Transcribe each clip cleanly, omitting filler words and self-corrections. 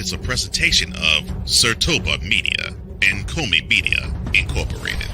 is a presentation of Sertoba Media and Comey Media, Incorporated.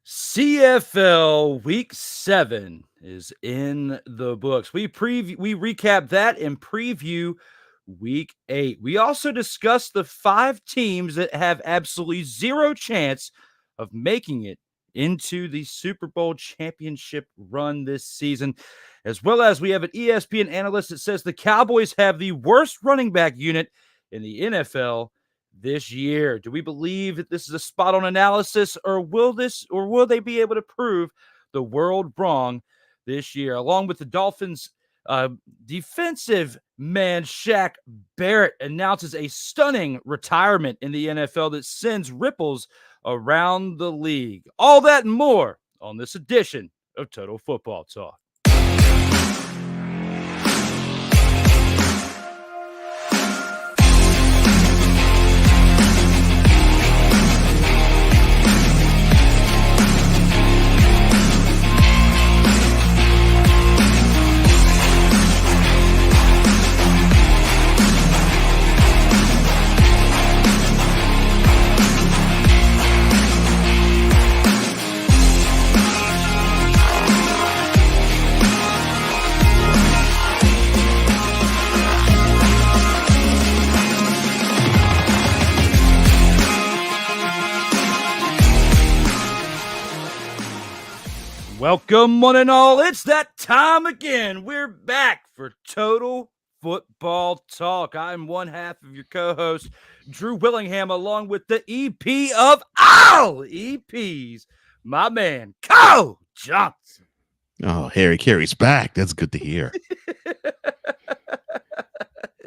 CFL Week 7 is in the books. We recap that and preview Week 8. We also discuss the 5 teams that have absolutely zero chance of making it into the Super Bowl championship run this season, as well as we have an ESPN analyst that says the Cowboys have the worst running back unit in the NFL this year. Do we believe that this is a spot-on analysis, or will they be able to prove the world wrong this year? Along with the Dolphins, defensive man Shaq, Barrett announces a stunning retirement in the NFL that sends ripples around the league. All that and more on this edition of Total Football Talk. Welcome, one and all. It's that time again. We're back for Total Football Talk. I'm one half of your co-host, Drew Willingham, along with the EP of all EPs, my man, Cole Johnson. Oh, Harry Carey's back. That's good to hear.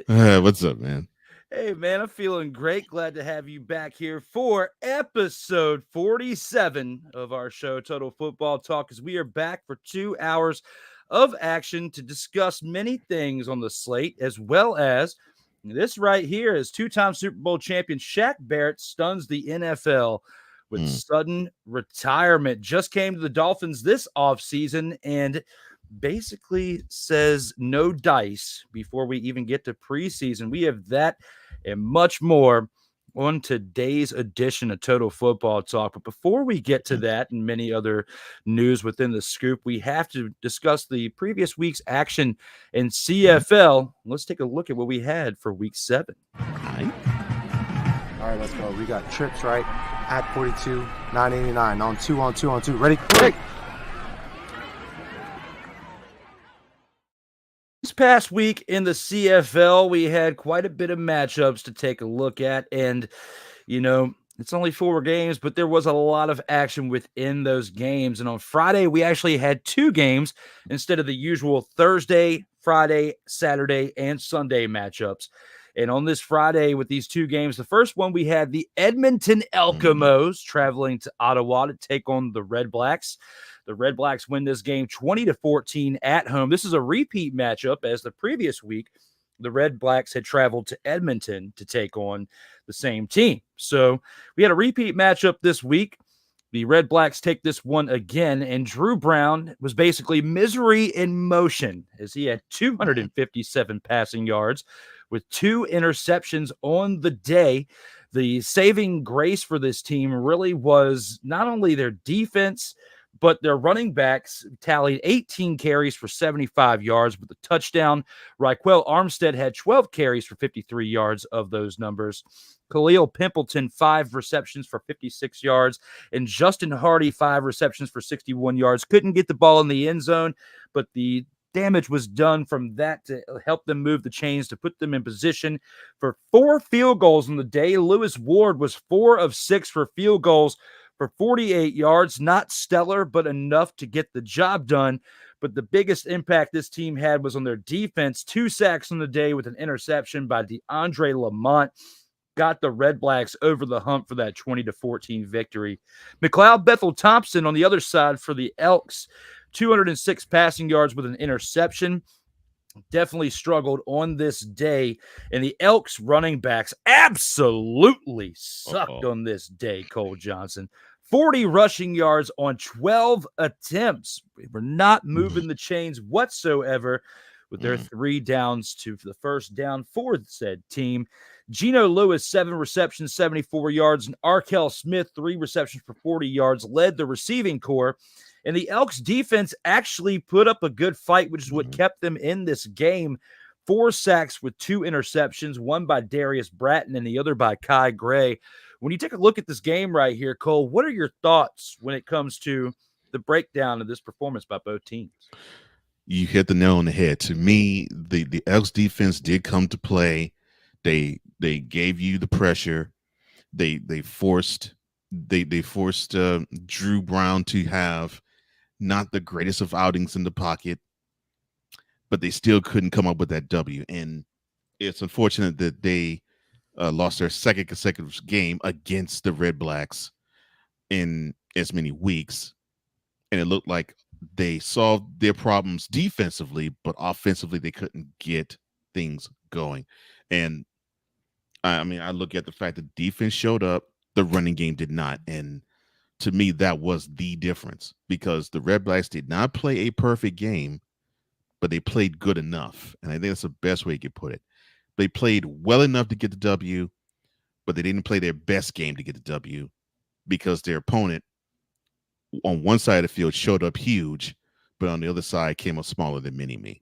What's up, man? Hey, man, I'm feeling great. Glad to have you back here for episode 47 of our show, Total Football Talk, as we are back for 2 hours of action to discuss many things on the slate, as well as this right here is two-time Super Bowl champion Shaq Barrett stuns the NFL with sudden retirement. Just came to the Dolphins this offseason and basically says no dice before we even get to preseason. We have that and much more on today's edition of Total Football Talk. But before we get to that and many other news within the scoop, we have to discuss the previous week's action in CFL. Let's take a look at what we had for week 7. All right, let's go. We got trips, right? At 42, 989 on 2 on 2 on 2. Ready? Quick! This past week in the CFL, we had quite a bit of matchups to take a look at. And, you know, it's only 4 games, but there was a lot of action within those games. And on Friday, we actually had 2 games instead of the usual Thursday, Friday, Saturday, and Sunday matchups. And on this Friday with these 2 games, the first one, we had the Edmonton Elks traveling to Ottawa to take on the Redblacks. The Redblacks win this game 20-14 at home. This is a repeat matchup, as the previous week, the Redblacks had traveled to Edmonton to take on the same team. So we had a repeat matchup this week. The Redblacks take this one again, and Drew Brown was basically misery in motion as he had 257 passing yards with 2 interceptions on the day. The saving grace for this team really was not only their defense, but their running backs tallied 18 carries for 75 yards with a touchdown. Raquel Armstead had 12 carries for 53 yards of those numbers. Khalil Pimpleton, 5 receptions for 56 yards. And Justin Hardy, 5 receptions for 61 yards. Couldn't get the ball in the end zone, but the damage was done from that to help them move the chains to put them in position for 4 field goals on the day. Lewis Ward was 4 of 6 for field goals for 48 yards. Not stellar, but enough to get the job done. But the biggest impact this team had was on their defense. 2 sacks on the day with an interception by DeAndre Lamont got the Redblacks over the hump for that 20-14 victory. McLeod Bethel-Thompson on the other side for the Elks, 206 passing yards with an interception. Definitely struggled on this day. And the Elks running backs absolutely sucked on this day, Cole Johnson. 40 rushing yards on 12 attempts. We were not moving the chains whatsoever with their 3 downs to the first down for said team. Geno Lewis, 7 receptions, 74 yards, and Arkell Smith, 3 receptions for 40 yards, led the receiving corps. And the Elks defense actually put up a good fight, which is what kept them in this game. 4 sacks with 2 interceptions, one by Darius Bratton and the other by Kai Gray. When you take a look at this game right here, Cole, what are your thoughts when it comes to the breakdown of this performance by both teams? You hit the nail on the head. To me, the Elks defense did come to play. They gave you the pressure. They forced Drew Brown to have not the greatest of outings in the pocket, but they still couldn't come up with that W. And it's unfortunate that they lost their second consecutive game against the Redblacks in as many weeks. And it looked like they solved their problems defensively, but offensively they couldn't get things going. And I mean, I look at the fact that defense showed up, the running game did not. And to me, that was the difference, because the Redblacks did not play a perfect game, but they played good enough. And I think that's the best way you could put it. They played well enough to get the W, but they didn't play their best game to get the W, because their opponent on one side of the field showed up huge, but on the other side came up smaller than mini-me.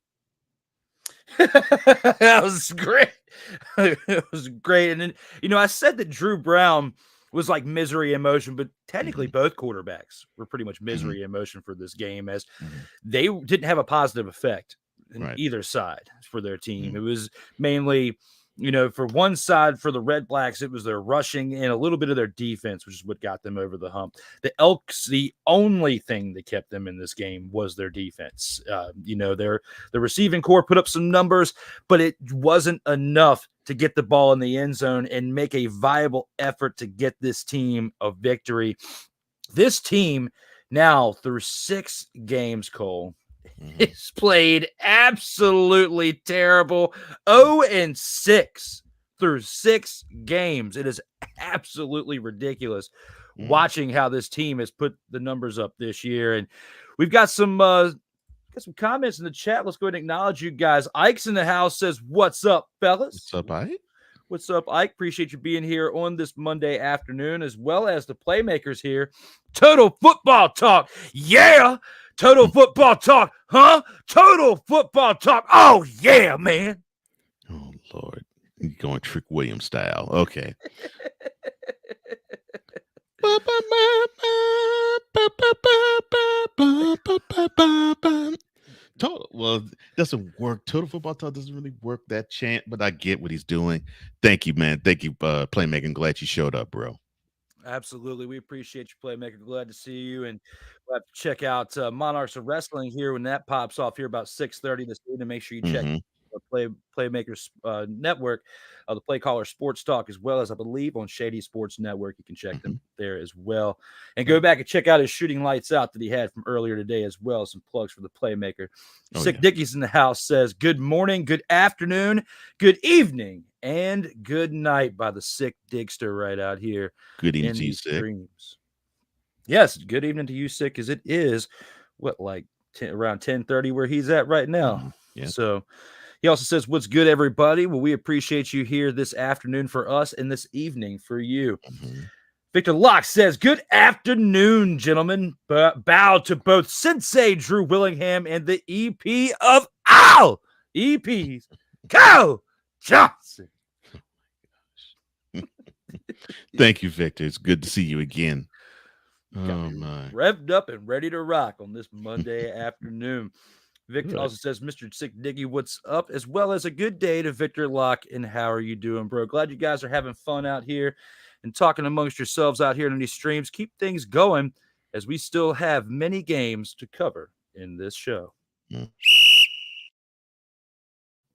That was great. It was great. And then, I said that Drew Brown was like misery in motion, but technically both quarterbacks were pretty much misery in motion for this game, as they didn't have a positive effect in either side for their team. It was mainly, for one side, for the Redblacks, it was their rushing and a little bit of their defense, which is what got them over the hump. The Elks, the only thing that kept them in this game was their defense. The receiving corps put up some numbers, but it wasn't enough to get the ball in the end zone and make a viable effort to get this team a victory. This team now, through 6 games, Cole, it's played absolutely terrible. 0-6 through 6 games. It is absolutely ridiculous watching how this team has put the numbers up this year. And we've got some comments in the chat. Let's go ahead and acknowledge you guys. Ike's in the house, says, "What's up, fellas?" What's up, Ike? What's up, Ike? Appreciate you being here on this Monday afternoon, as well as the playmakers here. Total football talk. Yeah. Total football talk. Huh? Total football talk. Oh, yeah, man. Oh, Lord. You're going Trick Williams style. Okay. Well, it doesn't work. Total football talk doesn't really work that chant, but I get what he's doing. Thank you, man. Thank you, Playmaker. Glad you showed up, bro. Absolutely. We appreciate you, Playmaker. Glad to see you. And we'll have to check out Monarchs of Wrestling here when that pops off here about 6:30 this evening. Make sure you check Playmakers Network, the Play Caller Sports Talk, as well as, I believe, on Shady Sports Network. You can check them there as well. And go back and check out his Shooting Lights Out that he had from earlier today as well. Some plugs for the Playmaker. Sick Dickie's in the house says, "Good morning, good afternoon, good evening, and good night" by the Sick Digster right out here. Good evening to you, Sick. Yes, good evening to you, Sick, because it is around 10:30 where he's at right now. So he also says, "What's good, everybody?" Well, we appreciate you here this afternoon for us and this evening for you. Victor Locke says, "Good afternoon, gentlemen. Bow to both Sensei Drew Willingham and the EP of all EPs, Cole Johnson." Thank you, Victor. It's good to see you again. Oh, my. Revved up and ready to rock on this Monday afternoon. Victor also says, "Mr. Sick Diggy, what's up?" as well as a good day to Victor Locke. And how are you doing, bro? Glad you guys are having fun out here and talking amongst yourselves out here in these streams. Keep things going, as we still have many games to cover in this show. Mm.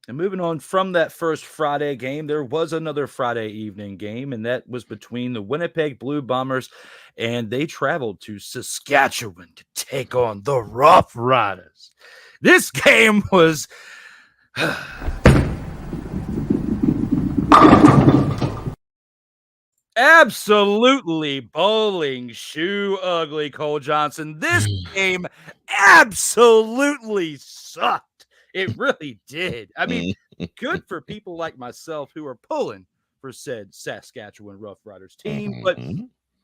And moving on from that first Friday game, there was another Friday evening game, and that was between the Winnipeg Blue Bombers, and they traveled to Saskatchewan to take on the Roughriders. This game was absolutely bowling shoe ugly, Cole Johnson. This game absolutely sucked. It really did. I mean, good for people like myself who are pulling for said Saskatchewan Roughriders team, but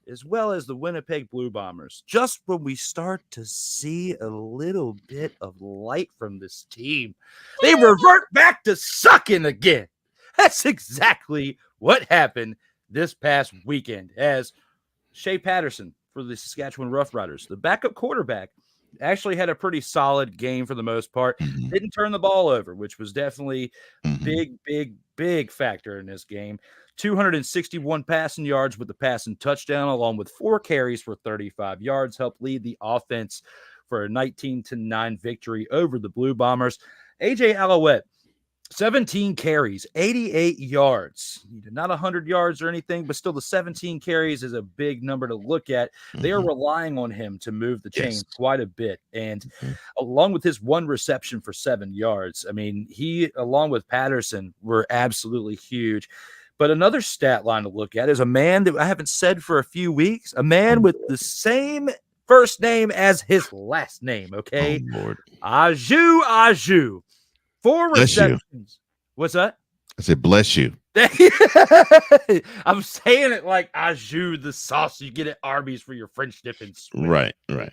as well as the Winnipeg Blue Bombers. Just when we start to see a little bit of light from this team, they revert back to sucking again. That's exactly what happened this past weekend, as Shea Patterson for the Saskatchewan Roughriders, the backup quarterback, actually had a pretty solid game for the most part. Didn't turn the ball over, which was definitely big factor in this game. 261 passing yards with the passing touchdown, along with 4 carries for 35 yards, helped lead the offense for a 19-9 victory over the Blue Bombers. AJ Alouette, 17 carries, 88 yards. Not 100 yards or anything, but still the 17 carries is a big number to look at. They are relying on him to move the chains quite a bit. And along with his 1 reception for 7 yards, I mean, he, along with Patterson, were absolutely huge. But another stat line to look at is a man that I haven't said for a few weeks, a man with the same first name as his last name, okay? Oh, Lord. Aju. 4 receptions. What's that? I said, bless you. I'm saying it like Aju, the sauce you get at Arby's for your French dip and sweat. Right.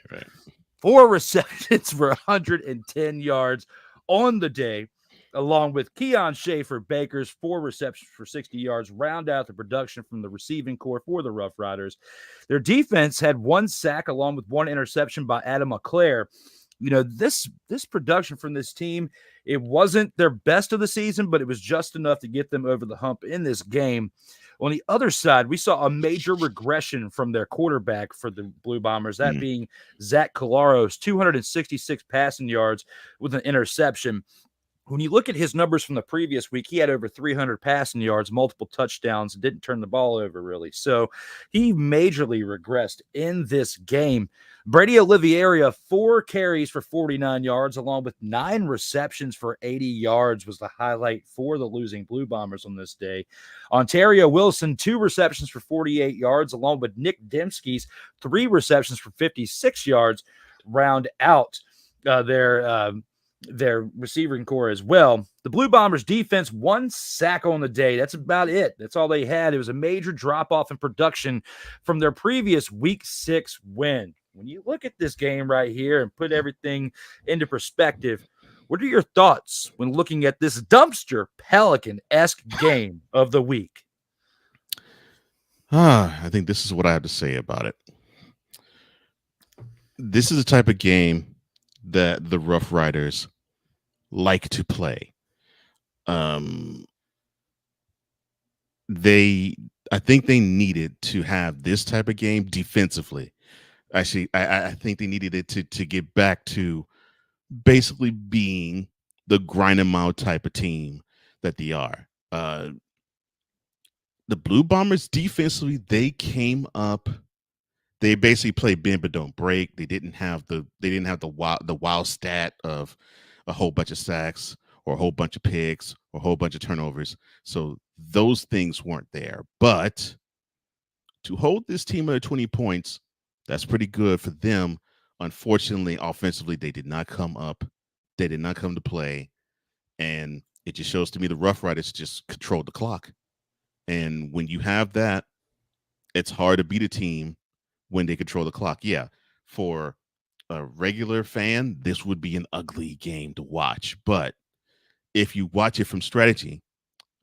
4 receptions for 110 yards on the day, along with Keon Schaefer Baker's 4 receptions for 60 yards, round out the production from the receiving corps for the Roughriders. Their defense had 1 sack along with 1 interception by Adam LeClaire. You know, this production from this team, it wasn't their best of the season, but it was just enough to get them over the hump in this game. On the other side, we saw a major regression from their quarterback for the Blue Bombers, that being Zach Collaros, 266 passing yards with an interception. When you look at his numbers from the previous week, he had over 300 passing yards, multiple touchdowns, and didn't turn the ball over really. So he majorly regressed in this game. Brady Oliveira, 4 carries for 49 yards, along with 9 receptions for 80 yards was the highlight for the losing Blue Bombers on this day. Ontario Wilson, 2 receptions for 48 yards, along with Nick Dembski's 3 receptions for 56 yards, round out their receiving core as well. The Blue Bombers defense, 1 sack on the day. That's about it. That's all they had. It was a major drop-off in production from their previous Week 6 win. When you look at this game right here and put everything into perspective, what are your thoughts when looking at this dumpster Pelican-esque game of the week? I think this is what I have to say about it. This is the type of game that the Roughriders like to play. I think they needed to have this type of game defensively. Actually, I think they needed it to get back to basically being the grind 'em out type of team that they are. The Blue Bombers defensively, they came up. They basically played bend but don't break. They didn't have the wild stat of a whole bunch of sacks or a whole bunch of picks or a whole bunch of turnovers. So those things weren't there. But to hold this team under 20 points, that's pretty good for them. Unfortunately, offensively, they did not come up. They did not come to play. And it just shows to me the Roughriders just controlled the clock. And when you have that, it's hard to beat a team when they control the clock. Yeah, for a regular fan, this would be an ugly game to watch. But if you watch it from strategy,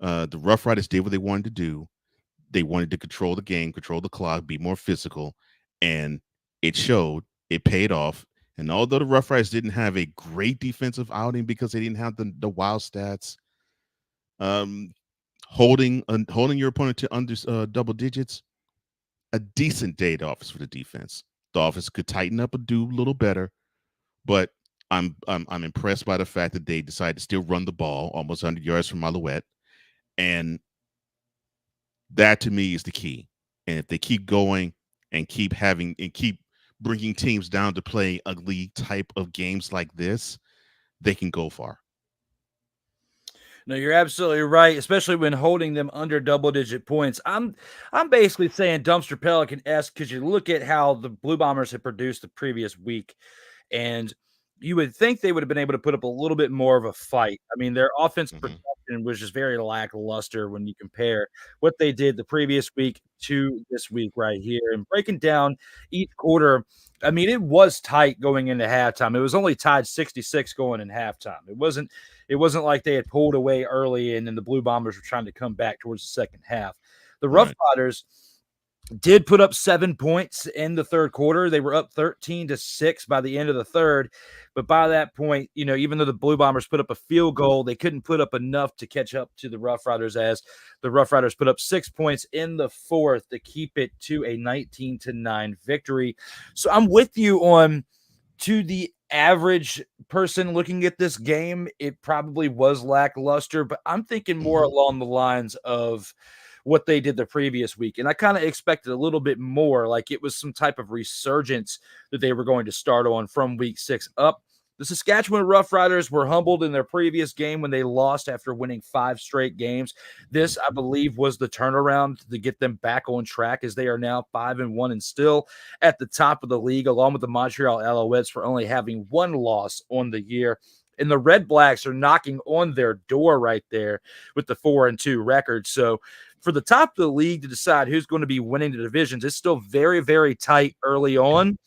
the Roughriders did what they wanted to do. They wanted to control the game, control the clock, be more physical, and it showed. It paid off. And although the Roughriders didn't have a great defensive outing because they didn't have the wild stats, holding your opponent to under double digits, a decent day at office for the defense. The offense could tighten up and do a little better, but I'm impressed by the fact that they decided to still run the ball almost 100 yards from Alouette, and that to me is the key. And if they keep going and keep bringing teams down to play ugly type of games like this, they can go far. No, you're absolutely right, especially when holding them under double-digit points. I'm basically saying dumpster Pelican-esque because you look at how the Blue Bombers had produced the previous week, and you would think they would have been able to put up a little bit more of a fight. I mean, their offensive production was just very lackluster when you compare what they did the previous week to this week right here. And breaking down each quarter, I mean, it was tight going into halftime. It was only tied 66 going in halftime. It wasn't like they had pulled away early and then the Blue Bombers were trying to come back towards the second half. The Roughriders did put up 7 points in the third quarter. They were up 13-6 by the end of the third. But by that point, even though the Blue Bombers put up a field goal, they couldn't put up enough to catch up to the Roughriders, as the Roughriders put up 6 points in the fourth to keep it to a 19-9 victory. So I'm with you on, to the average person looking at this game, it probably was lackluster, but I'm thinking more along the lines of what they did the previous week. And I kind of expected a little bit more, like it was some type of resurgence that they were going to start on from week 6 up. The Saskatchewan Roughriders were humbled in their previous game when they lost after winning 5 straight games. This, I believe, was the turnaround to get them back on track, as they are now 5-1 and still at the top of the league, along with the Montreal Alouettes for only having 1 loss on the year. And the Redblacks are knocking on their door right there with the 4-2 record. So for the top of the league to decide who's going to be winning the divisions, it's still very, very tight early on.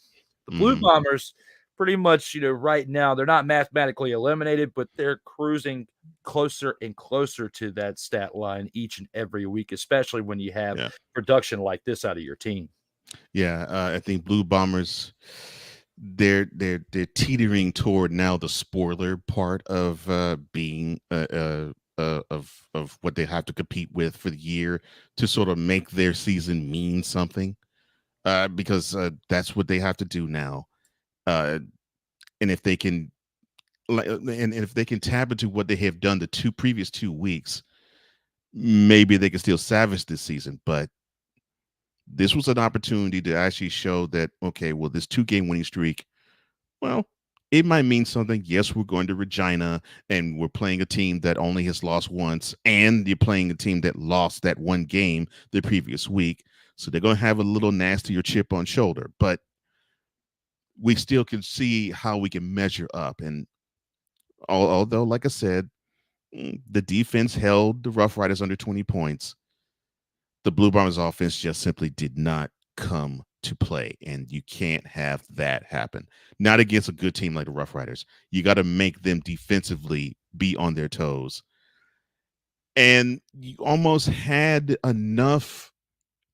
The Blue Bombers, pretty much, right now, they're not mathematically eliminated, but they're cruising closer and closer to that stat line each and every week, especially when you have production like this out of your team. Yeah, I think Blue Bombers, they're teetering toward now the spoiler part of being of what they have to compete with for the year to sort of make their season mean something, because that's what they have to do now. And if they can, and if they can tap into what they have done the previous 2 weeks, maybe they can still salvage this season. But this was an opportunity to actually show that, okay, well, this 2-game winning streak, well, it might mean something. Yes, we're going to Regina, and we're playing a team that only has lost once, and you're playing a team that lost that 1 game the previous week. So they're going to have a little nastier chip on shoulder, but we still can see how we can measure up. And although, like I said, the defense held the Roughriders under 20 points, the Blue Bombers offense just simply did not come to play, and you can't have that happen. Not against a good team like the Roughriders. You got to make them defensively be on their toes. And you almost had enough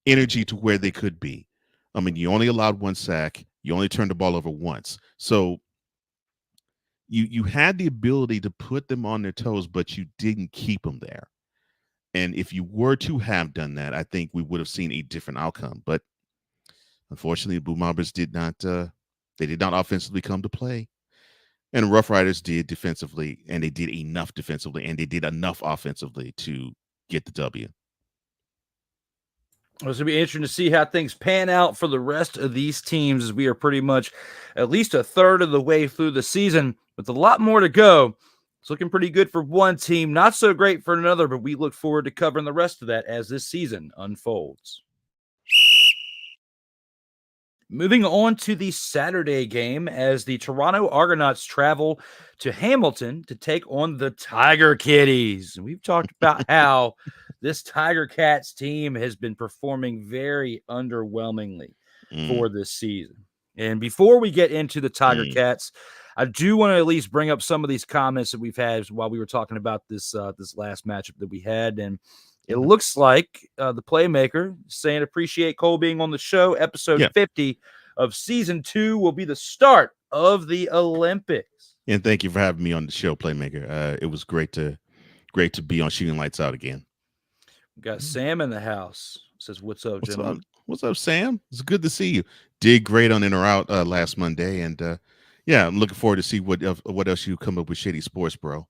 energy to where they could be. I mean, you only allowed 1 sack. You only turned the ball over once. So you had the ability to put them on their toes, but you didn't keep them there. And if you were to have done that, I think we would have seen a different outcome. But unfortunately, the Blue Bombers did not offensively come to play. And the Roughriders did defensively, and they did enough defensively, and they did enough offensively to get the W. Well, it's going to be interesting to see how things pan out for the rest of these teams, as we are pretty much at least a third of the way through the season with a lot more to go. It's looking pretty good for one team, not so great for another, but we look forward to covering the rest of that as this season unfolds. Moving on to the Saturday game, as the Toronto Argonauts travel to Hamilton to take on the Tiger Kitties. We've talked about how this Tiger Cats team has been performing very underwhelmingly for this season. And before we get into the Tiger Cats, I do want to at least bring up some of these comments that we've had while we were talking about this last matchup that we had. And it looks like the Playmaker saying, appreciate Cole being on the show. Episode 50 of season 2 will be the start of the Olympics. And thank you for having me on the show, Playmaker. It was great to be on Shooting Lights Out again. We got Sam in the house. Says, what's up, gentlemen? What's up, Sam? It's good to see you. Did great on In or Out last Monday. And, Yeah, I'm looking forward to see what else you come up with, Shady Sports, bro.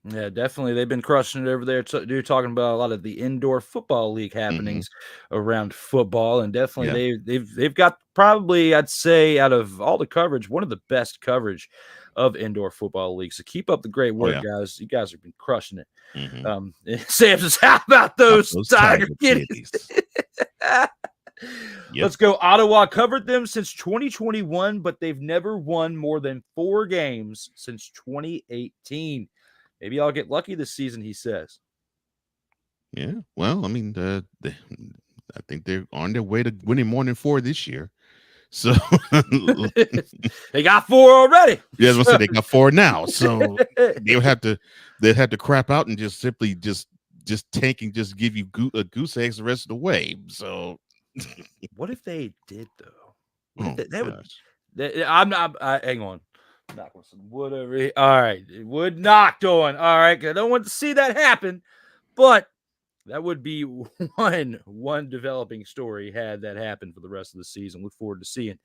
Yeah, definitely. They've been crushing it over there. They're talking about a lot of the indoor football league happenings around football, and definitely they've got probably, I'd say, out of all the coverage, one of the best coverage of indoor football leagues. So keep up the great work, guys. You guys have been crushing it. Sam says, "How about those Tiger Kitties?" Let's go. Ottawa covered them since 2021, but they've never won more than 4 games since 2018. Maybe I'll get lucky this season, he says. Yeah, well, I mean, I think they're on their way to winning more than 4 this year. So they got 4 already. Yeah, I was gonna say they got 4 now. So they'd have to crap out and just simply just tank and just give you goose eggs the rest of the way. So what if they did though? I'm not. Hang on. Knock on some wood over here. All right, wood knocked on. All right, I don't want to see that happen, but that would be one developing story had that happen for the rest of the season. Look forward to seeing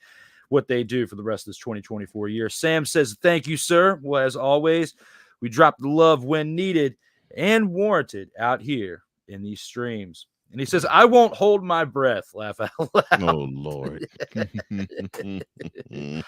what they do for the rest of this 2024 year. Sam says, "Thank you, sir. Well, as always, we drop the love when needed and warranted out here in these streams." And he says, "I won't hold my breath." Laugh out loud. Oh, Lord. And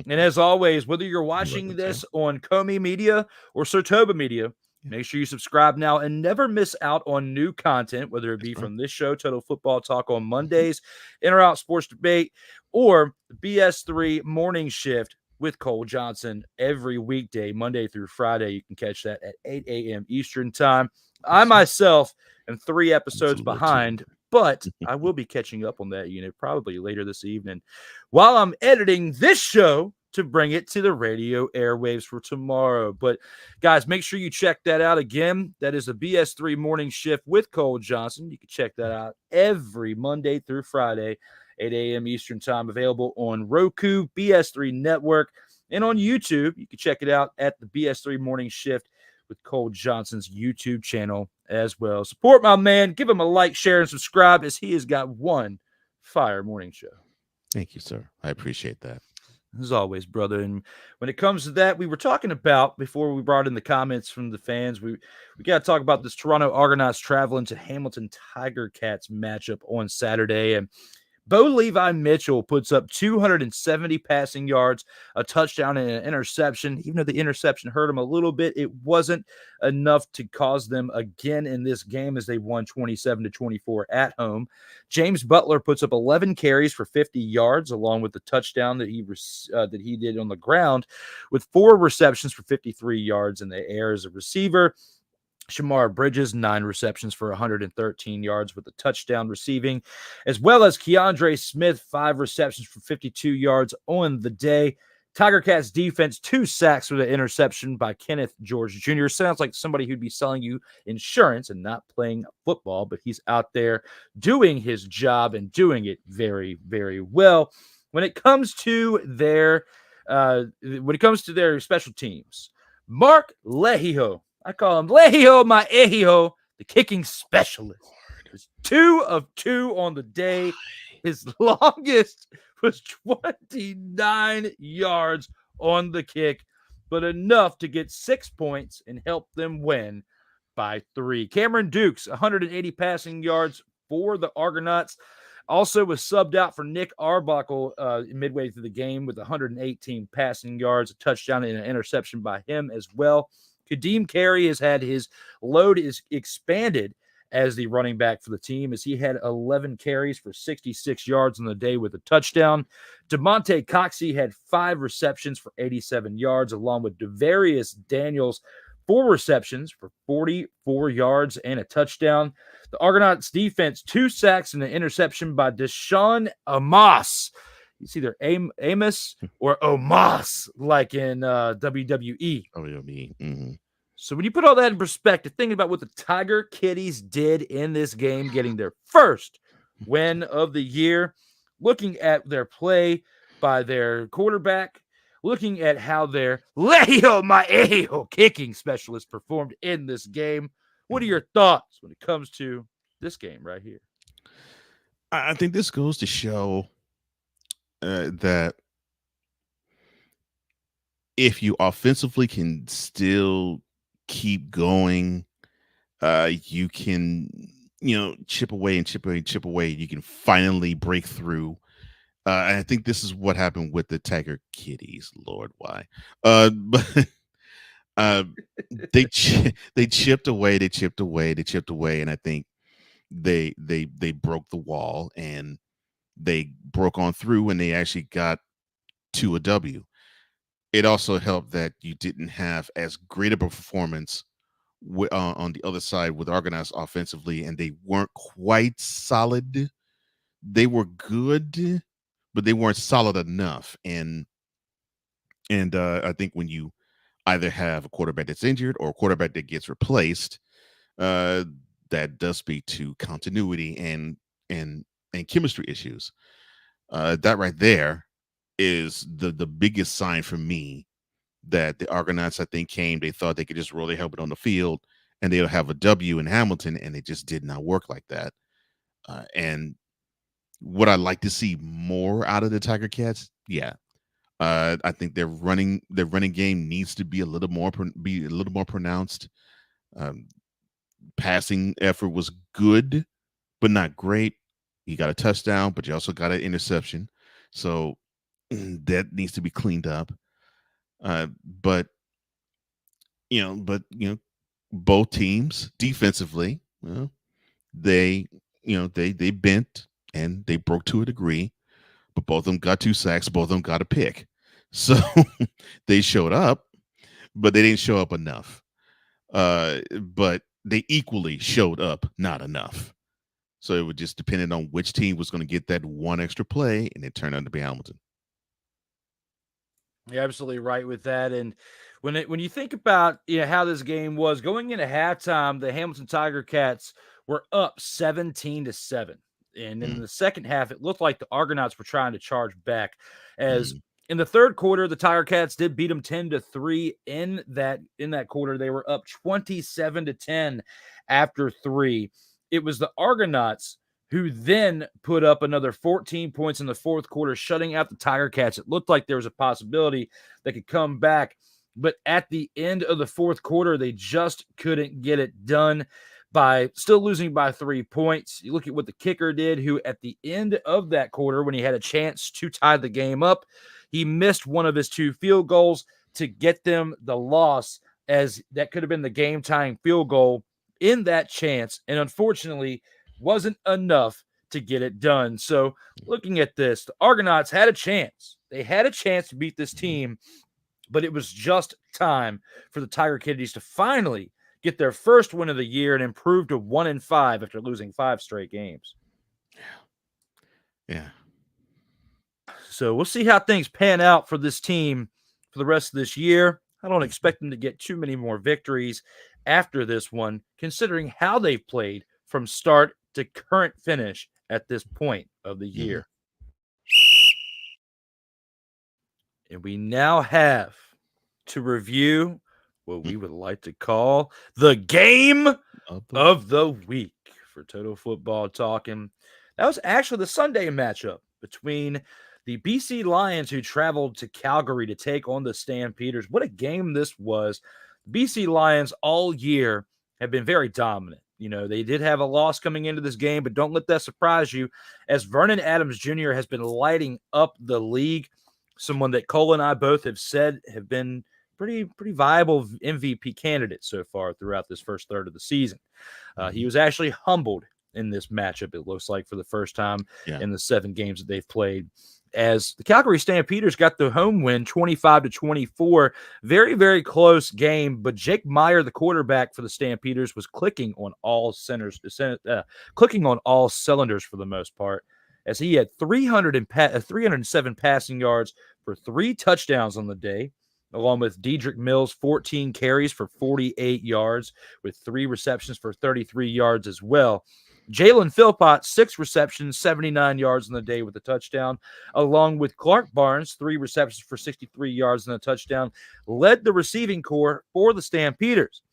as always, whether you're watching this on Comey Media or Sartoba Media, make sure you subscribe now and never miss out on new content, whether it be from this show, Total Football Talk on Mondays, In or Out Sports Debate, or the BS3 Morning Shift with Cole Johnson every weekday, Monday through Friday. You can catch that at 8 a.m. Eastern Time. I myself am 3 episodes behind, but I will be catching up on that unit probably later this evening while I'm editing this show to bring it to the radio airwaves for tomorrow. But guys, make sure you check that out again. That is a BS3 Morning Shift with Cole Johnson. You can check that out every Monday through Friday, 8 a.m. Eastern Time, available on Roku, BS3 Network, and on YouTube. You can check it out at the BS3 Morning Shift with Cole Johnson's YouTube channel as well. Support my man. Give him a like, share, and subscribe, as he has got one fire morning show. Thank you, sir. I appreciate that. As always, brother. And when it comes to that, we were talking about, before we brought in the comments from the fans, we got to talk about this Toronto Argonauts traveling to Hamilton Tiger Cats matchup on Saturday. And Bo Levi Mitchell puts up 270 passing yards, a touchdown, and an interception. Even though the interception hurt him a little bit, it wasn't enough to cause them again in this game as they won 27-24 at home. James Butler puts up 11 carries for 50 yards, along with the touchdown that he did on the ground, with 4 receptions for 53 yards in the air as a receiver. Shamar Bridges, 9 receptions for 113 yards with a touchdown receiving, as well as Keandre Smith, 5 receptions for 52 yards on the day. Tiger Cats defense, 2 sacks with an interception by Kenneth George Jr. Sounds like somebody who'd be selling you insurance and not playing football, but he's out there doing his job and doing it very, very well. When it comes to their special teams, Mark Lehijo, I call him Lehijo my Ehijo, the kicking specialist. It's 2 of 2 on the day. His longest was 29 yards on the kick, but enough to get 6 points and help them win by 3. Cameron Dukes, 180 passing yards for the Argonauts. Also was subbed out for Nick Arbuckle midway through the game with 118 passing yards, a touchdown and an interception by him as well. Kadeem Carey has had his load is expanded as the running back for the team, as he had 11 carries for 66 yards on the day with a touchdown. DeMonte Coxey had 5 receptions for 87 yards, along with Devarius Daniels, 4 receptions for 44 yards and a touchdown. The Argonauts defense, 2 sacks and an interception by Deshaun Amos. It's either Amos or Omos, like in WWE. WWE. Mm-hmm. So when you put all that in perspective, thinking about what the Tiger Kitties did in this game, getting their first win of the year, looking at their play by their quarterback, looking at how their Leo Maejo kicking specialist performed in this game, what are your thoughts when it comes to this game right here? I think this goes to show that if you offensively can still keep going, you can, chip away and chip away and chip away. You can finally break through. And I think this is what happened with the Tiger Kitties. Lord, why? But uh, they chipped away, and I think they broke the wall and they broke on through, and they actually got to a W. It also helped that you didn't have as great of a performance on the other side with Argonauts offensively, and they weren't quite solid. They were good, but they weren't solid enough. And I think when you either have a quarterback that's injured or a quarterback that gets replaced, that does speak to continuity and chemistry issues. That right there is the biggest sign for me that the Argonauts, I think, they thought they could just roll their helmet on the field and they'll have a W in Hamilton, and it just did not work like that. And what I'd like to see more out of the Tiger Cats, I think their running game needs to be a little more pronounced. Passing effort was good, but not great. You got a touchdown, but you also got an interception, so that needs to be cleaned up. But both teams defensively, they bent and they broke to a degree, but both of them got 2 sacks, both of them got a pick. So they showed up, but they didn't show up enough. But they equally showed up not enough. So it would just depend on which team was going to get that one extra play, and it turned out to be Hamilton. You're absolutely right with that. And when you think about how this game was going into halftime, the Hamilton Tiger Cats were up 17-7. And in the second half, it looked like the Argonauts were trying to charge back. As in the third quarter, the Tiger Cats did beat them 10-3. In that quarter, they were up 27-10 after 3. It was the Argonauts who then put up another 14 points in the fourth quarter, shutting out the Tiger Cats. It looked like there was a possibility they could come back. But at the end of the fourth quarter, they just couldn't get it done by still losing by 3 points. You look at what the kicker did, who at the end of that quarter, when he had a chance to tie the game up, he missed one of his 2 field goals to get them the loss, as that could have been the game-tying field goal in that chance. And unfortunately, wasn't enough to get it done. So looking at this, the Argonauts had a chance. They had a chance to beat this team, but it was just time for the Tiger Kitties to finally get their first win of the year and improve to 1-5 after losing 5 straight games. Yeah. So we'll see how things pan out for this team for the rest of this year. I don't expect them to get too many more victories after this one, considering how they've played from start to current finish at this point of the year. And we now have to review what we would like to call the game of the week for Total Football Talk. And that was actually the Sunday matchup between the BC Lions, who traveled to Calgary to take on the Stampeders. What a game this was. BC Lions all year have been very dominant. They did have a loss coming into this game, but don't let that surprise you, as Vernon Adams Jr. has been lighting up the league, someone that Cole and I both have said have been pretty viable MVP candidate so far throughout this first third of the season. He was actually humbled in this matchup, it looks like, for the first time in the 7 games that they've played, as the Calgary Stampeders got the home win 25-24. Very, very close game, but Jake Meyer, the quarterback for the Stampeders, was clicking on all cylinders for the most part, as he had 307 passing yards for 3 touchdowns on the day, along with Dedrick Mills, 14 carries for 48 yards with 3 receptions for 33 yards as well. Jalen Philpott, 6 receptions, 79 yards on the day with a touchdown, along with Clark Barnes, 3 receptions for 63 yards and a touchdown, led the receiving corps for the Stampeders.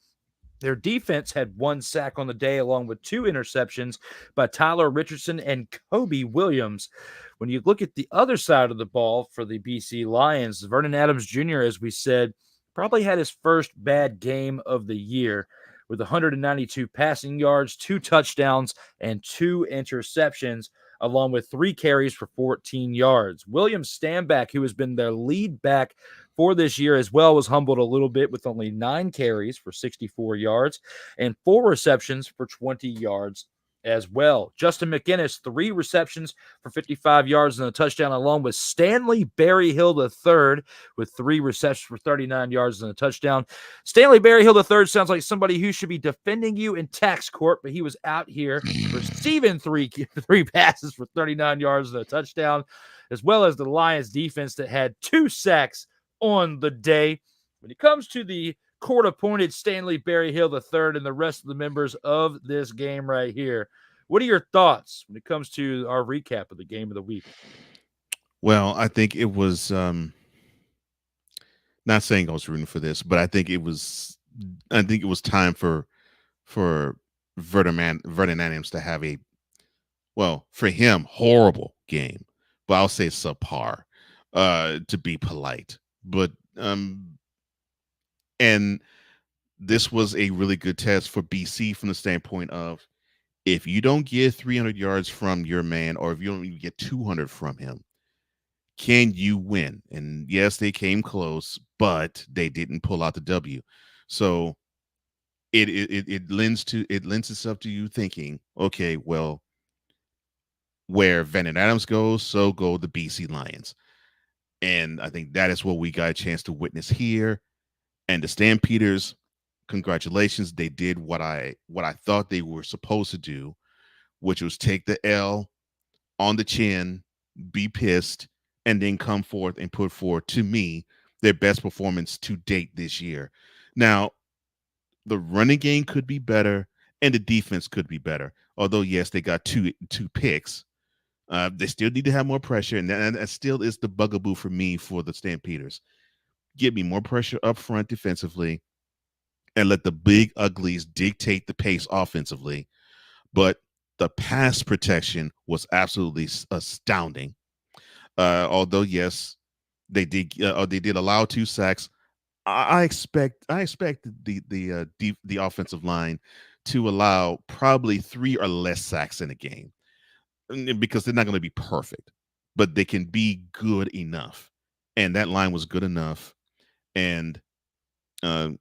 Their defense had 1 sack on the day, along with 2 interceptions by Tyler Richardson and Kobe Williams. When you look at the other side of the ball for the BC Lions, Vernon Adams Jr., as we said, probably had his first bad game of the year with 192 passing yards, 2 touchdowns, and 2 interceptions, along with 3 carries for 14 yards. William Stanback, who has been their lead back for this year as well, was humbled a little bit with only 9 carries for 64 yards and 4 receptions for 20 yards as well. Justin McInnes, 3 receptions for 55 yards and a touchdown, along with Stanley Berryhill III with 3 receptions for 39 yards and a touchdown. Stanley Berryhill III sounds like somebody who should be defending you in tax court, but he was out here receiving three passes for 39 yards and a touchdown, as well as the Lions defense that had 2 sacks on the day. When it comes to the court-appointed Stanley Berryhill III and the rest of the members of this game right here, what are your thoughts when it comes to our recap of the game of the week? Well, I think it was not saying I was rooting for this, but I think it was time for Vernon Adams to have for him, horrible game, but I'll say subpar, to be polite. But and this was a really good test for BC from the standpoint of, if you don't get 300 yards from your man, or if you don't even get 200 from him, can you win? And yes, they came close, but they didn't pull out the W. So it lends itself to you thinking, okay, well, where Vernon Adams goes, so go the BC Lions. And I think that is what we got a chance to witness here. And the Stampeders, congratulations. They did what I thought they were supposed to do, which was take the L on the chin, be pissed, and then come forth and put forward, to me, their best performance to date this year. Now, the running game could be better, and the defense could be better. Although, yes, they got two picks. They still need to have more pressure, and that still is the bugaboo for me for the Stampeders. Give me more pressure up front defensively, and let the big uglies dictate the pace offensively. But the pass protection was absolutely astounding. Although, yes, they did allow 2 sacks. I expect the offensive line to allow probably 3 or less sacks in a game, because they're not going to be perfect, but they can be good enough. And that line was good enough. And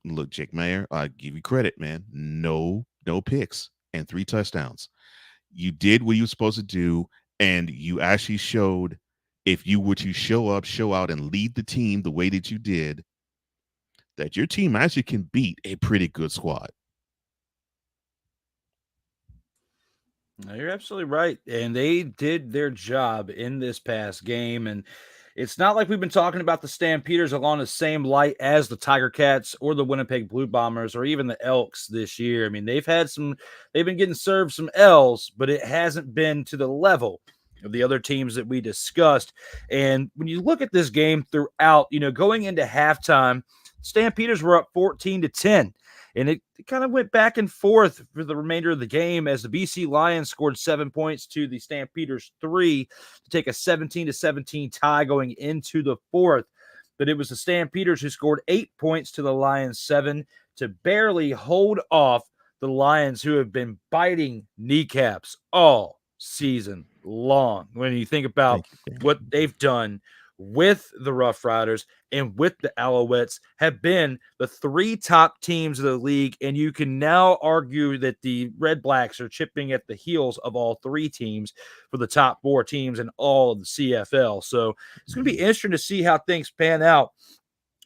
look, Jake Mayer, I give you credit, man. No picks and 3 touchdowns. You did what you were supposed to do, and you actually showed, if you were to show up, show out, and lead the team the way that you did, that your team actually can beat a pretty good squad. No, you're absolutely right. And they did their job in this past game. And it's not like we've been talking about the Stampeders along the same light as the Tiger Cats or the Winnipeg Blue Bombers or even the Elks this year. I mean, they've been getting served some L's, but it hasn't been to the level of the other teams that we discussed. And when you look at this game throughout, going into halftime, Stampeders were up 14-10. And it kind of went back and forth for the remainder of the game as the BC Lions scored 7 points to the Stampeders 3 to take a 17-17 tie going into the 4th. But it was the Stampeders who scored 8 points to the Lions 7 to barely hold off the Lions, who have been biting kneecaps all season long. When you think about what they've done with the Roughriders and with the Alouettes, have been the 3 top teams of the league, and you can now argue that the Redblacks are chipping at the heels of all 3 teams for the top 4 teams in all of the CFL. So it's going to be interesting to see how things pan out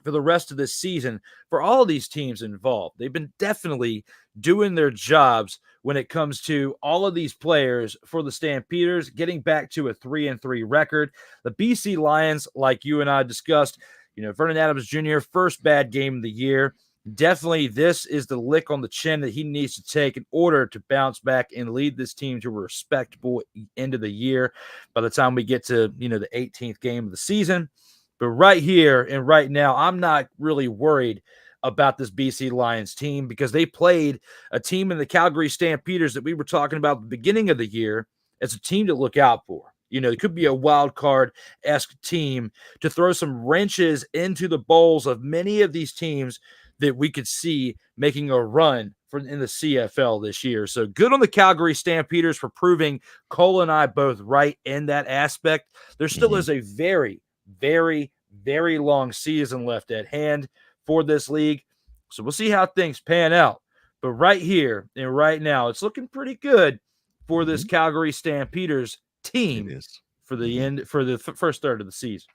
for the rest of this season for all of these teams involved. They've been definitely doing their jobs when it comes to all of these players. For the Stampeders, getting back to a 3-3 record. The BC Lions, like you and I discussed, Vernon Adams Jr., first bad game of the year. Definitely this is the lick on the chin that he needs to take in order to bounce back and lead this team to a respectable end of the year by the time we get to, the 18th game of the season. But right here and right now, I'm not really worried about this BC Lions team because they played a team in the Calgary Stampeders that we were talking about at the beginning of the year as a team to look out for. You know, it could be a wild card-esque team to throw some wrenches into the bowls of many of these teams that we could see making a run in the CFL this year. So good on the Calgary Stampeders for proving Cole and I both right in that aspect. There still is a very, very, very long season left at hand for this league. So we'll see how things pan out. But right here and right now, it's looking pretty good for this Calgary Stampeders team for the end for the first third of the season.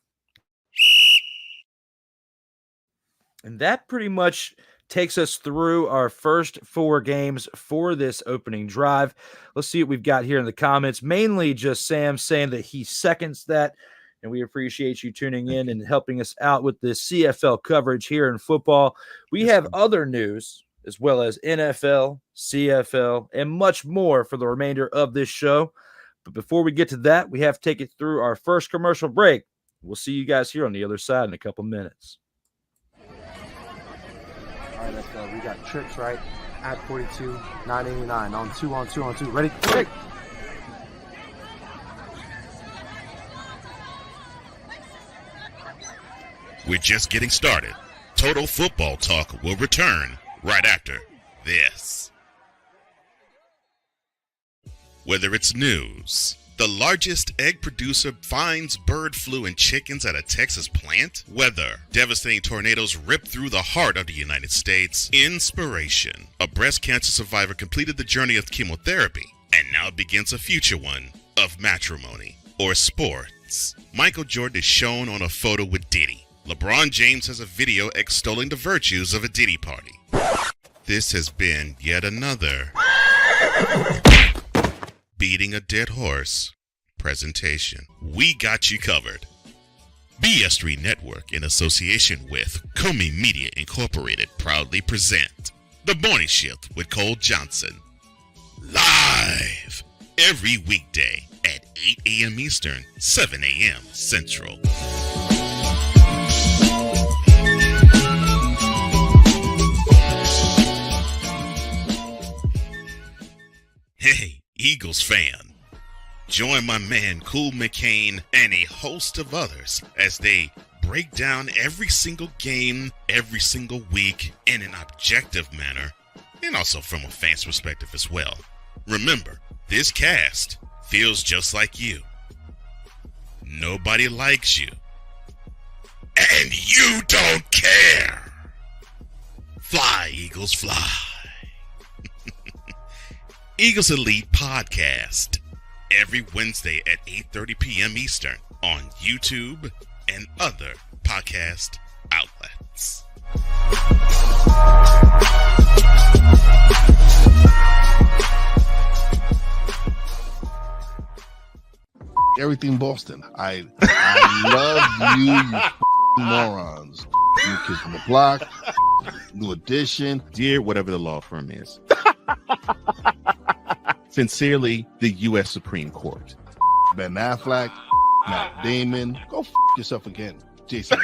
And that pretty much takes us through our first 4 games for this opening drive. Let's see what we've got here in the comments. Mainly just Sam saying that he seconds that, and we appreciate you tuning in and helping us out with this CFL coverage here in football. We have other news as well as NFL, CFL, and much more for the remainder of this show. But before we get to that, we have to take it through our first commercial break. We'll see you guys here on the other side in a couple minutes. All right, let's go. We got trips, right? At 42, 989. On 2, on 2, on 2. Ready? Hey! We're just getting started. Total Football Talk will return right after this. Whether it's news, the largest egg producer finds bird flu in chickens at a Texas plant, weather, devastating tornadoes rip through the heart of the United States, inspiration, a breast cancer survivor completed the journey of chemotherapy and now begins a future one of matrimony or sports. Michael Jordan is shown on a photo with Diddy. LeBron James has a video extolling the virtues of a Diddy party. This has been yet another beating a dead horse presentation. We got you covered. BS3 Network, in association with Comey Media Incorporated, proudly present The Morning Shift with Cole Johnson. Live every weekday at 8 a.m. Eastern, 7 a.m. Central. Hey, Eagles fan. Join my man Cool McCain and a host of others as they break down every single game, every single week in an objective manner, and also from a fan's perspective as well. Remember, this cast feels just like you. Nobody likes you. And you don't care. Fly, Eagles, fly. Eagles Elite Podcast, every Wednesday at 8:30 p.m. Eastern on YouTube and other podcast outlets. Everything Boston. I love you, you morons. New Kids from the Block, New Edition. Dear whatever the law firm is. Sincerely, the U.S. Supreme Court. Ben Affleck, Matt Damon. Go yourself again, Jason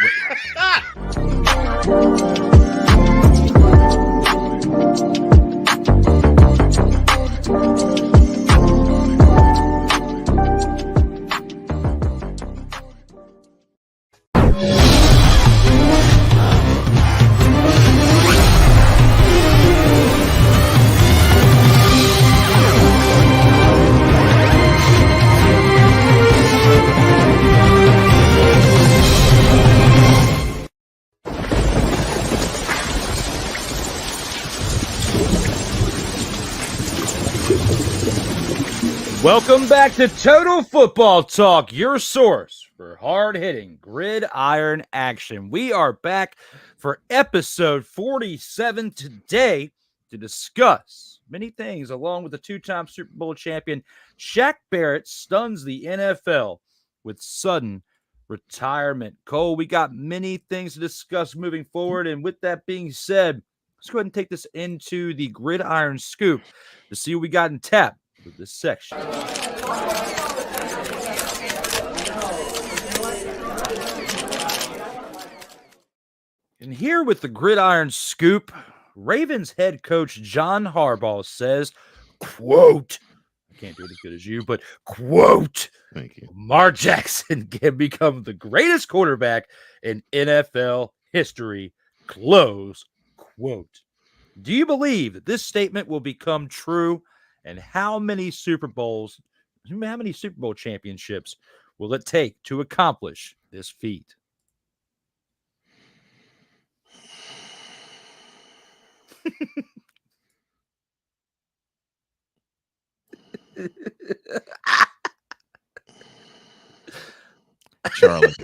Welcome back to Total Football Talk, your source for hard-hitting gridiron action. We are back for episode 47 today to discuss many things, along with the two-time Super Bowl champion Shaq Barrett stuns the NFL with sudden retirement. Cole, we got many things to discuss moving forward, and with that being said, let's go ahead and take this into the gridiron scoop to see what we got in tap with this section. And here with the gridiron scoop, Ravens head coach John Harbaugh says, quote, I can't do it as good as you, but quote, Thank you. Lamar Jackson can become the greatest quarterback in NFL history, close quote. Do you believe that this statement will become true? And how many Super Bowl championships will it take to accomplish this feat? Charlie.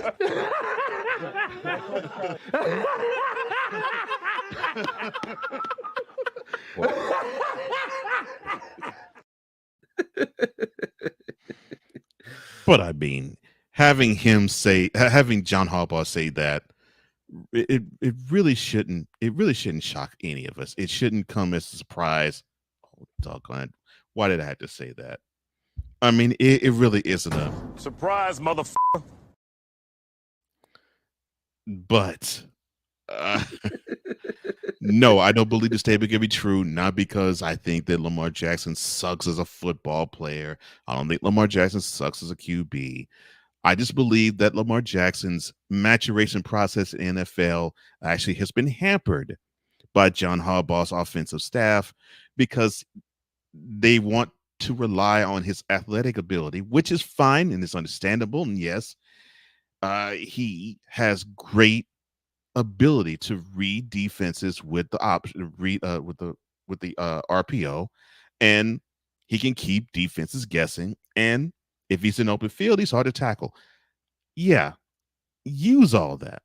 But I mean, having John Harbaugh say that, it really shouldn't shock any of us. It shouldn't come as a surprise. Oh, doggone! Why did I have to say that? I mean, it really isn't a surprise, motherfucker. But no, I don't believe the statement can be true. Not because I think that Lamar Jackson sucks as a football player. I don't think Lamar Jackson sucks as a QB. I just believe that Lamar Jackson's maturation process in NFL actually has been hampered by John Harbaugh's offensive staff because they want to rely on his athletic ability, which is fine and is understandable. And yes, he has great ability to read defenses with the option, with the RPO, and he can keep defenses guessing. And if he's in open field, he's hard to tackle. Yeah, use all that,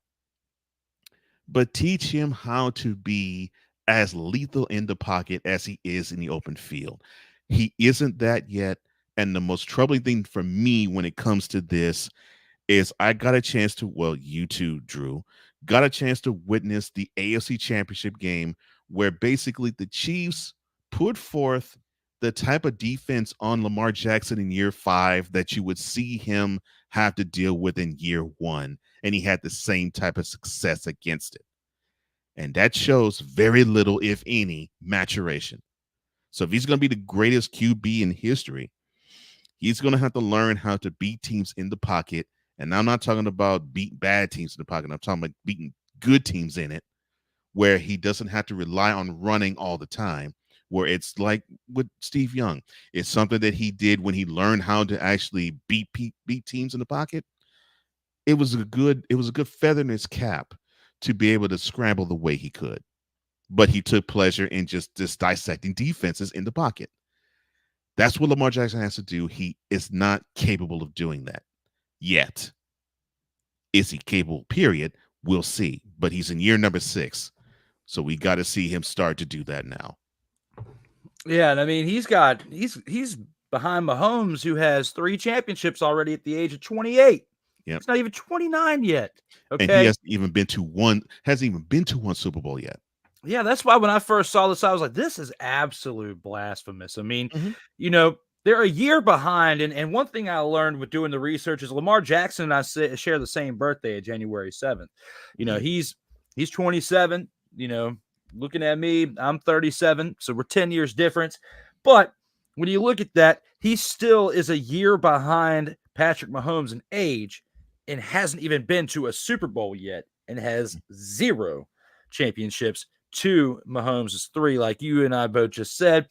but teach him how to be as lethal in the pocket as he is in the open field. He isn't that yet. And the most troubling thing for me when it comes to this is I got a chance to, well, you too, Drew, got a chance to witness the AFC Championship game where basically the Chiefs put forth the type of defense on Lamar Jackson in year 5 that you would see him have to deal with in year 1. And he had the same type of success against it. And that shows very little, if any, maturation. So if he's going to be the greatest QB in history, he's going to have to learn how to beat teams in the pocket. And I'm not talking about beating bad teams in the pocket. I'm talking about beating good teams in it, where he doesn't have to rely on running all the time, where it's like with Steve Young. It's something that he did when he learned how to actually beat teams in the pocket. It was a good feather in his cap to be able to scramble the way he could. But he took pleasure in just dissecting defenses in the pocket. That's what Lamar Jackson has to do. He is not capable of doing that yet. Is he capable, period? We'll see. But he's in year number 6. So we got to see him start to do that now. Yeah, and I mean, he's behind Mahomes, who has 3 championships already at the age of 28. Yep. He's not even 29 yet. Okay. And he hasn't even been to one Super Bowl yet. Yeah, that's why when I first saw this, I was like, this is absolute blasphemous. I mean, you know, they're a year behind. And one thing I learned with doing the research is Lamar Jackson and I share the same birthday, January 7th. You know, he's 27, you know, looking at me, I'm 37. So we're 10 years difference. But when you look at that, he still is a year behind Patrick Mahomes in age and hasn't even been to a Super Bowl yet and has 0 championships. 2 Mahomes' 3, like you and I both just said.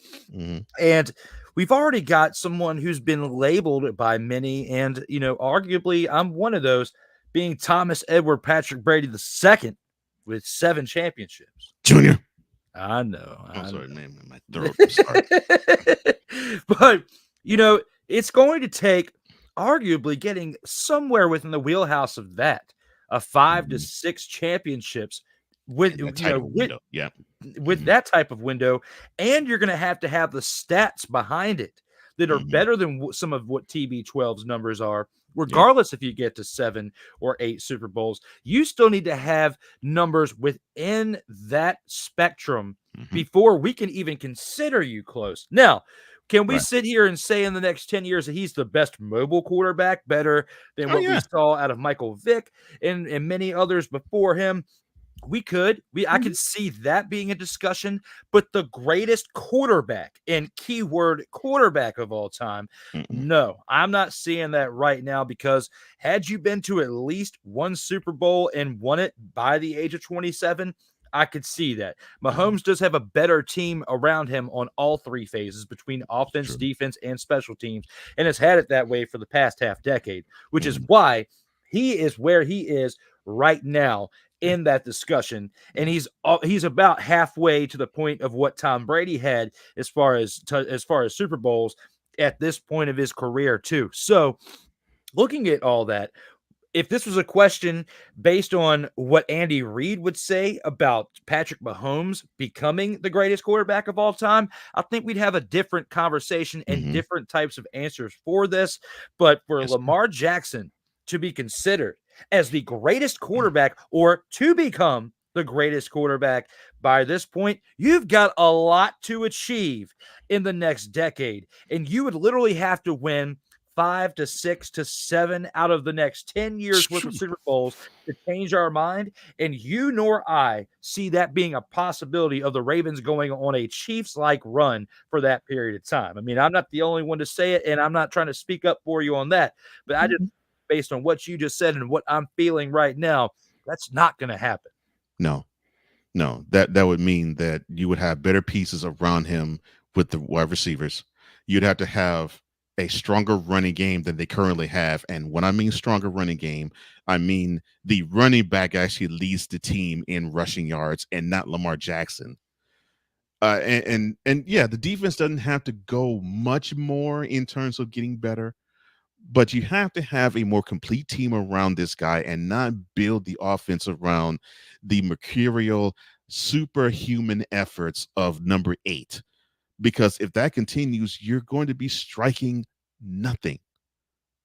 And we've already got someone who's been labeled by many, and you know, arguably I'm one of those, being Thomas Edward Patrick Brady II with 7 championships. Junior. I know. I'm sorry, man. My throat. I'm sorry. But you know, it's going to take arguably getting somewhere within the wheelhouse of that, a 5 to 6 championships with that type of window, and you're going to have the stats behind it that are better than some of what TB12's numbers are. Regardless if you get to 7 or 8 Super Bowls, you still need to have numbers within that spectrum before we can even consider you close. Now, can we sit here and say in the next 10 years that he's the best mobile quarterback, better than what we saw out of Michael Vick and many others before him? I could see that being a discussion, but the greatest quarterback, and keyword quarterback of all time, no, I'm not seeing that right now, because had you been to at least one Super Bowl and won it by the age of 27, I could see that. Mahomes does have a better team around him on all three phases between offense, defense, and special teams, and has had it that way for the past half decade, which is why he is where he is right now in that discussion. And he's about halfway to the point of what Tom Brady had as far as Super Bowls at this point of his career too. So looking at all that, if this was a question based on what Andy Reid would say about Patrick Mahomes becoming the greatest quarterback of all time, I think we'd have a different conversation and different types of answers for this. But for Lamar Jackson to be considered as the greatest quarterback, or to become the greatest quarterback by this point, you've got a lot to achieve in the next decade. And you would literally have to win 5 to 6 to 7 out of the next 10 years worth of Super Bowls to change our mind. And you nor I see that being a possibility of the Ravens going on a Chiefs-like run for that period of time. I mean, I'm not the only one to say it, and I'm not trying to speak up for you on that, but I just, based on what you just said and what I'm feeling right now, that's not going to happen. No, that would mean that you would have better pieces around him with the wide receivers. You'd have to have a stronger running game than they currently have. And when I mean stronger running game, I mean the running back actually leads the team in rushing yards and not Lamar Jackson. And yeah, the defense doesn't have to go much more in terms of getting better, but you have to have a more complete team around this guy and not build the offense around the mercurial, superhuman efforts of number 8. Because if that continues, you're going to be striking nothing.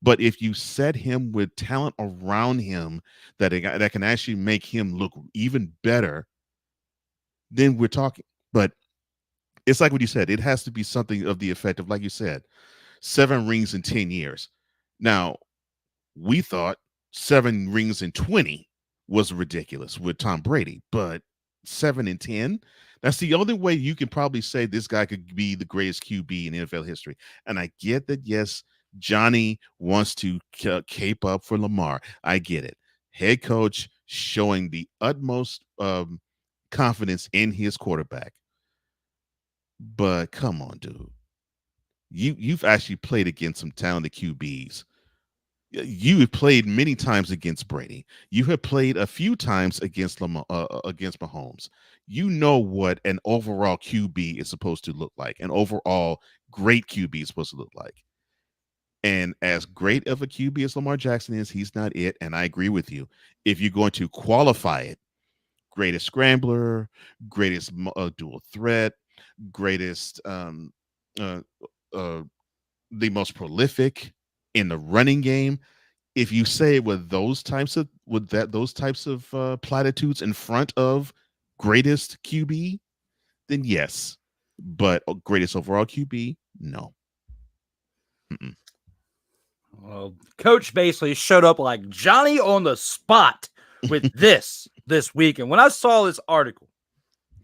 But if you set him with talent around him that can actually make him look even better, then we're talking. But it's like what you said. It has to be something of the effect of, like you said, 7 rings in 10 years. Now, we thought 7 rings in 20 was ridiculous with Tom Brady, but 7 in 10, that's the only way you can probably say this guy could be the greatest QB in NFL history. And I get that, yes, Johnny wants to cape up for Lamar. I get it. Head coach showing the utmost confidence in his quarterback. But come on, dude. You've actually played against some talented QBs. You have played many times against Brady. You have played a few times against Mahomes. You know what an overall QB is supposed to look like. An overall great QB is supposed to look like. And as great of a QB as Lamar Jackson is, he's not it. And I agree with you. If you're going to qualify it, greatest scrambler, greatest dual threat, greatest the most prolific in the running game, if you say it with those types of platitudes in front of greatest QB, then yes. But greatest overall QB, no. Well, Coach basically showed up like Johnny on the spot with this week. And when I saw this article,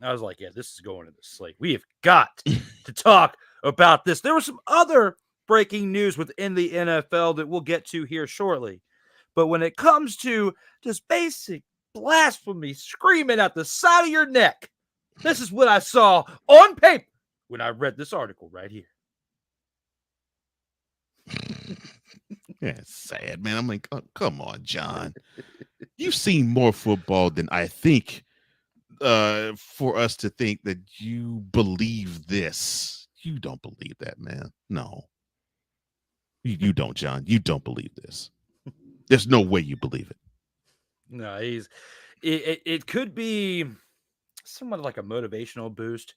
I was like, yeah, this is going to the slate. We have got to talk about this. There was some other breaking news within the NFL that we'll get to here shortly. But when it comes to just basic blasphemy screaming at the side of your neck, this is what I saw on paper when I read this article right here. Yeah, it's sad, man. I'm like, oh, come on, John. You've seen more football than I think for us to think that you believe this. You don't believe that, man. No. You don't, John. You don't believe this. There's no way you believe it. No, it could be somewhat like a motivational boost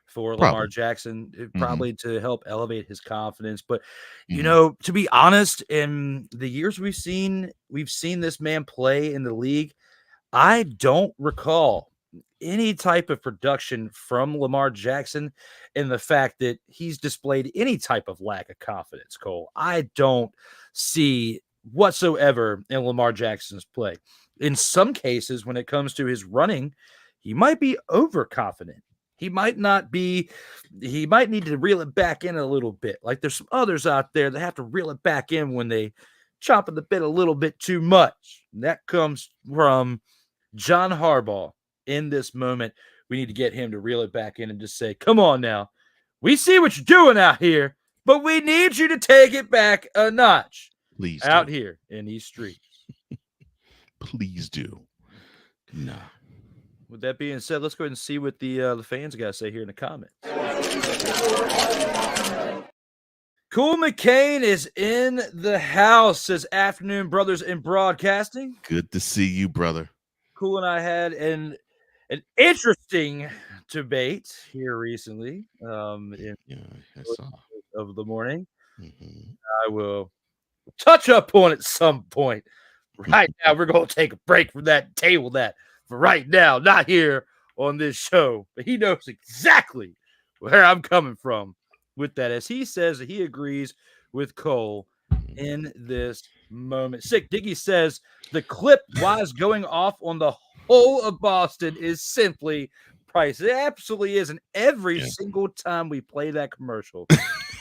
for Lamar Jackson, probably to help elevate his confidence. But, you know, to be honest, in the years we've seen this man play in the league, I don't recall any type of production from Lamar Jackson in the fact that he's displayed any type of lack of confidence, Cole. I don't see whatsoever in Lamar Jackson's play. In some cases, when it comes to his running, he might be overconfident. He might need to reel it back in a little bit. Like there's some others out there that have to reel it back in when they chop at the bit a little bit too much. And that comes from John Harbaugh in this moment. We need to get him to reel it back in and just say, come on now. We see what you're doing out here, but we need you to take it back a notch. Please out do. Here in these streets. Please do. Nah. With that being said, let's go ahead and see what the fans got to say here in the comments. Cool McCain is in the house, says Afternoon Brothers in Broadcasting. Good to see you, brother. Cool and I had an interesting debate here recently in I saw. of the morning. Mm-hmm. I will touch up on it some point. Right now, we're going to take a break from that table that for right now, not here on this show. But he knows exactly where I'm coming from with that, as he says that he agrees with Cole in this moment. Sick Diggy says the clip wise going off on the whole of Boston is simply priceless. It absolutely is. And every single time we play that commercial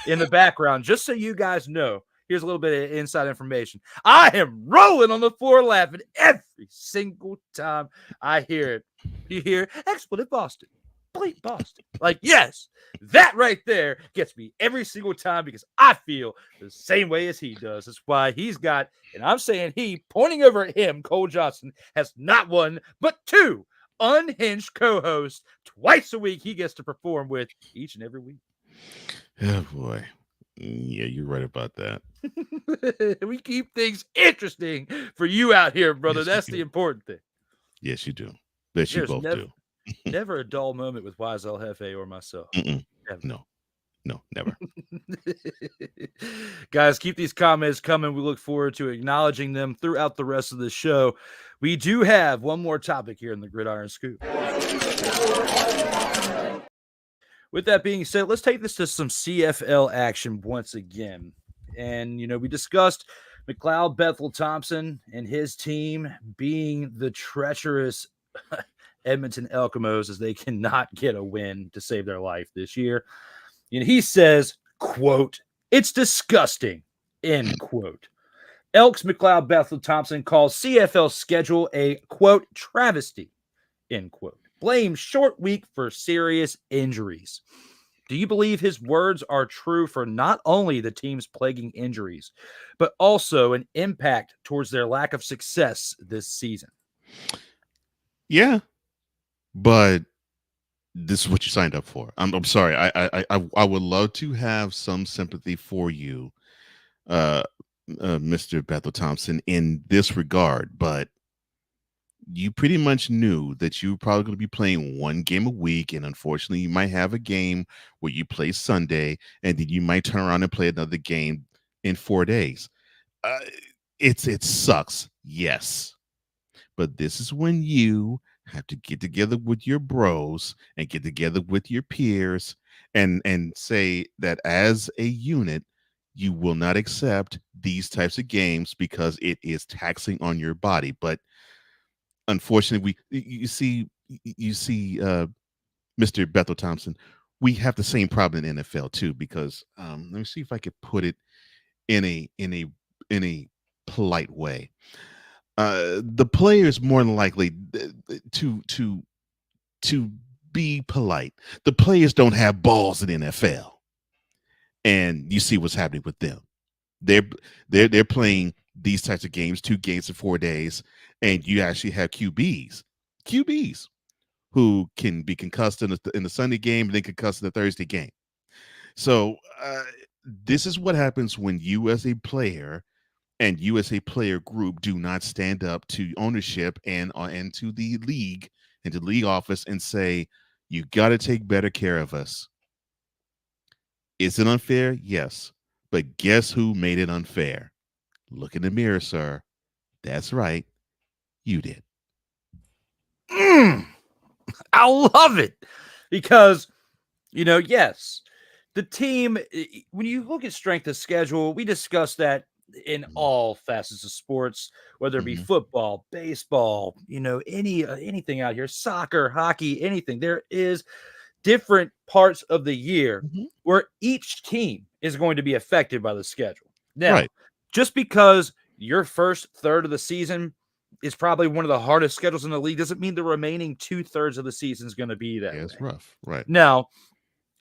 in the background, just so you guys know, here's a little bit of inside information. I am rolling on the floor laughing every single time I hear it. You hear expletive Boston, bleep Boston. Like, yes, that right there gets me every single time because I feel the same way as he does. That's why he's got, and I'm saying he, pointing over at him, Cole Johnson, has not one, but two unhinged co-hosts twice a week he gets to perform with each and every week. Oh, boy. Yeah, you're right about that. We keep things interesting for you out here, brother. Yes, That's the important thing. Yes, you do. Yes, you both do. Never a dull moment with Wise El Jefe or myself. No, never. Guys, keep these comments coming. We look forward to acknowledging them throughout the rest of the show. We do have one more topic here in the Gridiron Scoop. With that being said, let's take this to some CFL action once again. And, we discussed McLeod Bethel Thompson and his team being the treacherous Edmonton Elkamos as they cannot get a win to save their life this year. And he says, quote, "It's disgusting," end quote. Elks McLeod Bethel Thompson calls CFL schedule a, quote, travesty, end quote. Blames short week for serious injuries. Do you believe his words are true for not only the team's plaguing injuries, but also an impact towards their lack of success this season? Yeah, but this is what you signed up for. I'm sorry. I would love to have some sympathy for you, Mr. Bethel Thompson, in this regard, but you pretty much knew that you were probably going to be playing one game a week, and unfortunately you might have a game where you play Sunday, and then you might turn around and play another game in 4 days. It sucks, yes, but this is when you have to get together with your bros and get together with your peers and say that as a unit, you will not accept these types of games because it is taxing on your body. But unfortunately, you see, Mr. Bethel Thompson, we have the same problem in NFL too, because let me see if I could put it in a polite way. The players more than likely to be polite. The players don't have balls in NFL, and you see what's happening with them. They're playing these types of games, 2 games in 4 days, and you actually have QBs who can be concussed in the Sunday game and then concussed in the Thursday game. So this is what happens when you as a player and you as a player group do not stand up to ownership and to the league and to the league office and say, you got to take better care of us. Is it unfair? Yes. But guess who made it unfair? Look in the mirror, sir. That's right. You did. I love it because, yes, the team, when you look at strength of schedule, we discussed that in all facets of sports, whether it be Mhm. football, baseball, anything out here, soccer, hockey, anything. There is different parts of the year Mhm. where each team is going to be affected by the schedule. Now, Right. just because your first third of the season is probably one of the hardest schedules in the league doesn't mean the remaining 2/3 of the season is going to be that Yeah, way. it's rough. Right. Now,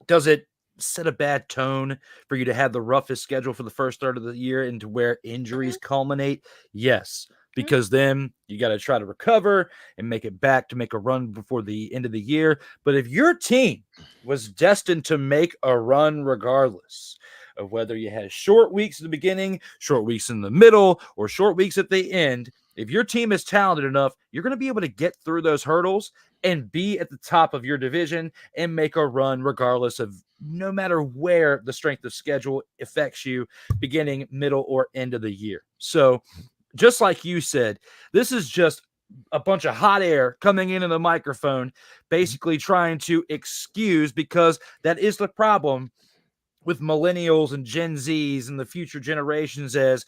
does it set a bad tone for you to have the roughest schedule for the first third of the year and to where injuries culminate? Yes, because then you got to try to recover and make it back to make a run before the end of the year. But if your team was destined to make a run regardless of whether you had short weeks at the beginning, short weeks in the middle, or short weeks at the end, if your team is talented enough, you're going to be able to get through those hurdles and be at the top of your division and make a run regardless of no matter where the strength of schedule affects you beginning, middle, or end of the year. So just like you said, this is just a bunch of hot air coming into the microphone, basically trying to excuse, because that is the problem with millennials and Gen Zs and the future generations. As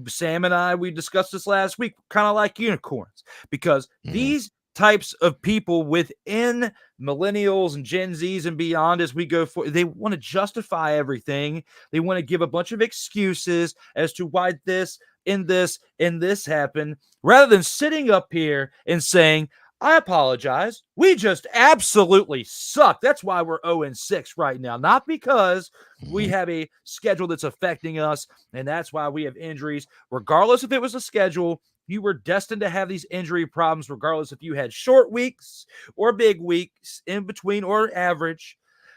Sam and I, we discussed this last week, kind of like unicorns, because these types of people within millennials and Gen Zs and beyond, as we go for, they want to justify everything. They want to give a bunch of excuses as to why this and this and this happened, rather than sitting up here and saying, I apologize. We just absolutely suck. That's why we're 0-6 right now. Not because we have a schedule that's affecting us, and that's why we have injuries. Regardless if it was a schedule, you were destined to have these injury problems, regardless if you had short weeks or big weeks, in between or average.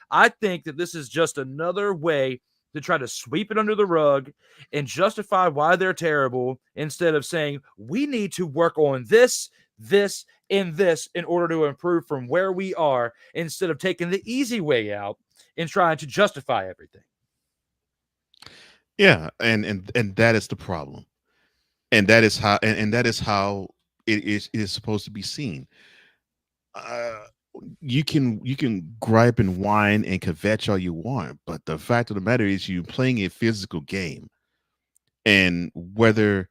I think that this is just another way to try to sweep it under the rug and justify why they're terrible, instead of saying we need to work on this, and this in order to improve from where we are, instead of taking the easy way out and trying to justify everything. Yeah, and that is the problem. And that is how and that is how it is supposed to be seen. Uh you can gripe and whine and kvetch all you want, but the fact of the matter is you playing a physical game. And whether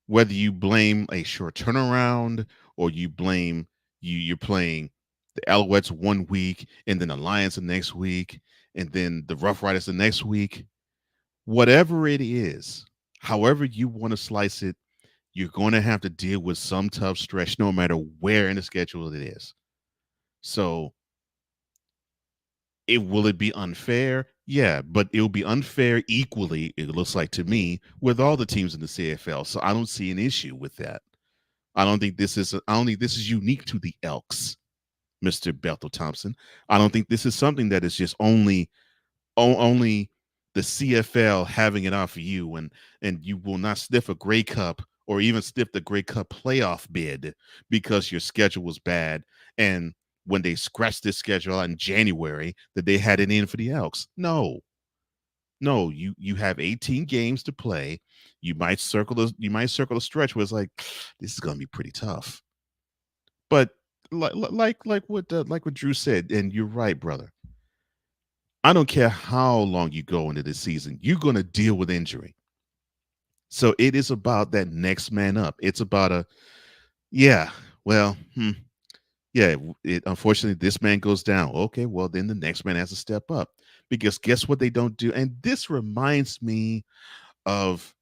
you blame a short turnaround, or you blame you're playing the Alouettes one week and then the Lions the next week and then the Roughriders the next week, whatever it is, however you want to slice it, you're going to have to deal with some tough stretch no matter where in the schedule it is. So will it be unfair? Yeah, but it will be unfair equally, it looks like to me, with all the teams in the CFL. So I don't see an issue with that. I don't think this is unique to the Elks, Mr. Bethel Thompson. I don't think this is something that is just only the CFL having it out for you, and you will not sniff a Grey Cup or even sniff the Grey Cup playoff bid because your schedule was bad. And when they scratched this schedule out in January, that they had it in for the Elks. No, you have 18 games to play. You might circle the stretch where it's like, this is going to be pretty tough. But like what Drew said, and you're right, brother. I don't care how long you go into this season, you're going to deal with injury. So it is about that next man up. It's about unfortunately this man goes down. Okay, well then the next man has to step up, because guess what they don't do? And this reminds me of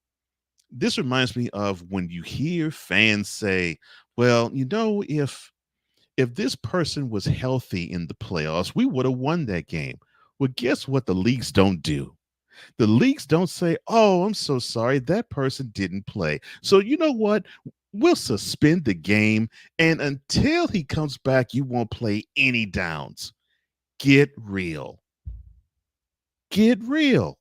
when you hear fans say, well, if this person was healthy in the playoffs, we would have won that game. Well, guess what the leagues don't do? The leagues don't say, oh, I'm so sorry, that person didn't play, so you know what? We'll suspend the game, and until he comes back, you won't play any downs. Get real. Get real.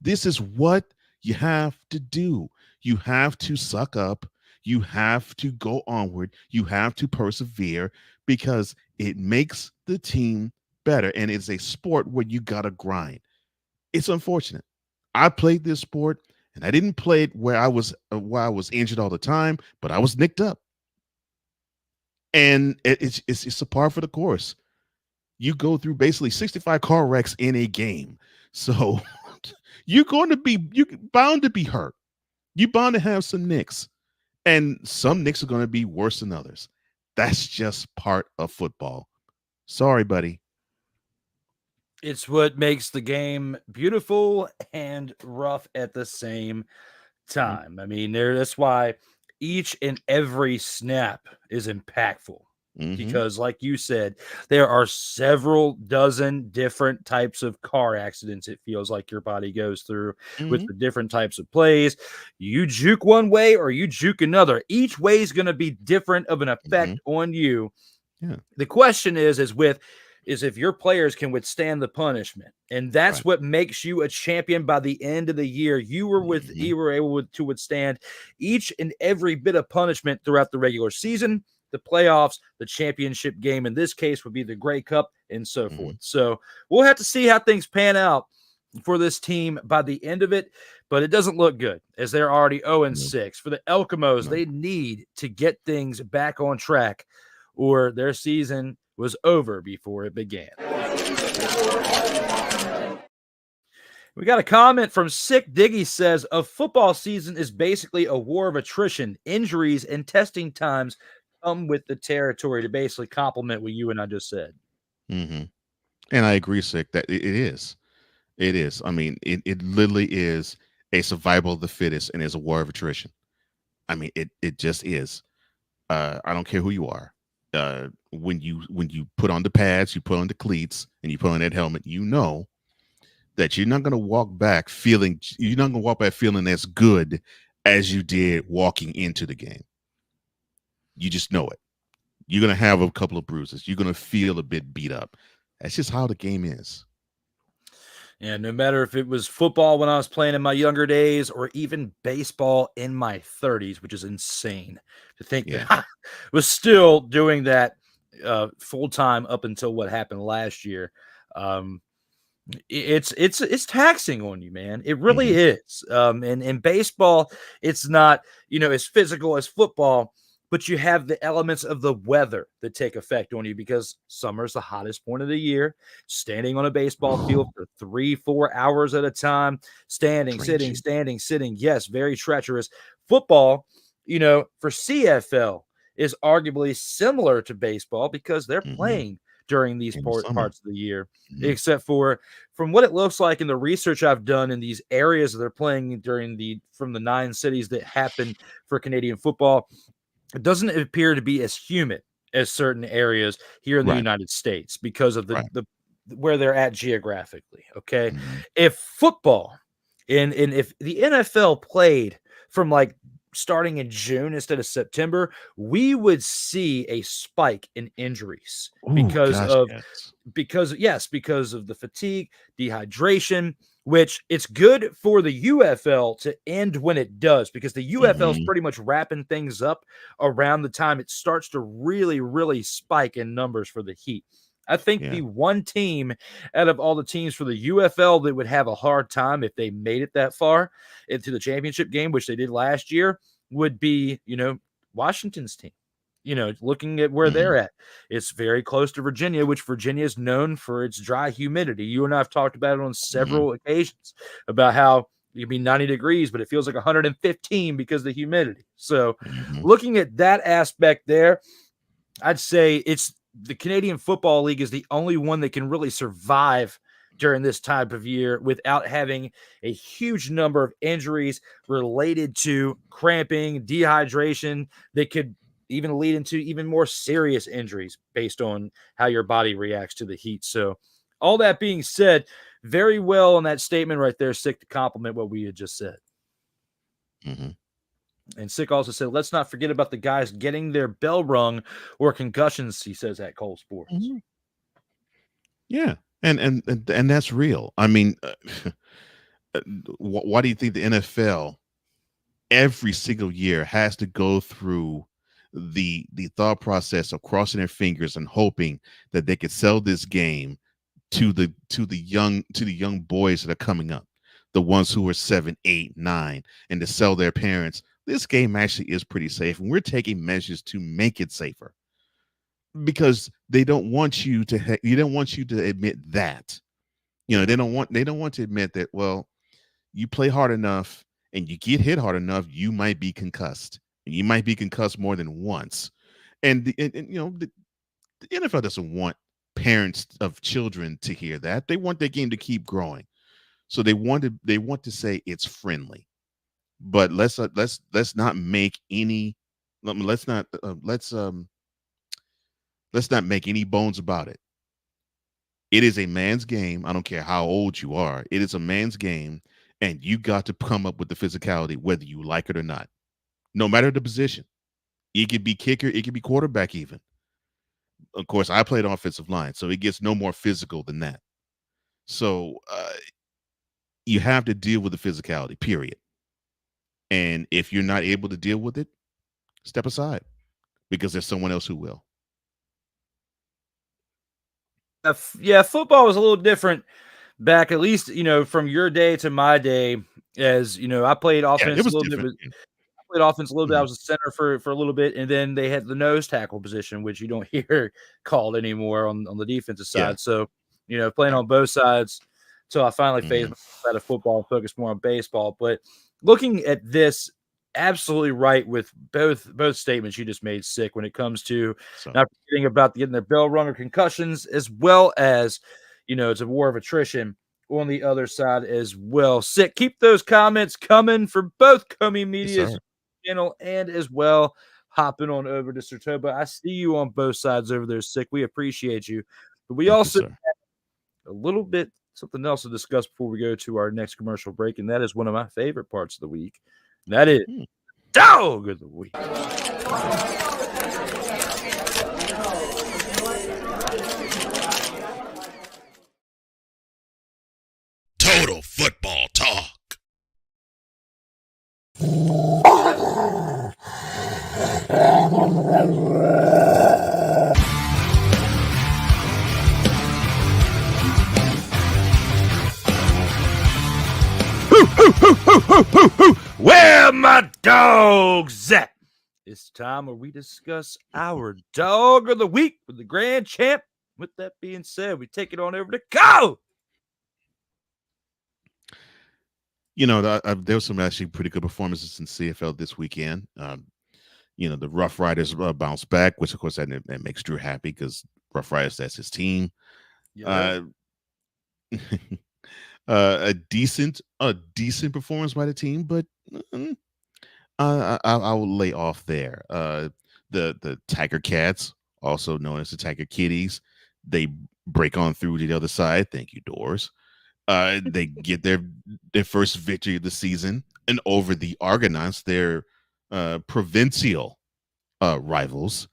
This is what you have to do. You have to suck up. You have to go onward. You have to persevere, because it makes the team better. And it's a sport where you got to grind. It's unfortunate. I played this sport, and I didn't play it where I was injured all the time, but I was nicked up. And it's a par for the course. You go through basically 65 car wrecks in a game. So you're bound to be hurt. You're bound to have some nicks, and some nicks are going to be worse than others. That's just part of football. Sorry, buddy. It's what makes the game beautiful and rough at the same time. I mean, that's why each and every snap is impactful. Because, like you said, there are several dozen different types of car accidents it feels like your body goes through with the different types of plays. You juke one way or you juke another. Each way is going to be different of an effect on you. Yeah. The question is if your players can withstand the punishment. And that's what makes you a champion by the end of the year. You were able to withstand each and every bit of punishment throughout the regular season, the playoffs, the championship game. In this case would be the Grey Cup and so forth. So we'll have to see how things pan out for this team by the end of it, but it doesn't look good as they're already 0-6. For the Elkamos, they need to get things back on track or their season was over before it began. We got a comment from Sick Diggy says, a football season is basically a war of attrition, injuries, and testing times come with the territory, to basically compliment what you and I just said. And I agree, Sick, that it is. It is. I mean, it literally is a survival of the fittest and is a war of attrition. I mean, it just is. I don't care who you are. When you put on the pads, you put on the cleats, and you put on that helmet, you know that you're not going to walk back feeling as good as you did walking into the game. You just know it. You're going to have a couple of bruises. You're going to feel a bit beat up. That's just how the game is. Yeah, no matter if it was football when I was playing in my younger days or even baseball in my 30s, which is insane to think that I was still doing that full time up until what happened last year. It's taxing on you, man. It really is. And in baseball, it's not, as physical as football, but you have the elements of the weather that take effect on you because summer's the hottest point of the year. Standing on a baseball field for 3-4 hours at a time, standing, sitting. Yes, very treacherous. Football, for CFL is arguably similar to baseball because they're playing during these parts of the year, except for from what it looks like in the research I've done in these areas that they're playing from the 9 cities that happen for Canadian football. It doesn't appear to be as humid as certain areas here in the United States because of the where they're at geographically. Okay. If football and if the NFL played from like starting in June instead of September, we would see a spike in injuries because of the fatigue, dehydration, which it's good for the UFL to end when it does, because the UFL is pretty much wrapping things up around the time it starts to really, really spike in numbers for the Heat. I think the one team out of all the teams for the UFL that would have a hard time if they made it that far into the championship game, which they did last year, would be, Washington's team. Looking at where they're at, it's very close to Virginia, which Virginia is known for its dry humidity. You and I have talked about it on several occasions about how it can be 90 degrees, but it feels like 115 because of the humidity. So looking at that aspect there, I'd say it's the Canadian Football League is the only one that can really survive during this type of year without having a huge number of injuries related to cramping, dehydration that could even lead into even more serious injuries based on how your body reacts to the heat. So all that being said, very well on that statement right there, Sick, to compliment what we had just said. And Sick also said, let's not forget about the guys getting their bell rung or concussions, he says at Cole Sports. Yeah. And that's real. I mean, why do you think the NFL every single year has to go through the thought process of crossing their fingers and hoping that they could sell this game to the young boys that are coming up, the ones who are 7, 8, 9, and to sell their parents, this game actually is pretty safe, and we're taking measures to make it safer, because they don't want you to admit that. They don't want to admit that, well, you play hard enough and you get hit hard enough, you might be concussed, and you might be concussed more than once. And the NFL doesn't want parents of children to hear that. They want their game to keep growing. So they want to say it's friendly. But let's not make any let's not make any bones about it. It is a man's game. I don't care how old you are. It is a man's game, and you got to come up with the physicality, whether you like it or not. No matter the position. It could be kicker, it could be quarterback even. Of course, I played offensive line, so it gets no more physical than that. So you have to deal with the physicality, period. And if you're not able to deal with it, step aside, because there's someone else who will. Yeah, football was a little different back, at least, from your day to my day. As I played offense a little bit. I played offense a little bit. I was a center for a little bit, and then they had the nose tackle position, which you don't hear called anymore on the defensive side. Yeah. So, playing on both sides until I finally phased myself out of football and focused more on baseball. But looking at this, absolutely right with both statements you just made, Sick, when it comes to not forgetting about getting their bell rung or concussions, as well as, it's a war of attrition on the other side as well. Sick, keep those comments coming for both Comey Media's channel and as well hopping on over to Sertoba. I see you on both sides over there, Sick. We appreciate you. But we also have a little bit something else to discuss before we go to our next commercial break, and that is one of my favorite parts of the week. That is Dog of the Week. Total Football Talk. Where my dogs at? It's time where we discuss our Dog of the Week with the grand champ. With that being said, we take it on over to Go. There was some actually pretty good performances in CFL this weekend. The Roughriders bounced back, which of course that makes Drew happy because Roughriders, that's his team. Yeah. A decent performance by the team, but I will lay off there. The Tiger Cats, also known as the Tiger Kitties, they break on through to the other side. Thank you, Doors. They get their first victory of the season, and over the Argonauts, their provincial rivals.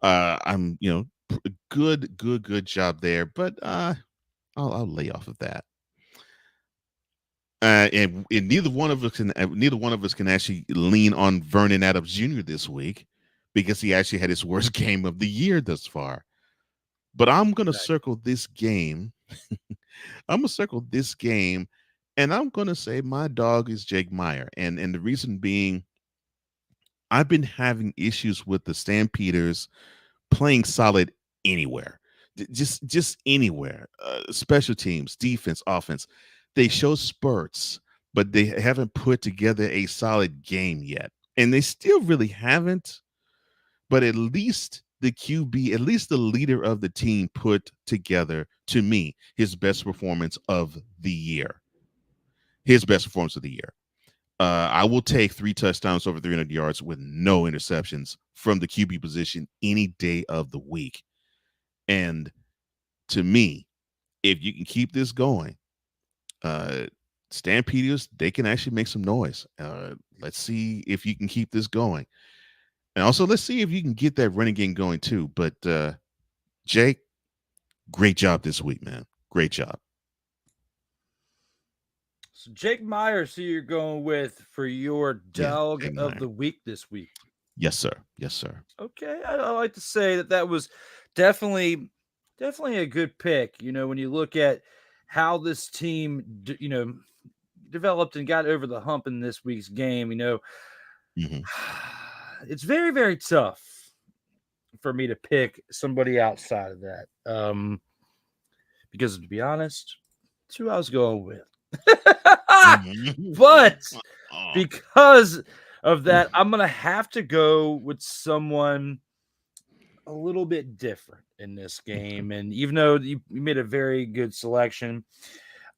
I'm good job there, but I'll lay off of that. And neither one of us can actually lean on Vernon Adams Jr. this week because he actually had his worst game of the year thus far. But I'm gonna circle this game. I'm gonna circle this game, and I'm gonna say my dog is Jake Meyer, and the reason being, I've been having issues with the Stampeders playing solid anywhere, just anywhere. Special teams, defense, offense. They show spurts, but they haven't put together a solid game yet. And they still really haven't. But at least the QB, at least the leader of the team, put together, to me, his best performance of the year. I will take 3 touchdowns over 300 yards with no interceptions from the QB position any day of the week. And to me, if you can keep this going, Stampeders, they can actually make some noise. Let's see if you can keep this going. And also, let's see if you can get that running game going too. But Jake, great job this week, man. Great job. So Jake Myers, who you're going with for your Dog of the Week this week? Yes, sir. Okay, I like to say that was definitely a good pick. When you look at how this team, developed and got over the hump in this week's game, it's very, very tough for me to pick somebody outside of that. Because to be honest, it's who I was going with. But Oh. because of that, I'm going to have to go with someone a little bit different in this game. And even though you made a very good selection,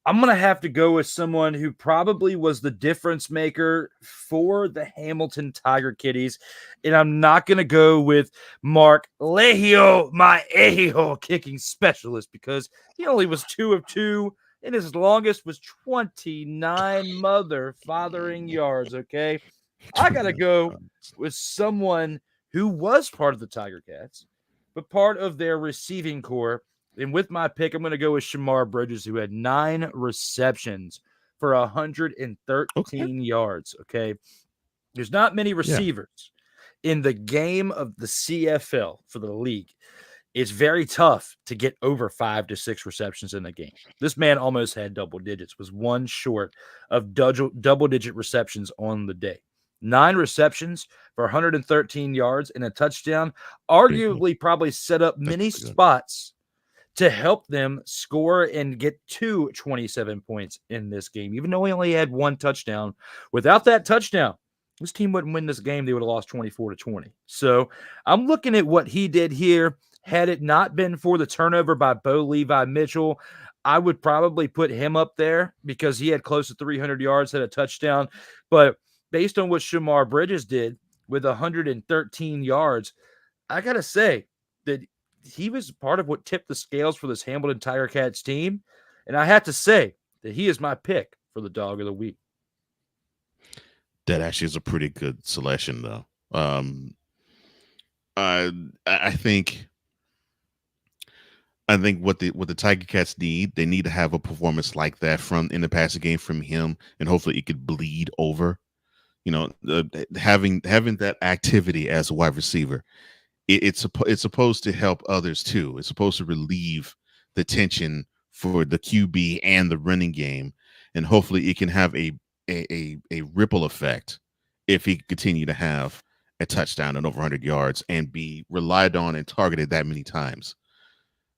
I'm going to have to go with someone who probably was the difference maker for the Hamilton Tiger Kitties. And I'm not going to go with Mark Lehio, my Ehio kicking specialist, because he only was 2 of 2, and his longest was 29 fathering yards, okay? I got to go with someone who was part of the Tiger Cats, but part of their receiving core. And with my pick, I'm going to go with Shamar Bridges, who had 9 receptions for 113 yards. Okay. There's not many receivers in the game of the CFL for the league. It's very tough to get over 5 to 6 receptions in a game. This man almost had double digits, was one short of double-digit receptions on the day. 9 receptions for 113 yards and a touchdown, arguably probably set up many spots to help them score and get to 27 points in this game, even though he only had 1 touchdown. Without that touchdown, this team wouldn't win this game. They would have lost 24-20. So I'm looking at what he did here. Had it not been for the turnover by Bo Levi Mitchell, I would probably put him up there because he had close to 300 yards, had a touchdown. But based on what Shamar Bridges did with 113 yards, I got to say that he was part of what tipped the scales for this Hamilton Tiger Cats team. And I have to say that he is my pick for the dog of the week. That actually is a pretty good selection, though. I think what the Tiger Cats need, they need to have a performance like that in the passing game from him, and hopefully it could bleed over. You know, having that activity as a wide receiver, it's supposed to help others too. It's supposed to relieve the tension for the QB and the running game, and hopefully it can have a ripple effect if he continue to have a touchdown and over 100 yards and be relied on and targeted that many times.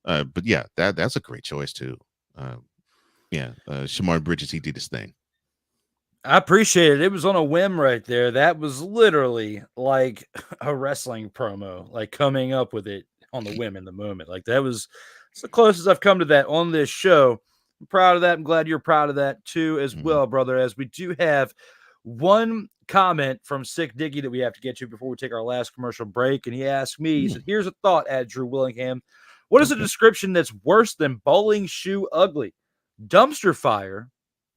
But yeah, that's a great choice too. Shamar Bridges, he did his thing. I appreciate it. It was on a whim right there. That was literally like a wrestling promo, like coming up with it on the whim in the moment. Like it's the closest I've come to that on this show. I'm proud of that. I'm glad you're proud of that too, as well, brother, as we do have one comment from Sick Diggy that we have to get to before we take our last commercial break. And he asked me, he said, here's a thought, Drew Willingham. What is a description that's worse than bowling shoe ugly? Dumpster fire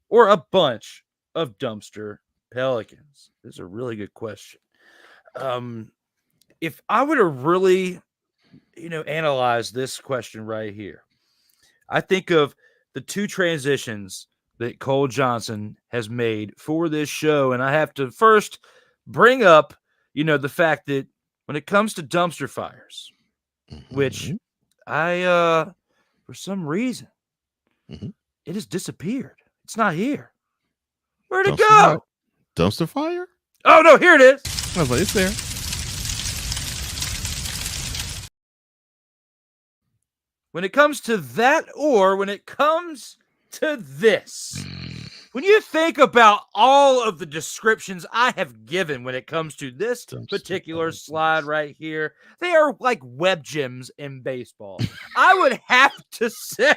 or a bunch of dumpster pelicans? This is a really good question. If I were to really, analyze this question right here, I think of the 2 transitions that Cole Johnson has made for this show. And I have to first bring up, the fact that when it comes to dumpster fires, which for some reason, it has disappeared. It's not here. Where'd it go? Dumpster fire? Oh, no, here it is. I was like, it's there. When it comes to that, or when it comes to this, when you think about all of the descriptions I have given when it comes to this particular slide right here, they are like web gems in baseball. I would have to say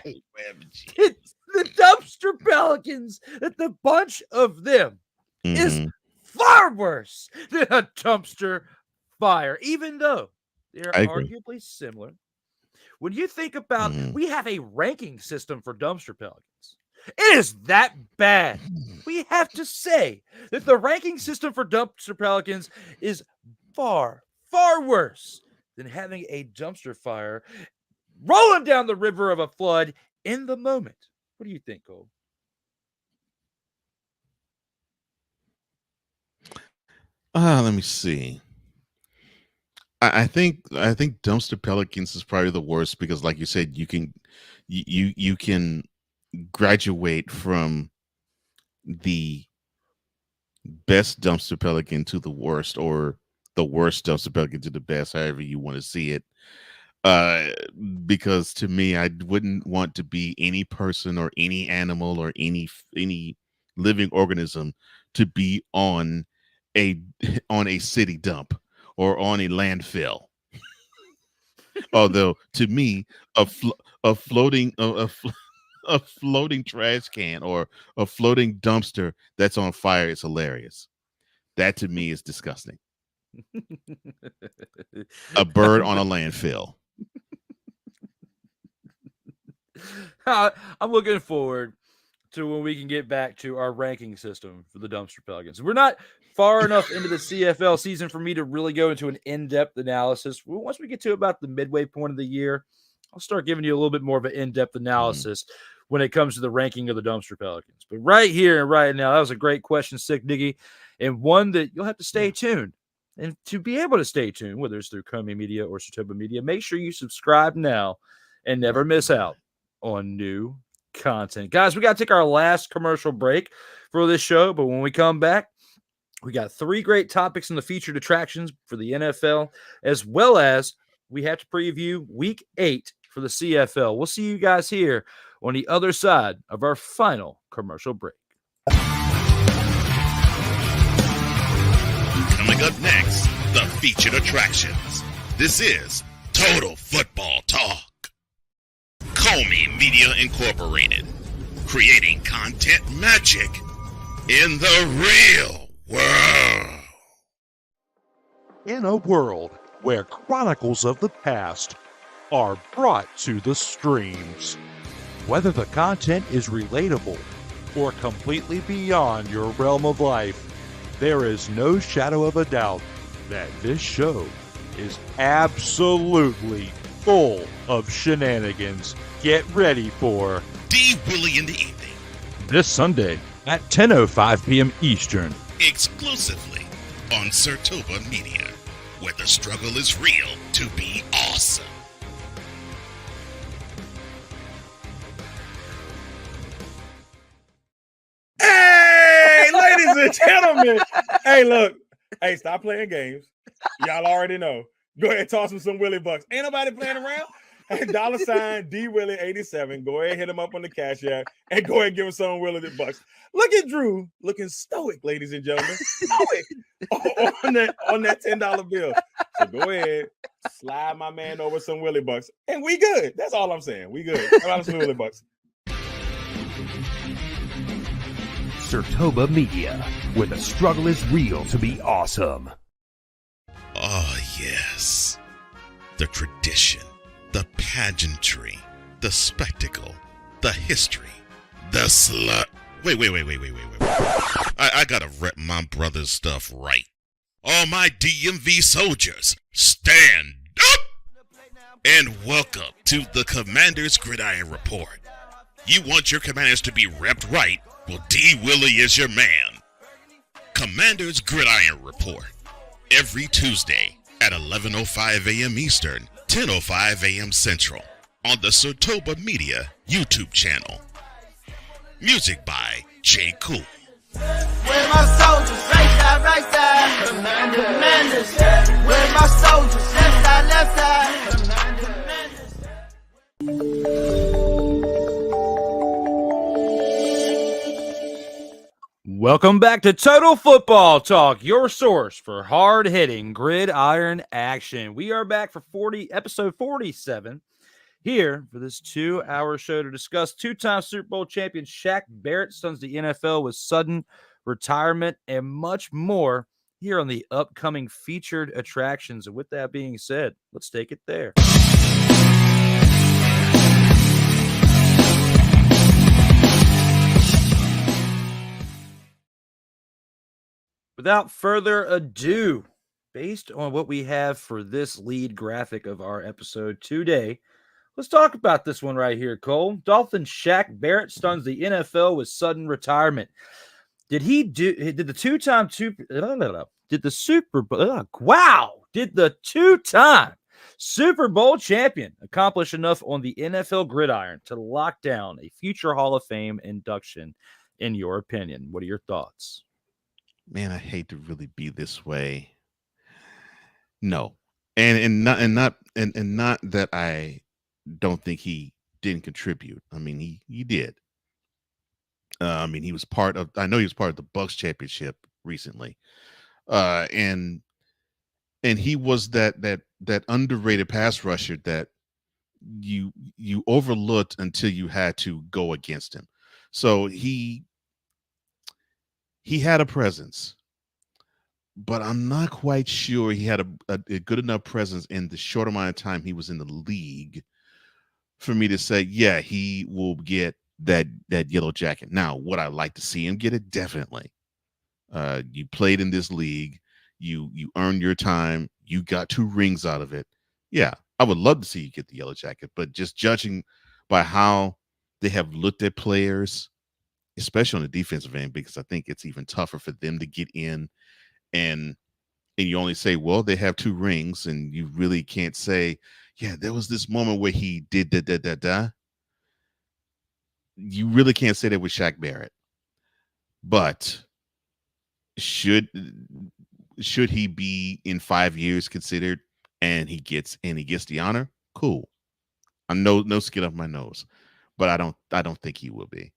it's the dumpster pelicans, that the bunch of them is far worse than a dumpster fire, even though they're arguably similar. When you think about, we have a ranking system for dumpster pelicans. It is that bad. We have to say that the ranking system for dumpster pelicans is far, far worse than having a dumpster fire rolling down the river of a flood in the moment. What do you think, Cole? Let me see. I think dumpster pelicans is probably the worst because, like you said, you can graduate from the best dumpster pelican to the worst, or the worst dumpster pelican to the best, however you want to see it. Because to me, I wouldn't want to be any person or any animal or any living organism to be on a city dump or on a landfill. Although to me, a floating trash can or a floating dumpster that's on fire is hilarious. That to me is disgusting. A bird on a landfill. I'm looking forward to when we can get back to our ranking system for the Dumpster Pelicans. We're not far enough into the CFL season for me to really go into an in-depth analysis. Once we get to about the midway point of the year, I'll start giving you a little bit more of an in-depth analysis when it comes to the ranking of the Dumpster Pelicans. But right here and right now, that was a great question, Sick Diggy, and one that you'll have to stay tuned. And to be able to stay tuned, whether it's through Comey Media or Sartoba Media, make sure you subscribe now and never miss out on new content. Guys, we got to take our last commercial break for this show, but when we come back, we got 3 great topics in the featured attractions for the NFL, as well as we have to preview Week 8 for the CFL. We'll see you guys here on the other side of our final commercial break. Coming up next, the featured attractions. This is Total Football Talk. Comey Media Incorporated, creating content magic in the real world. In a world where chronicles of the past are brought to the streams, whether the content is relatable or completely beyond your realm of life, there is no shadow of a doubt that this show is absolutely full of shenanigans. Get ready for D. Willie in the evening, this Sunday at 10:05 p.m. Eastern, exclusively on Sartoba Media, where the struggle is real to be awesome. Hey, ladies and gentlemen. Hey, look. Hey, stop playing games. Y'all already know. Go ahead and toss him some Willie Bucks. Ain't nobody playing around. Hey, $ D Willie 87. Go ahead, hit him up on the Cash App, and go ahead and give him some Willie Bucks. Look at Drew looking stoic, ladies and gentlemen. Stoic on that $10 bill. So go ahead, slide my man over some Willie Bucks, and we good. That's all I'm saying. We good. How about some Willie Bucks? Sartoba Media, where the struggle is real to be awesome. Oh, yes. The tradition, the pageantry, the spectacle, the history, the slut. Wait. I gotta rep my brother's stuff right. All my DMV soldiers, stand up! And welcome to the Commander's Gridiron Report. You want your commanders to be repped right? Well, D. Willie is your man. Commander's Gridiron Report. Every Tuesday at 11:05 a.m. Eastern, 10:05 a.m. Central on the Sartoba Media YouTube channel. Music by J. Cool. Where my soldiers, right side, commanders. Where my soldiers, left side, Welcome back to Total Football Talk, your source for hard-hitting gridiron action. We are back for episode 47 here for this 2-hour show to discuss two-time Super Bowl champion Shaq Barrett stuns the NFL with sudden retirement and much more here on the upcoming featured attractions. And with that being said, let's take it there. Without further ado, based on what we have for this lead graphic of our episode today, let's talk about this one right here, Cole. Dolphin Shaq Barrett stuns the NFL with sudden retirement. Did the two-time Super Bowl champion accomplish enough on the NFL gridiron to lock down a future Hall of Fame induction, in your opinion? What are your thoughts? Man, I hate to really be this way. No, and not that I don't think he didn't contribute. I mean, he did. I mean, he was part of. I know he was part of the Bucks championship recently, and he was that underrated pass rusher that you overlooked until you had to go against him. So he had a presence, but I'm not quite sure he had a good enough presence in the short amount of time he was in the league for me to say, yeah, he will get that yellow jacket. Now, would I like to see him get it? Definitely. You played in this league, you earned your time, you got 2 rings out of it. Yeah, I would love to see you get the yellow jacket, but just judging by how they have looked at players, especially on the defensive end, because I think it's even tougher for them to get in, and you only say, well, they have 2 rings, and you really can't say, yeah, there was this moment where he did da. You really can't say that with Shaq Barrett. But should he be in 5 years considered, and he gets the honor? Cool. I'm no skin off my nose, but I don't think he will be.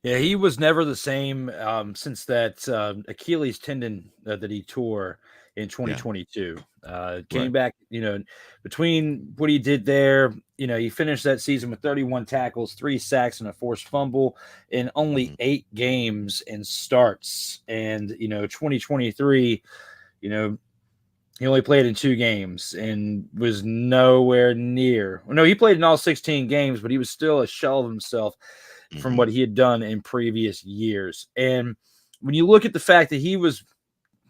Yeah, he was never the same since that Achilles tendon that he tore in 2022. Came back, between what he did there, he finished that season with 31 tackles, 3 sacks, and a forced fumble in only 8 games and starts. And, 2023, he only played in 2 games and was nowhere near. No, he played in all 16 games, but he was still a shell of himself from what he had done in previous years. And when you look at the fact that he was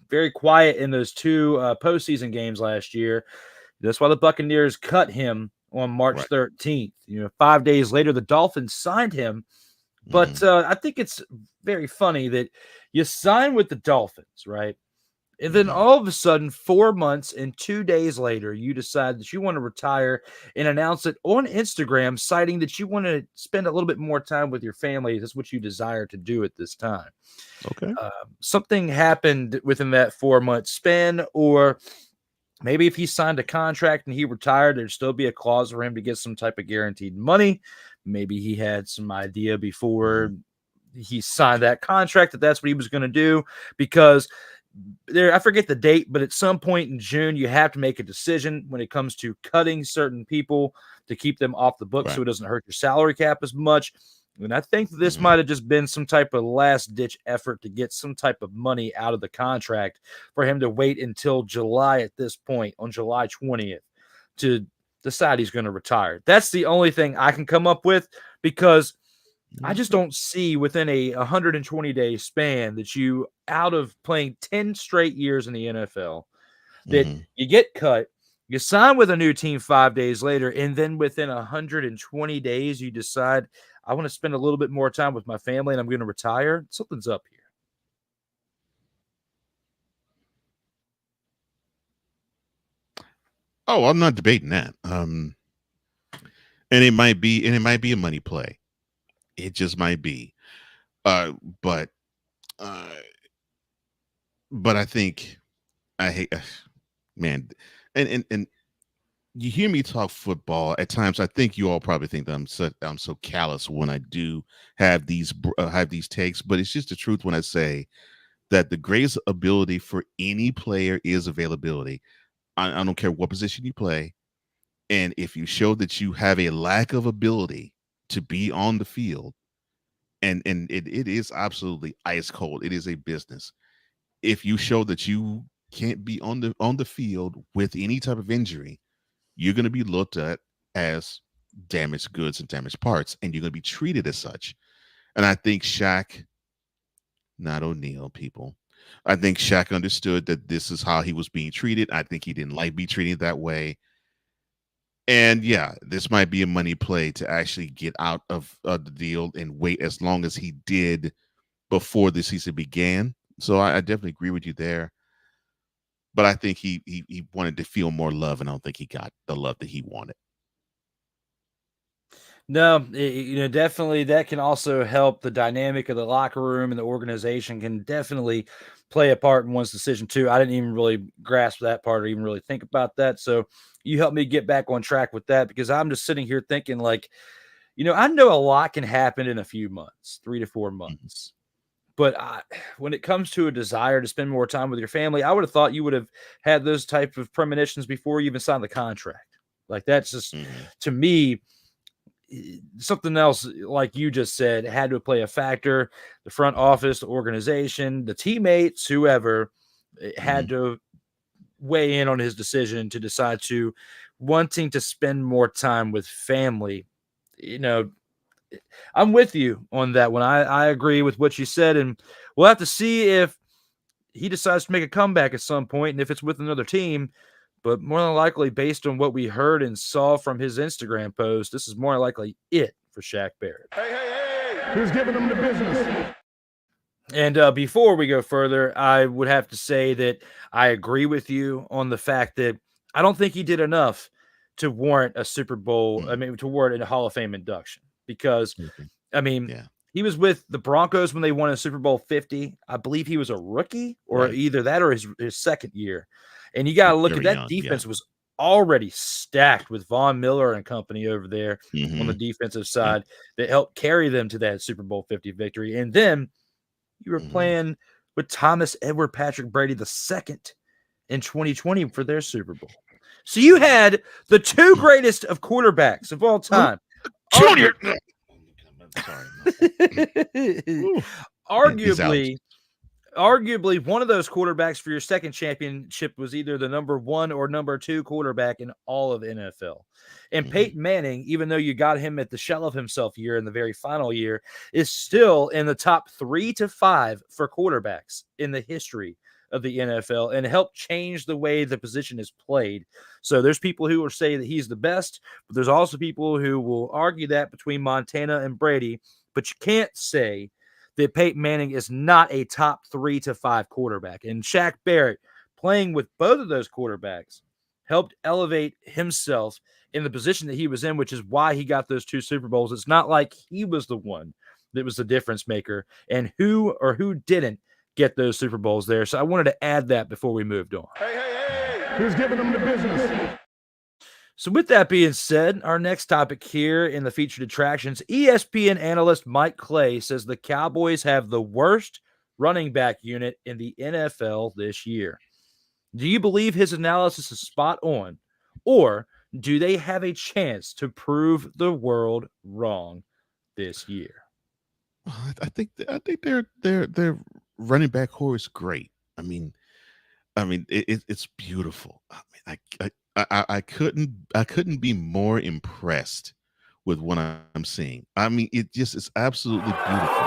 very quiet in those 2 postseason games last year, that's why the Buccaneers cut him on March 13th. 5 days later, the Dolphins signed him. But I think it's very funny that you sign with the Dolphins, right? And then all of a sudden, 4 months and 2 days later, you decide that you want to retire and announce it on Instagram, citing that you want to spend a little bit more time with your family. That's what you desire to do at this time. Okay. Something happened within that 4-month span, or maybe if he signed a contract and he retired, there'd still be a clause for him to get some type of guaranteed money. Maybe he had some idea before he signed that contract that that's what he was going to do, because I forget the date, but at some point in June, you have to make a decision when it comes to cutting certain people to keep them off the book so it doesn't hurt your salary cap as much. And I think this might have just been some type of last-ditch effort to get some type of money out of the contract for him to wait until July at this point, on July 20th, to decide he's going to retire. That's the only thing I can come up with, because I just don't see within a 120-day span that you, out of playing 10 straight years in the NFL, that you get cut, you sign with a new team 5 days later, and then within 120 days, you decide, I want to spend a little bit more time with my family and I'm going to retire. Something's up here. Oh, I'm not debating that. And it might be a money play. It just might be. But I think I hate, man, and you hear me talk football at times. I think you all probably think that I'm so callous when I do have these takes, but it's just the truth when I say that the greatest ability for any player is availability. I don't care what position you play, and if you show that you have a lack of ability to be on the field, and it is absolutely ice cold. It is a business. If you show that you can't be on the field with any type of injury, you're going to be looked at as damaged goods and damaged parts, and you're going to be treated as such. And I think Shaq, not O'Neal, people, I think Shaq understood that this is how he was being treated. I think he didn't like being treated that way. And yeah, this might be a money play to actually get out of the deal and wait as long as he did before the season began. So I definitely agree with you there. But I think he wanted to feel more love, and I don't think he got the love that he wanted. No, definitely that can also help the dynamic of the locker room, and the organization can definitely play a part in one's decision too. I didn't even really grasp that part or even really think about that. So you helped me get back on track with that, because I'm just sitting here thinking, like, I know a lot can happen in a few months, 3 to 4 months. But when it comes to a desire to spend more time with your family, I would have thought you would have had those type of premonitions before you even signed the contract. Like that's just to me something else. Like you just said, had to play a factor. The front office, the organization, the teammates, whoever had to weigh in on his decision to decide to wanting to spend more time with family. I'm with you on that one. I agree with what you said, and we'll have to see if he decides to make a comeback at some point and if it's with another team. But more than likely, based on what we heard and saw from his Instagram post, this is more likely it for Shaq Barrett. Hey. Who's giving them the business? And before we go further, I would have to say that I agree with you on the fact that I don't think he did enough to warrant a Super Bowl, to warrant a Hall of Fame induction. Because, he was with the Broncos when they won a Super Bowl 50. I believe he was a rookie or either that or his second year. And you got to look at that defense was already stacked with Von Miller and company over there on the defensive side that helped carry them to that Super Bowl 50 victory. And then you were playing with Thomas Edward Patrick Brady II in 2020 for their Super Bowl. So you had the two greatest of quarterbacks of all time. Junior. Arguably, one of those quarterbacks for your second championship was either the number 1 or number 2 quarterback in all of NFL. And Peyton Manning, even though you got him at the shell of himself year in the very final year, is still in the top 3 to 5 for quarterbacks in the history of the NFL and helped change the way the position is played. So there's people who will say that he's the best, but there's also people who will argue that between Montana and Brady. But you can't say that Peyton Manning is not a top 3 to 5 quarterback. And Shaq Barrett, playing with both of those quarterbacks, helped elevate himself in the position that he was in, which is why he got those 2 Super Bowls. It's not like he was the one that was the difference maker, and who didn't get those Super Bowls there. So I wanted to add that before we moved on. Hey. Who's giving them the business? So with that being said, our next topic here in the featured attractions, ESPN analyst Mike Clay says the Cowboys have the worst running back unit in the NFL this year. Do you believe his analysis is spot on, or do they have a chance to prove the world wrong this year? I think their running back core is great. It's beautiful. I couldn't be more impressed with what I'm seeing. It just is absolutely beautiful.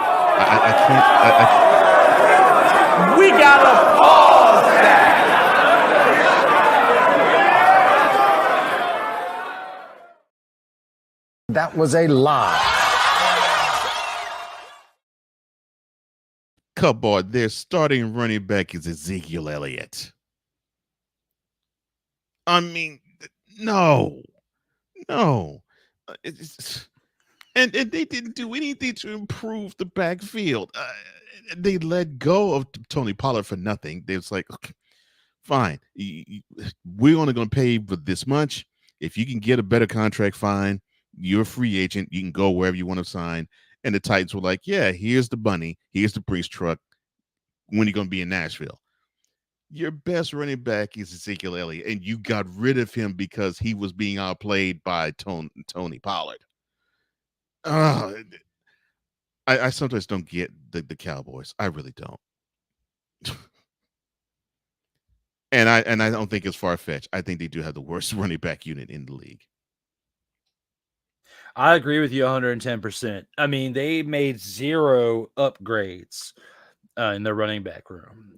We gotta pause that. That was a lie. Cupboard, their starting running back is Ezekiel Elliott. No. And they didn't do anything to improve the backfield. They let go of Tony Pollard for nothing. They was like, okay, fine, we're only going to pay you for this much. If you can get a better contract, fine. You're a free agent. You can go wherever you want to sign. And the Titans were like, yeah, here's the bunny. Here's the Breeze truck. When are you going to be in Nashville? Your best running back is Ezekiel Elliott, and you got rid of him because he was being outplayed by Tony Pollard. I sometimes don't get the Cowboys. I really don't. and I don't think it's far-fetched. I think they do have the worst running back unit in the league. I agree with you 110%. They made 0 upgrades in their running back room.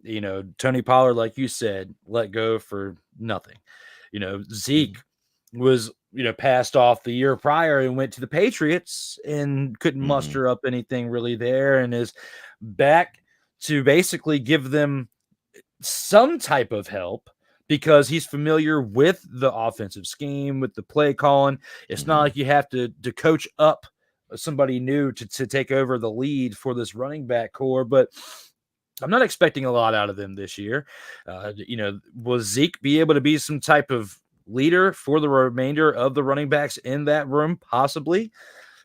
Tony Pollard, like you said, let go for nothing. Zeke was, passed off the year prior and went to the Patriots and couldn't muster up anything really there, and is back to basically give them some type of help because he's familiar with the offensive scheme, with the play calling. It's not like you have to coach up somebody new to take over the lead for this running back core, but I'm not expecting a lot out of them this year. Will Zeke be able to be some type of leader for the remainder of the running backs in that room? Possibly.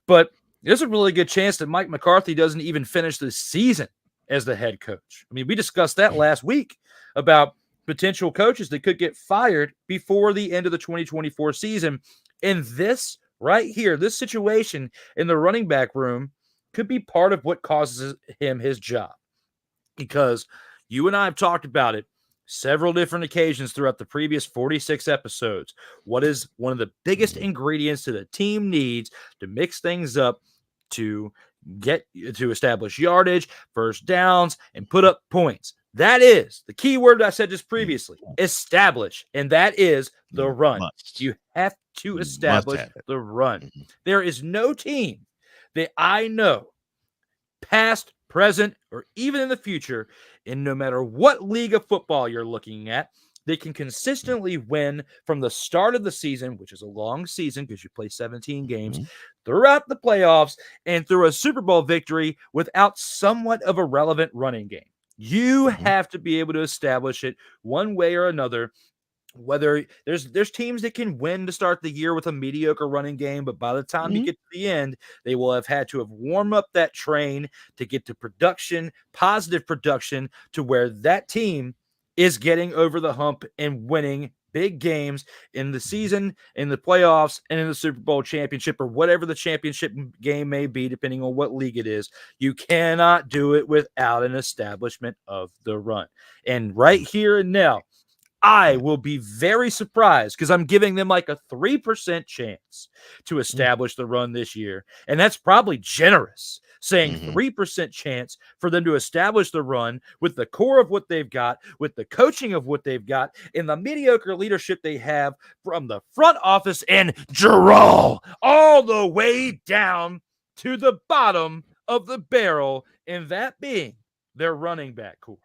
But there's a really good chance that Mike McCarthy doesn't even finish the season as the head coach. I mean, we discussed that last week about potential coaches that could get fired before the end of the 2024 season. And this right here, this situation in the running back room could be part of what causes him his job. Because you and I have talked about it several different occasions throughout the previous 46 episodes. What is one of the biggest ingredients that a team needs to mix things up to establish yardage, first downs, and put up points? That is the key word I said just previously, establish, and that is the run. You have to establish the run. There is no team that I know, past, present, or even in the future, and no matter what league of football you're looking at, they can consistently win from the start of the season, which is a long season because you play 17 games, throughout the playoffs, and through a Super Bowl victory without somewhat of a relevant running game. You have to be able to establish it one way or another. Whether there's teams that can win to start the year with a mediocre running game, but by the time you get to the end, they will have had to have warmed up that train to get to production, positive production, to where that team is getting over the hump and winning big games in the season, in the playoffs, and in the Super Bowl championship, or whatever the championship game may be, depending on what league it is. You cannot do it without an establishment of the run. And right here and now, I will be very surprised because I'm giving them like a 3% chance to establish the run this year. And that's probably generous, saying 3% chance for them to establish the run with the core of what they've got, with the coaching of what they've got, and the mediocre leadership they have from the front office and Gerald all the way down to the bottom of the barrel, and that being their running back core.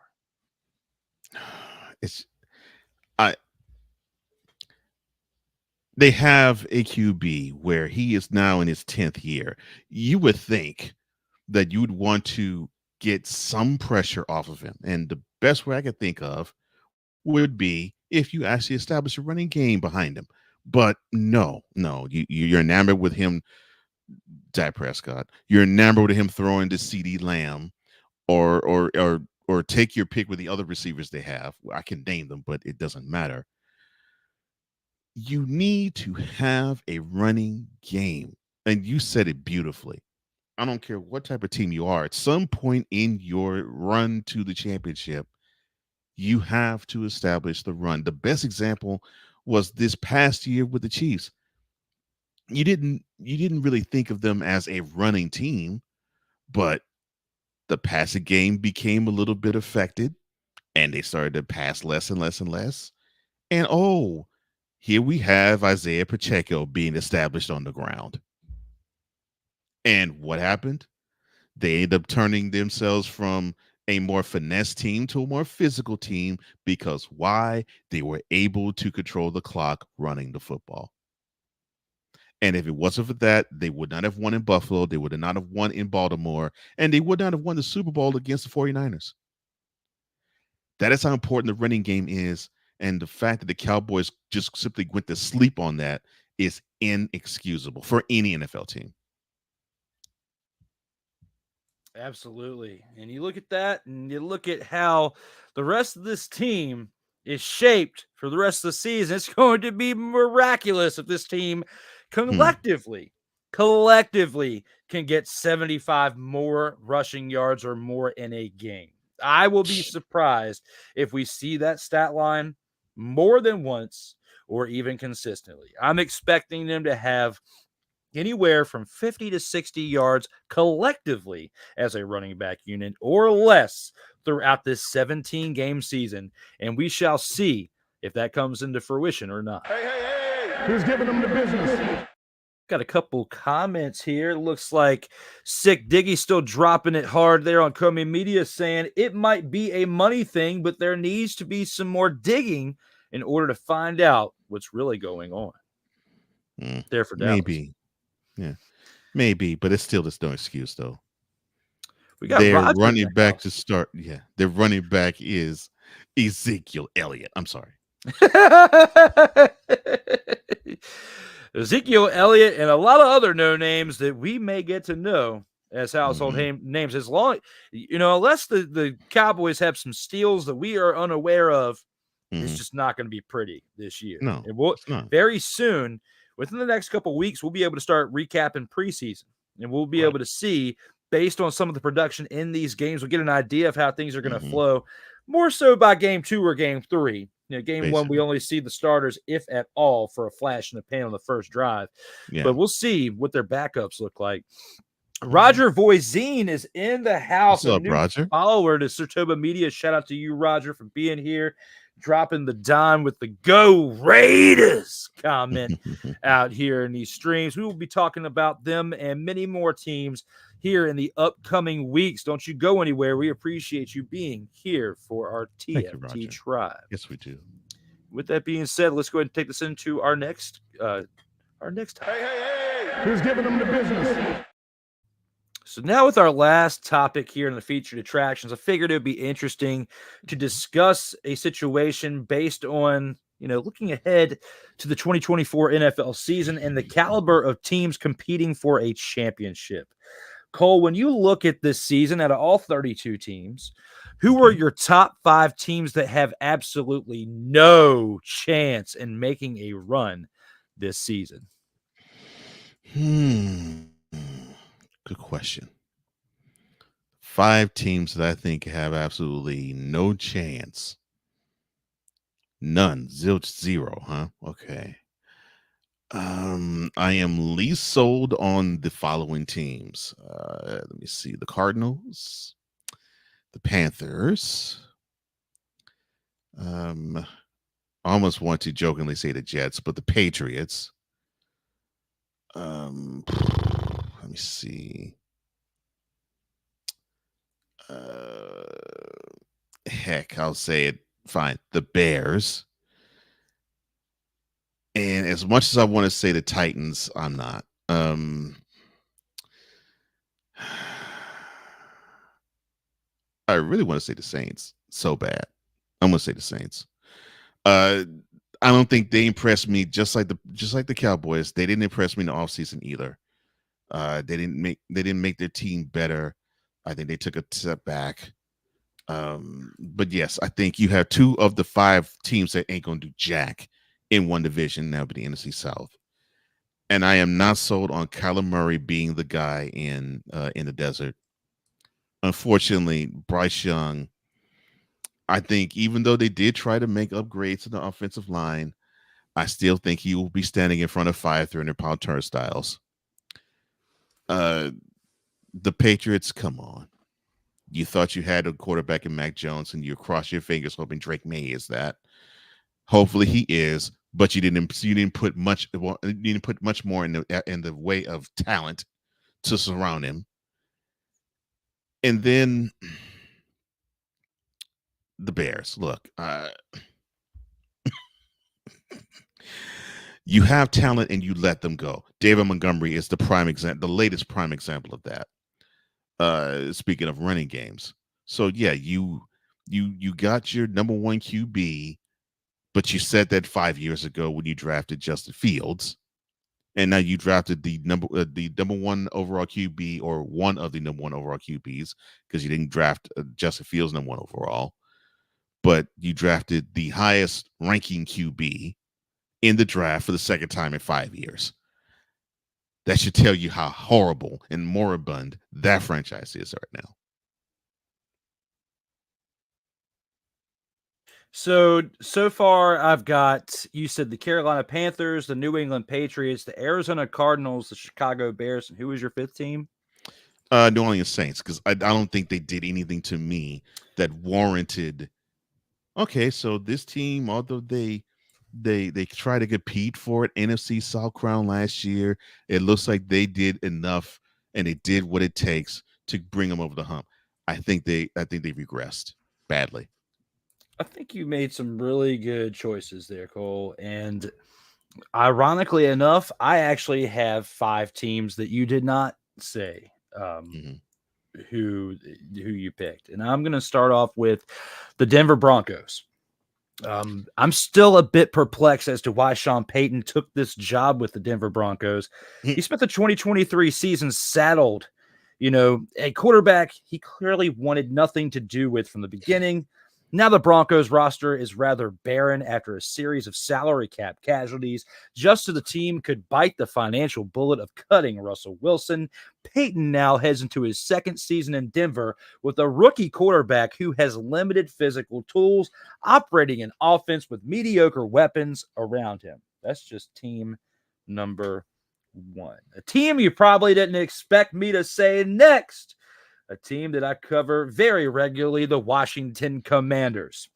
They have a QB where he is now in his 10th year. You would think that you would want to get some pressure off of him. And the best way I could think of would be if you actually establish a running game behind him. But no, you're enamored with him, Dak Prescott. You're enamored with him throwing to CeeDee Lamb or take your pick with the other receivers they have. I can name them, but it doesn't matter. You need to have a running game. And you said it beautifully. I don't care what type of team you are. At some point in your run to the championship, you have to establish the run. The best example was this past year with the Chiefs. You didn't really think of them as a running team, but the passing game became a little bit affected, and they started to pass less and less and less. And here we have Isaiah Pacheco being established on the ground. And what happened? They ended up turning themselves from a more finesse team to a more physical team because why? They were able to control the clock running the football. And if it wasn't for that, they would not have won in Buffalo. They would not have won in Baltimore. And they would not have won the Super Bowl against the 49ers. That is how important the running game is. And the fact that the Cowboys just simply went to sleep on that is inexcusable for any NFL team. Absolutely. And you look at that and you look at how the rest of this team is shaped for the rest of the season. It's going to be miraculous if this team collectively can get 75 more rushing yards or more in a game. I will be surprised if we see that stat line more than once or even consistently. I'm expecting them to have anywhere from 50 to 60 yards collectively as a running back unit or less throughout this 17-game season, and we shall see if that comes into fruition or not. Hey, who's giving them the business? Got a couple comments here. Looks like Sick Diggy still dropping it hard there on Comey Media, saying it might be a money thing, but there needs to be some more digging in order to find out what's really going on. There for Dallas. Maybe. Yeah, maybe, but it's still just no excuse, though. We got their Rodgers running back to start. Yeah, their running back is Ezekiel Elliott. I'm sorry. Ezekiel Elliott and a lot of other no names that we may get to know as household names, as long, unless the Cowboys have some steals that we are unaware of, it's just not going to be pretty this year. No, and we'll very soon, within the next couple of weeks, we'll be able to start recapping preseason, and we'll be able to see, based on some of the production in these games, we'll get an idea of how things are going to flow, more so by game 2 or game 3. Game 1, we only see the starters, if at all, for a flash in the pan on the first drive. Yeah. But we'll see what their backups look like. Roger Voisin is in the house. What's up, Roger? Follower to Sartoba Media. Shout out to you, Roger, for being here, dropping the dime with the Go Raiders comment out here in these streams. We will be talking about them and many more teams here in the upcoming weeks. Don't you go anywhere. We appreciate you being here for our TFT Tribe. Yes, we do. With that being said, let's go ahead and take this into our next topic. Hey, who's giving them the business? So now with our last topic here in the featured attractions, I figured it would be interesting to discuss a situation based on, looking ahead to the 2024 NFL season and the caliber of teams competing for a championship. Cole, when you look at this season out of all 32 teams, who are your top 5 teams that have absolutely no chance in making a run this season? Good question. 5 teams that I think have absolutely no chance. None. Zilch, 0, huh? Okay. I am least sold on the following teams. Let me see. The Cardinals, the Panthers. I almost want to jokingly say the Jets, but the Patriots. Let me see. Heck, I'll say it. Fine. The Bears. And as much as I want to say the Titans, I'm not. I really want to say the Saints so bad. I'm going to say the Saints. I don't think they impressed me just like the Cowboys. They didn't impress me in the offseason either. They didn't make their team better. I think they took a step back. But yes, I think you have 2 of the 5 teams that ain't gonna do jack in one division. That'll be the NFC South. And I am not sold on Kyler Murray being the guy in the desert. Unfortunately, Bryce Young, I think even though they did try to make upgrades to the offensive line, I still think he will be standing in front of 5 300-pound turnstiles. The Patriots, come on. You thought you had a quarterback in Mac Jones, and you cross your fingers hoping Drake May is that. Hopefully he is, but you didn't put much more in the way of talent to surround him. And then the Bears. Look, you have talent and you let them go. David Montgomery is the prime example, the latest prime example of that. Speaking of running games. So yeah, you got your number 1 QB, but you said that 5 years ago when you drafted Justin Fields, and now you drafted the number 1 overall QB, or one of the number 1 overall QBs, because you didn't draft Justin Fields number 1 overall, but you drafted the highest ranking QB in the draft for the second time in 5 years. That should tell you how horrible and moribund that franchise is right now. So far, I've got, you said the Carolina Panthers, the New England Patriots, the Arizona Cardinals, the Chicago Bears, and who was your 5th team? New Orleans Saints, because I don't think they did anything to me that warranted. Okay, so this team, although they try to compete for it, NFC South crown last year, it looks like they did enough and they did what it takes to bring them over the hump. I think they regressed badly. I think you made some really good choices there, Cole. And ironically enough, I actually have 5 teams that you did not say who you picked. And I'm going to start off with the Denver Broncos. I'm still a bit perplexed as to why Sean Payton took this job with the Denver Broncos. He spent the 2023 season saddled, a quarterback he clearly wanted nothing to do with from the beginning. Now the Broncos roster is rather barren after a series of salary cap casualties, just so the team could bite the financial bullet of cutting Russell Wilson. Peyton now heads into his second season in Denver with a rookie quarterback who has limited physical tools, operating an offense with mediocre weapons around him. That's just team number one. A team you probably didn't expect me to say next. A team that I cover very regularly, the Washington Commanders.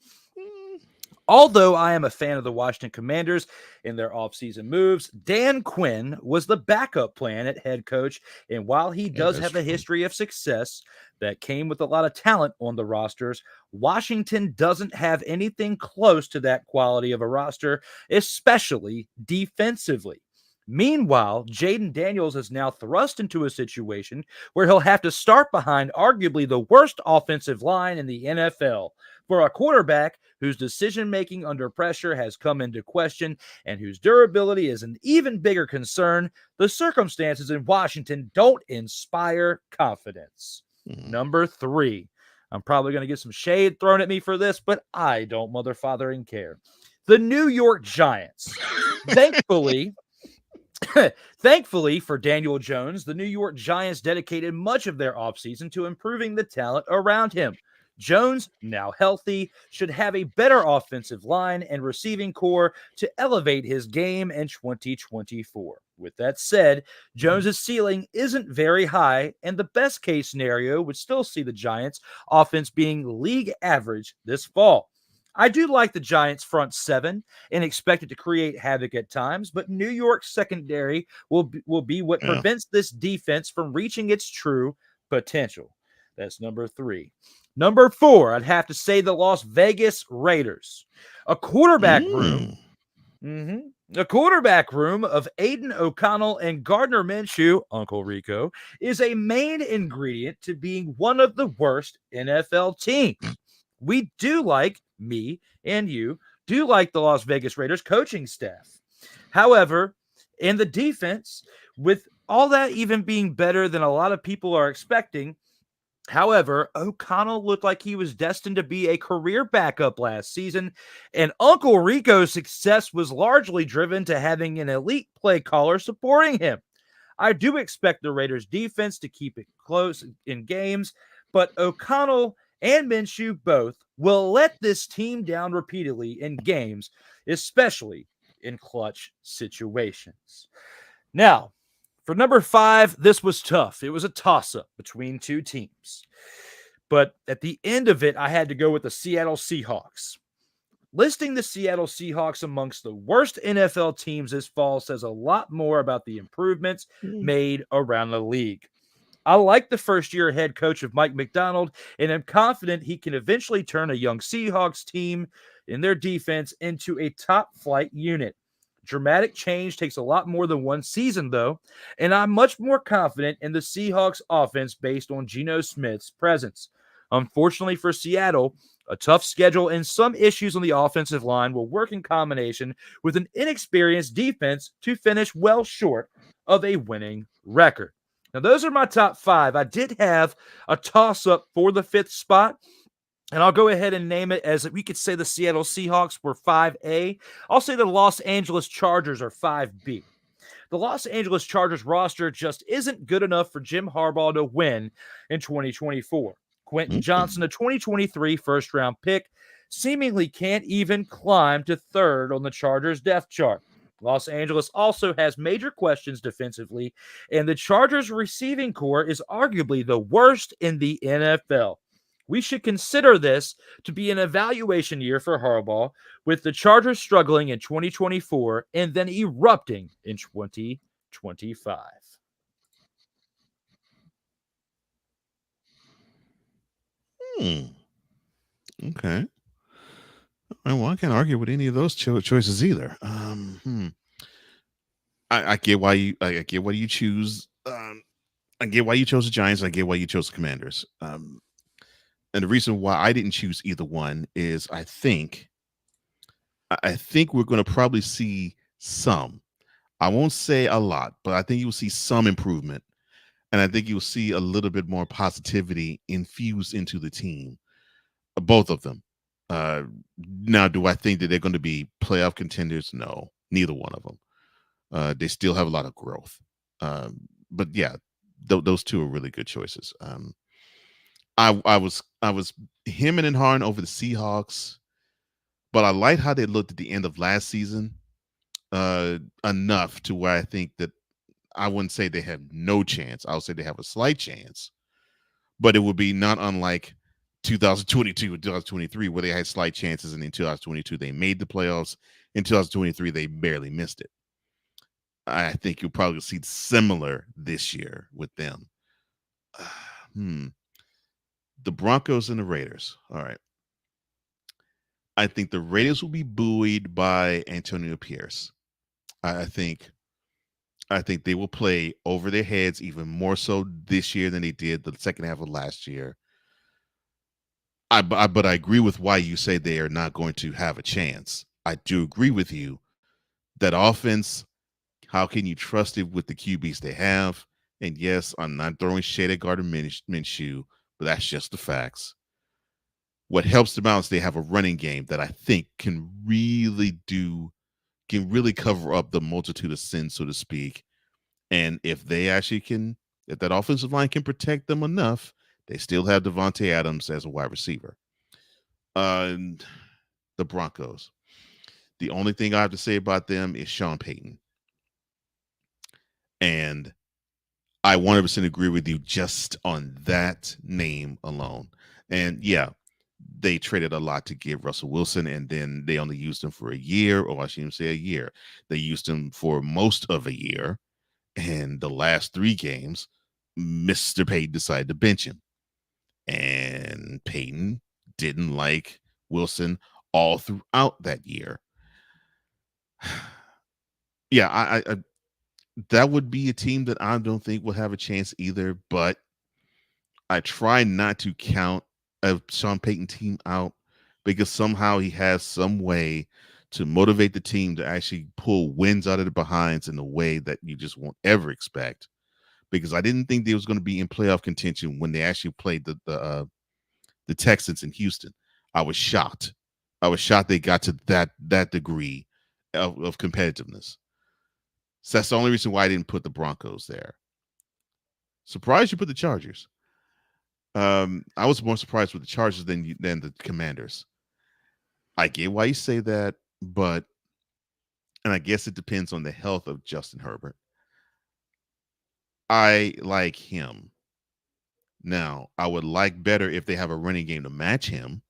Although I am a fan of the Washington Commanders in their offseason moves, Dan Quinn was the backup plan at head coach. And while he does have a history of success that came with a lot of talent on the rosters, Washington doesn't have anything close to that quality of a roster, especially defensively. Meanwhile, Jaden Daniels is now thrust into a situation where he'll have to start behind arguably the worst offensive line in the NFL. For a quarterback whose decision-making under pressure has come into question and whose durability is an even bigger concern, the circumstances in Washington don't inspire confidence. Number 3. I'm probably going to get some shade thrown at me for this, but I don't motherfathering care. The New York Giants. Thankfully for Daniel Jones, the New York Giants dedicated much of their offseason to improving the talent around him. Jones, now healthy, should have a better offensive line and receiving core to elevate his game in 2024. With that said, Jones's ceiling isn't very high, and the best case scenario would still see the Giants' offense being league average this fall. I do like the Giants' front seven and expect it to create havoc at times, but New York's secondary will be what prevents this defense from reaching its true potential. That's number 3. Number 4, I'd have to say the Las Vegas Raiders. A quarterback room. A quarterback room of Aiden O'Connell and Gardner Minshew, Uncle Rico, is a main ingredient to being one of the worst NFL teams. We do like, me and you, do like the Las Vegas Raiders coaching staff. However, in the defense, with all that even being better than a lot of people are expecting, however, O'Connell looked like he was destined to be a career backup last season, and Uncle Rico's success was largely driven to having an elite play caller supporting him. I do expect the Raiders defense to keep it close in games, but O'Connell and Minshew both will let this team down repeatedly in games, especially in clutch situations. Now, for number 5, this was tough. It was a toss-up between two teams. But at the end of it, I had to go with the Seattle Seahawks. Listing the Seattle Seahawks amongst the worst NFL teams this fall says a lot more about the improvements made around the league. I like the first-year head coach of Mike Macdonald, and I'm confident he can eventually turn a young Seahawks team in their defense into a top-flight unit. Dramatic change takes a lot more than one season, though, and I'm much more confident in the Seahawks offense based on Geno Smith's presence. Unfortunately for Seattle, a tough schedule and some issues on the offensive line will work in combination with an inexperienced defense to finish well short of a winning record. Now, those are my top 5. I did have a toss-up for the 5th spot, and I'll go ahead and name it as we could say the Seattle Seahawks were 5A. I'll say the Los Angeles Chargers are 5B. The Los Angeles Chargers roster just isn't good enough for Jim Harbaugh to win in 2024. Quentin Johnson, a 2023 first-round pick, seemingly can't even climb to 3rd on the Chargers' depth chart. Los Angeles also has major questions defensively, and the Chargers' receiving core is arguably the worst in the NFL. We should consider this to be an evaluation year for Harbaugh, with the Chargers struggling in 2024 and then erupting in 2025. Okay. Well, I can't argue with any of those choices either. I get why you. I get why you choose. I get why you chose the Giants. I get why you chose the Commanders. And the reason why I didn't choose either one is I think I think we're going to probably see some. I won't say a lot, but I think you'll see some improvement. And I think you'll see a little bit more positivity infused into the team, both of them. Now, do I think that they're going to be playoff contenders? No, neither one of them. They still have a lot of growth. But yeah, those two are really good choices. I was hemming and hawing over the Seahawks, but I like how they looked at the end of last season enough to where I think that I wouldn't say they have no chance. I would say they have a slight chance, but it would be not unlike 2022 and 2023 where they had slight chances, and in 2022 they made the playoffs. In 2023 they barely missed it. I think you'll probably see similar this year with them. The Broncos and the Raiders. All right. I think the Raiders will be buoyed by Antonio Pierce. I think they will play over their heads even more so this year than they did the second half of last year. But I agree with why you say they are not going to have a chance. I do agree with you that offense, how can you trust it with the QBs they have? And yes, I'm not throwing shade at Gardner Minshew, but that's just the facts. What helps them out is they have a running game that I think can really cover up the multitude of sins, so to speak. And if that offensive line can protect them enough, they still have Devontae Adams as a wide receiver. The Broncos. The only thing I have to say about them is Sean Payton. And I 100% agree with you just on that name alone. And yeah, they traded a lot to get Russell Wilson, and then they only used him for a year, or I shouldn't say a year. They used him for most of a year. And the last 3 games, Mr. Payton decided to bench him. And Payton didn't like Wilson all throughout that year. Yeah, I that would be a team that I don't think will have a chance either, but I try not to count a Sean Payton team out because somehow he has some way to motivate the team to actually pull wins out of the behinds in a way that you just won't ever expect. Because I didn't think they was going to be in playoff contention when they actually played the Texans in Houston. I was shocked. They got to that degree of competitiveness. So that's the only reason why I didn't put the Broncos there. Surprised you put the Chargers. I was more surprised with the Chargers than the Commanders. I get why you say that, and I guess it depends on the health of Justin Herbert. I like him. Now, I would like better if they have a running game to match him.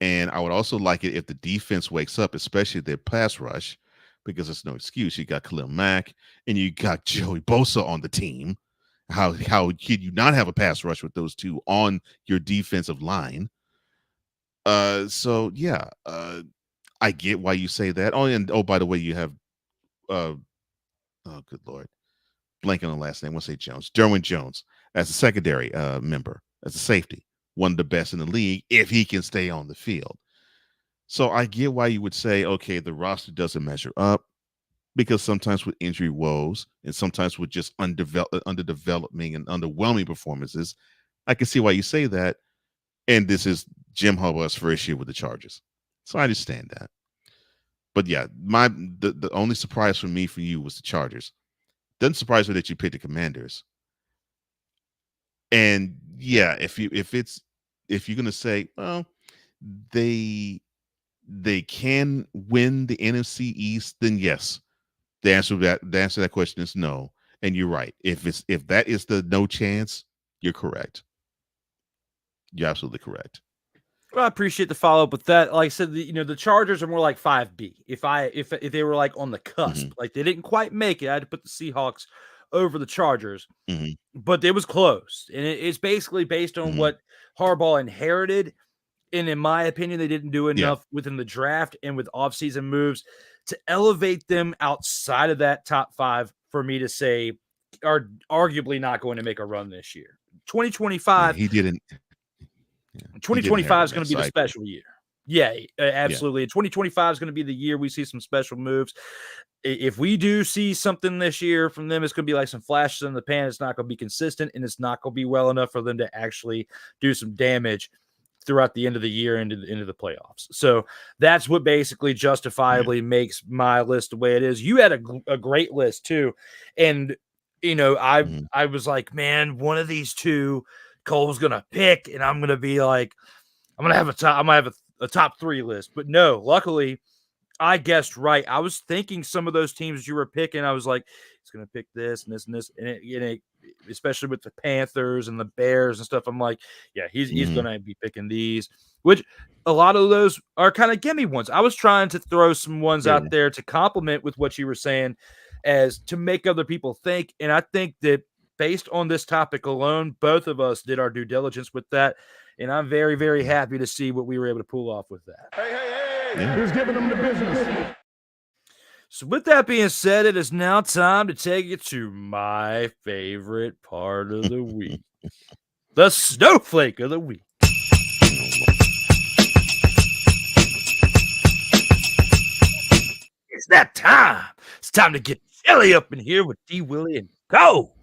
And I would also like it if the defense wakes up, especially their pass rush, because there's no excuse. You got Khalil Mack and you got Joey Bosa on the team. How could you not have a pass rush with those two on your defensive line? So yeah, I get why you say that. By the way, you have oh good Lord, blanking on the last name. I want to say Jones, Derwin Jones, as a secondary member, as a safety, one of the best in the league if he can stay on the field. So I get why you would say, okay, the roster doesn't measure up, because sometimes with injury woes and sometimes with just underdeveloping and underwhelming performances, I can see why you say that. And this is Jim Harbaugh's first year with the Chargers, so I understand that. But yeah, the only surprise for you was the Chargers. Doesn't surprise me that you picked the Commanders. And yeah, if you're gonna say, well, they can win the NFC East, then yes. The answer to that question is no. And you're right. If that is the no chance, you're correct. You're absolutely correct. Well, I appreciate the follow up with that. Like I said, the Chargers are more like 5B. If they were like on the cusp, like they didn't quite make it, I had to put the Seahawks over the Chargers, but it was close. And it's basically based on what Harbaugh inherited. And in my opinion, they didn't do enough within the draft and with offseason moves to elevate them outside of that top 5 for me to say are arguably not going to make a run this year. 2025. He didn't. 2025 is going to be the special year. Yeah, absolutely. Yeah. 2025 is going to be the year we see some special moves. If we do see something this year from them, it's going to be like some flashes in the pan. It's not going to be consistent, and it's not going to be well enough for them to actually do some damage throughout the end of the year into the playoffs. So that's what basically justifiably makes my list the way it is. You had a great list too. And, I was like, man, one of these two Cole's going to pick, and I'm going to be like, I'm going to have a top 3 list. But no, luckily I guessed right. I was thinking some of those teams you were picking, I was like, he's going to pick this and this and this. And it, especially with the Panthers and the Bears and stuff, I'm like, yeah, he's going to be picking these, which a lot of those are kind of gimme ones. I was trying to throw some ones out there to complement with what you were saying, as to make other people think. And I think that based on this topic alone, both of us did our due diligence with that. And I'm very, very happy to see what we were able to pull off with that. Hey, who's giving them the business? So with that being said, it is now time to take it to my favorite part of the week, the snowflake of the week. It's that time. It's time to get chilly up in here with D. Willie and go.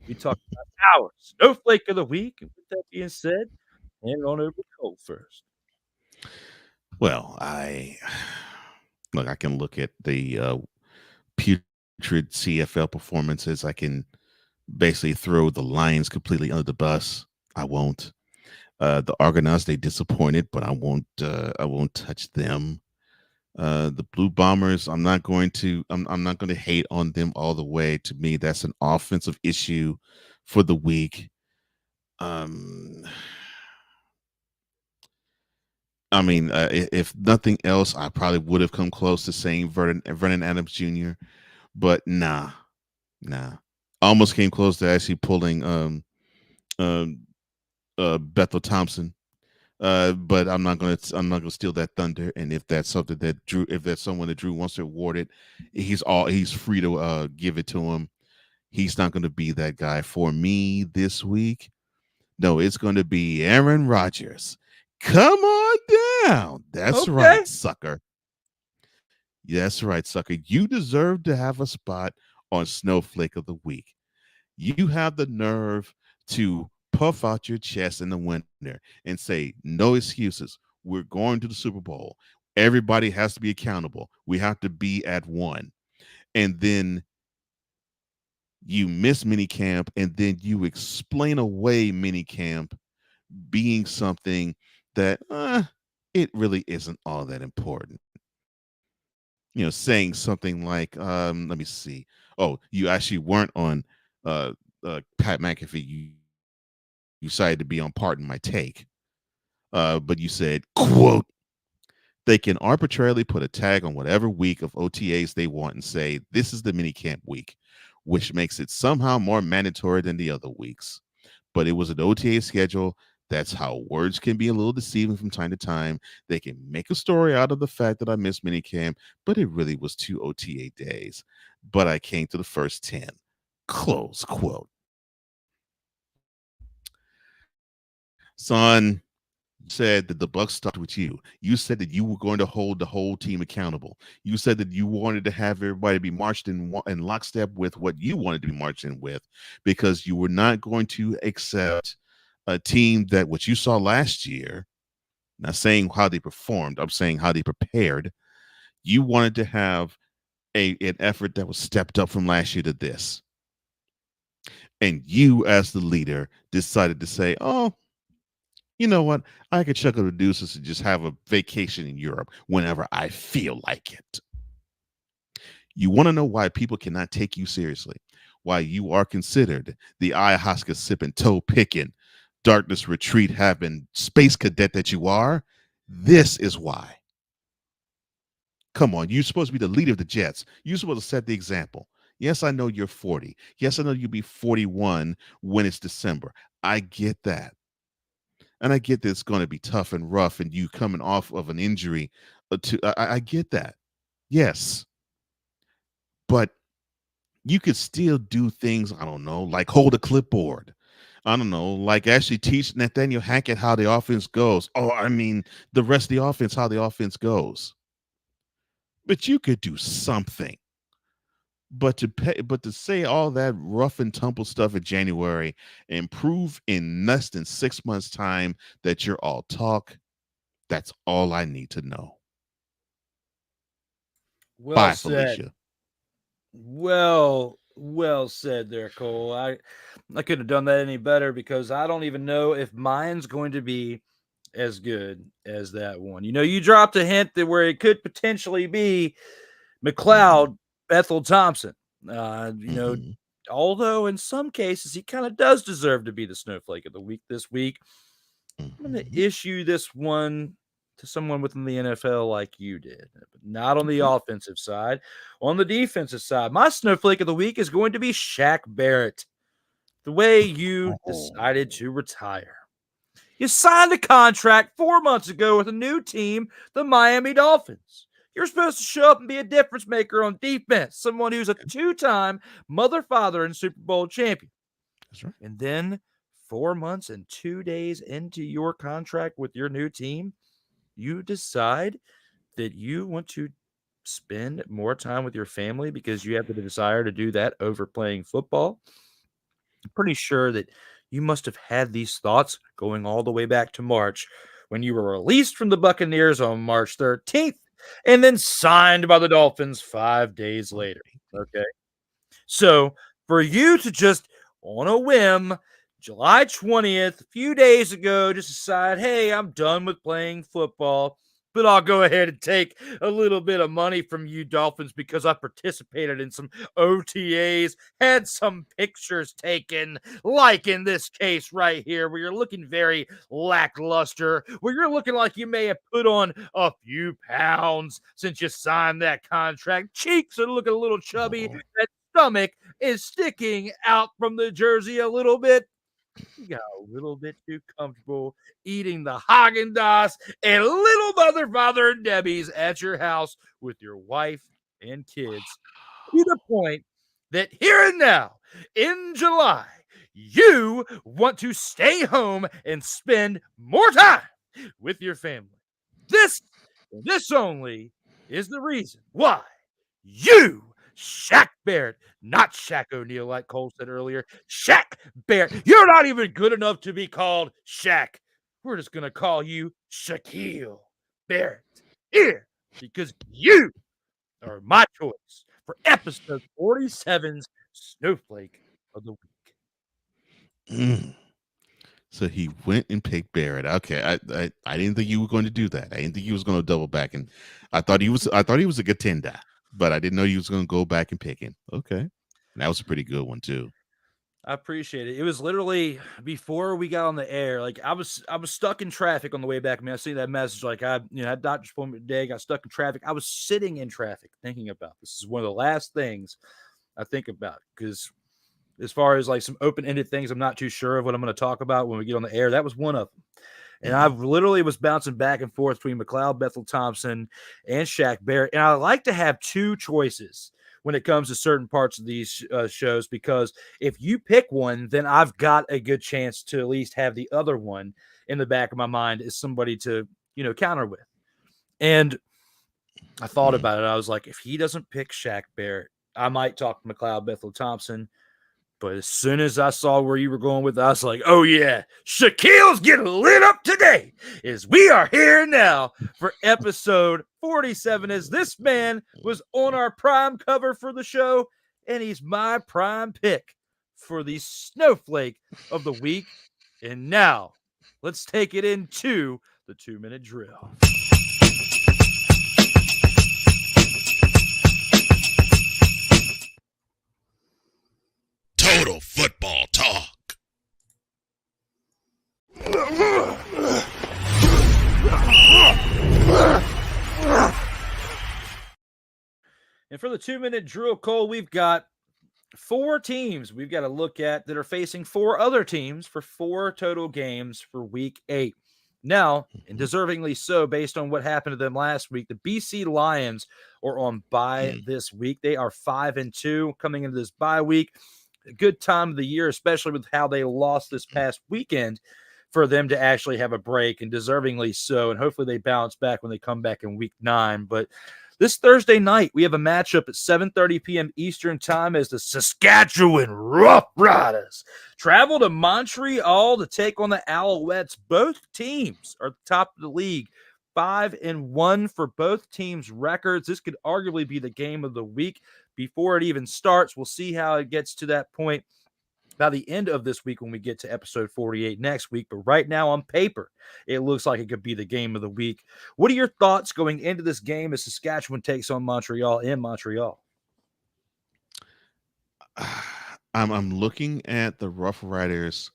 We talk about our snowflake of the week. And with that being said, hand on over to Cole first. Well, I can look at the putrid CFL performances. I can basically throw the Lions completely under the bus. I won't. The Argonauts, they disappointed, but I won't touch them. The Blue Bombers, I'm not going to hate on them all the way. To me, that's an offensive issue for the week. If nothing else, I probably would have come close to saying Vernon Adams Jr., but nah. Almost came close to actually pulling Bethel Thompson, but I'm not gonna steal that thunder. And if that's something that someone that Drew wants to award it, he's free to give it to him. He's not going to be that guy for me this week. No, it's going to be Aaron Rodgers. Come on down. That's right, sucker. That's right, sucker. You deserve to have a spot on Snowflake of the Week. You have the nerve to puff out your chest in the winter and say, no excuses. We're going to the Super Bowl. Everybody has to be accountable. We have to be at 1. And then you miss minicamp, and then you explain away minicamp being something that it really isn't all that important. Saying something like, let me see. Oh, you actually weren't on Pat McAfee. You decided to be on Pardon My Take. But you said, quote, they can arbitrarily put a tag on whatever week of OTAs they want and say, this is the minicamp week, which makes it somehow more mandatory than the other weeks. But it was an OTA schedule. That's how words can be a little deceiving from time to time. They can make a story out of the fact that I missed minicamp, but it really was 2 OTA days. But I came to the first 10. Close quote. Son, said that the buck stopped with you. You said that you were going to hold the whole team accountable. You said that you wanted to have everybody be marched in lockstep with what you wanted to be marched in with, because you were not going to accept a team that what you saw last year. Not saying how they performed, I'm saying how they prepared. You wanted to have an effort that was stepped up from last year to this. And you, as the leader, decided to say, oh, you know what? I could chuck up the deuces and just have a vacation in Europe whenever I feel like it. You want to know why people cannot take you seriously? Why you are considered the ayahuasca sipping, toe picking, darkness retreat having space cadet that you are? This is why. Come on, you're supposed to be the leader of the Jets. You're supposed to set the example. Yes, I know you're 40. Yes, I know you'll be 41 when it's December. I get that. And I get that it's going to be tough and rough, and you coming off of an injury. I get that. Yes. But you could still do things, I don't know, like hold a clipboard. I don't know, like actually teach Nathaniel Hackett how the offense goes. Oh, I mean, the rest of the offense, how the offense goes. But you could do something. But to say all that rough and tumble stuff in January and prove in less than 6 months' time that you're all talk, that's all I need to know. Well Bye, said. Felicia. Well said there, Cole. I couldn't have done that any better because I don't even know if mine's going to be as good as that one. You know, you dropped a hint that where it could potentially be McLeod, Bethel Thompson. You know, although in some cases he kind of does deserve to be the snowflake of the week this week. I'm going to issue this one to someone within the NFL like you did, but not on the offensive side. On the defensive side, my snowflake of the week is going to be Shaq Barrett. The way you decided to retire. You signed a contract 4 months ago with a new team, the Miami Dolphins. You're supposed to show up and be a difference maker on defense, someone who's a two-time mother, father, and Super Bowl champion. That's right. And then 4 months and 2 days into your contract with your new team, you decide that you want to spend more time with your family because you have the desire to do that over playing football. I'm pretty sure that you must have had these thoughts going all the way back to March when you were released from the Buccaneers on March 13th and then signed by the Dolphins 5 days later. Okay. So for you to just on a whim, July 20th, a few days ago, just decide, hey, I'm done with playing football, but I'll go ahead and take a little bit of money from you Dolphins because I participated in some OTAs, had some pictures taken, like in this case right here, where you're looking very lackluster, where you're looking like you may have put on a few pounds since you signed that contract. Cheeks are looking a little chubby. That stomach is sticking out from the jersey a little bit. You got a little bit too comfortable eating the Haagen-Dazs and little mother, father, and Debbie's at your house with your wife and kids to the point that here and now in July, you want to stay home and spend more time with your family. This only is the reason why you, Shaq Barrett, not Shaq O'Neal, like Cole said earlier. Shaq Barrett. You're not even good enough to be called Shaq. We're just going to call you Shaquille Barrett here because you are my choice for episode 47's Snowflake of the Week. So he went and picked Barrett. Okay, I didn't think you were going to do that. I didn't think he was going to double back, and I thought he was a contender. But I didn't know you was going to go back and pick him. Okay. And that was a pretty good one, too. I appreciate it. It was literally before we got on the air. Like I was stuck in traffic on the way back. I mean, I see that message. Like I had doctor's appointment today, got stuck in traffic. I was sitting in traffic thinking about this. Is one of the last things I think about because as far as like some open-ended things, I'm not too sure of what I'm going to talk about when we get on the air. That was one of them. And I literally was bouncing back and forth between McLeod, Bethel Thompson, and Shaq Barrett. And I like to have two choices when it comes to certain parts of these shows because if you pick one, then I've got a good chance to at least have the other one in the back of my mind as somebody to, counter with. And I thought about it. I was like, if he doesn't pick Shaq Barrett, I might talk to McLeod, Bethel Thompson. But as soon as I saw where you were going with it, I was like, oh, yeah, Shaquille's getting lit up today as we are here now for episode 47 as this man was on our prime cover for the show, and he's my prime pick for the Snowflake of the Week. And now let's take it into the 2-minute drill. Total football talk. And for the 2-minute drill, Cole, we've got 4 teams we've got to look at that are facing 4 other teams for 4 total games for week 8. Now, and deservingly so, based on what happened to them last week, the BC Lions are on bye this week. They are 5-2 coming into this bye week. a good time of the year, especially with how they lost this past weekend, for them to actually have a break, and deservingly so. And hopefully they bounce back when they come back in week 9. But this Thursday night, we have a matchup at 7:30 p.m. Eastern time as the Saskatchewan Roughriders travel to Montreal to take on the Alouettes. Both teams are at the top of the league, 5-1 for both teams' records. This could arguably be the game of the week before it even starts. We'll see how it gets to that point by the end of this week when we get to episode 48 next week. But right now on paper, it looks like it could be the game of the week. What are your thoughts going into this game as Saskatchewan takes on Montreal in Montreal? I'm looking at the Roughriders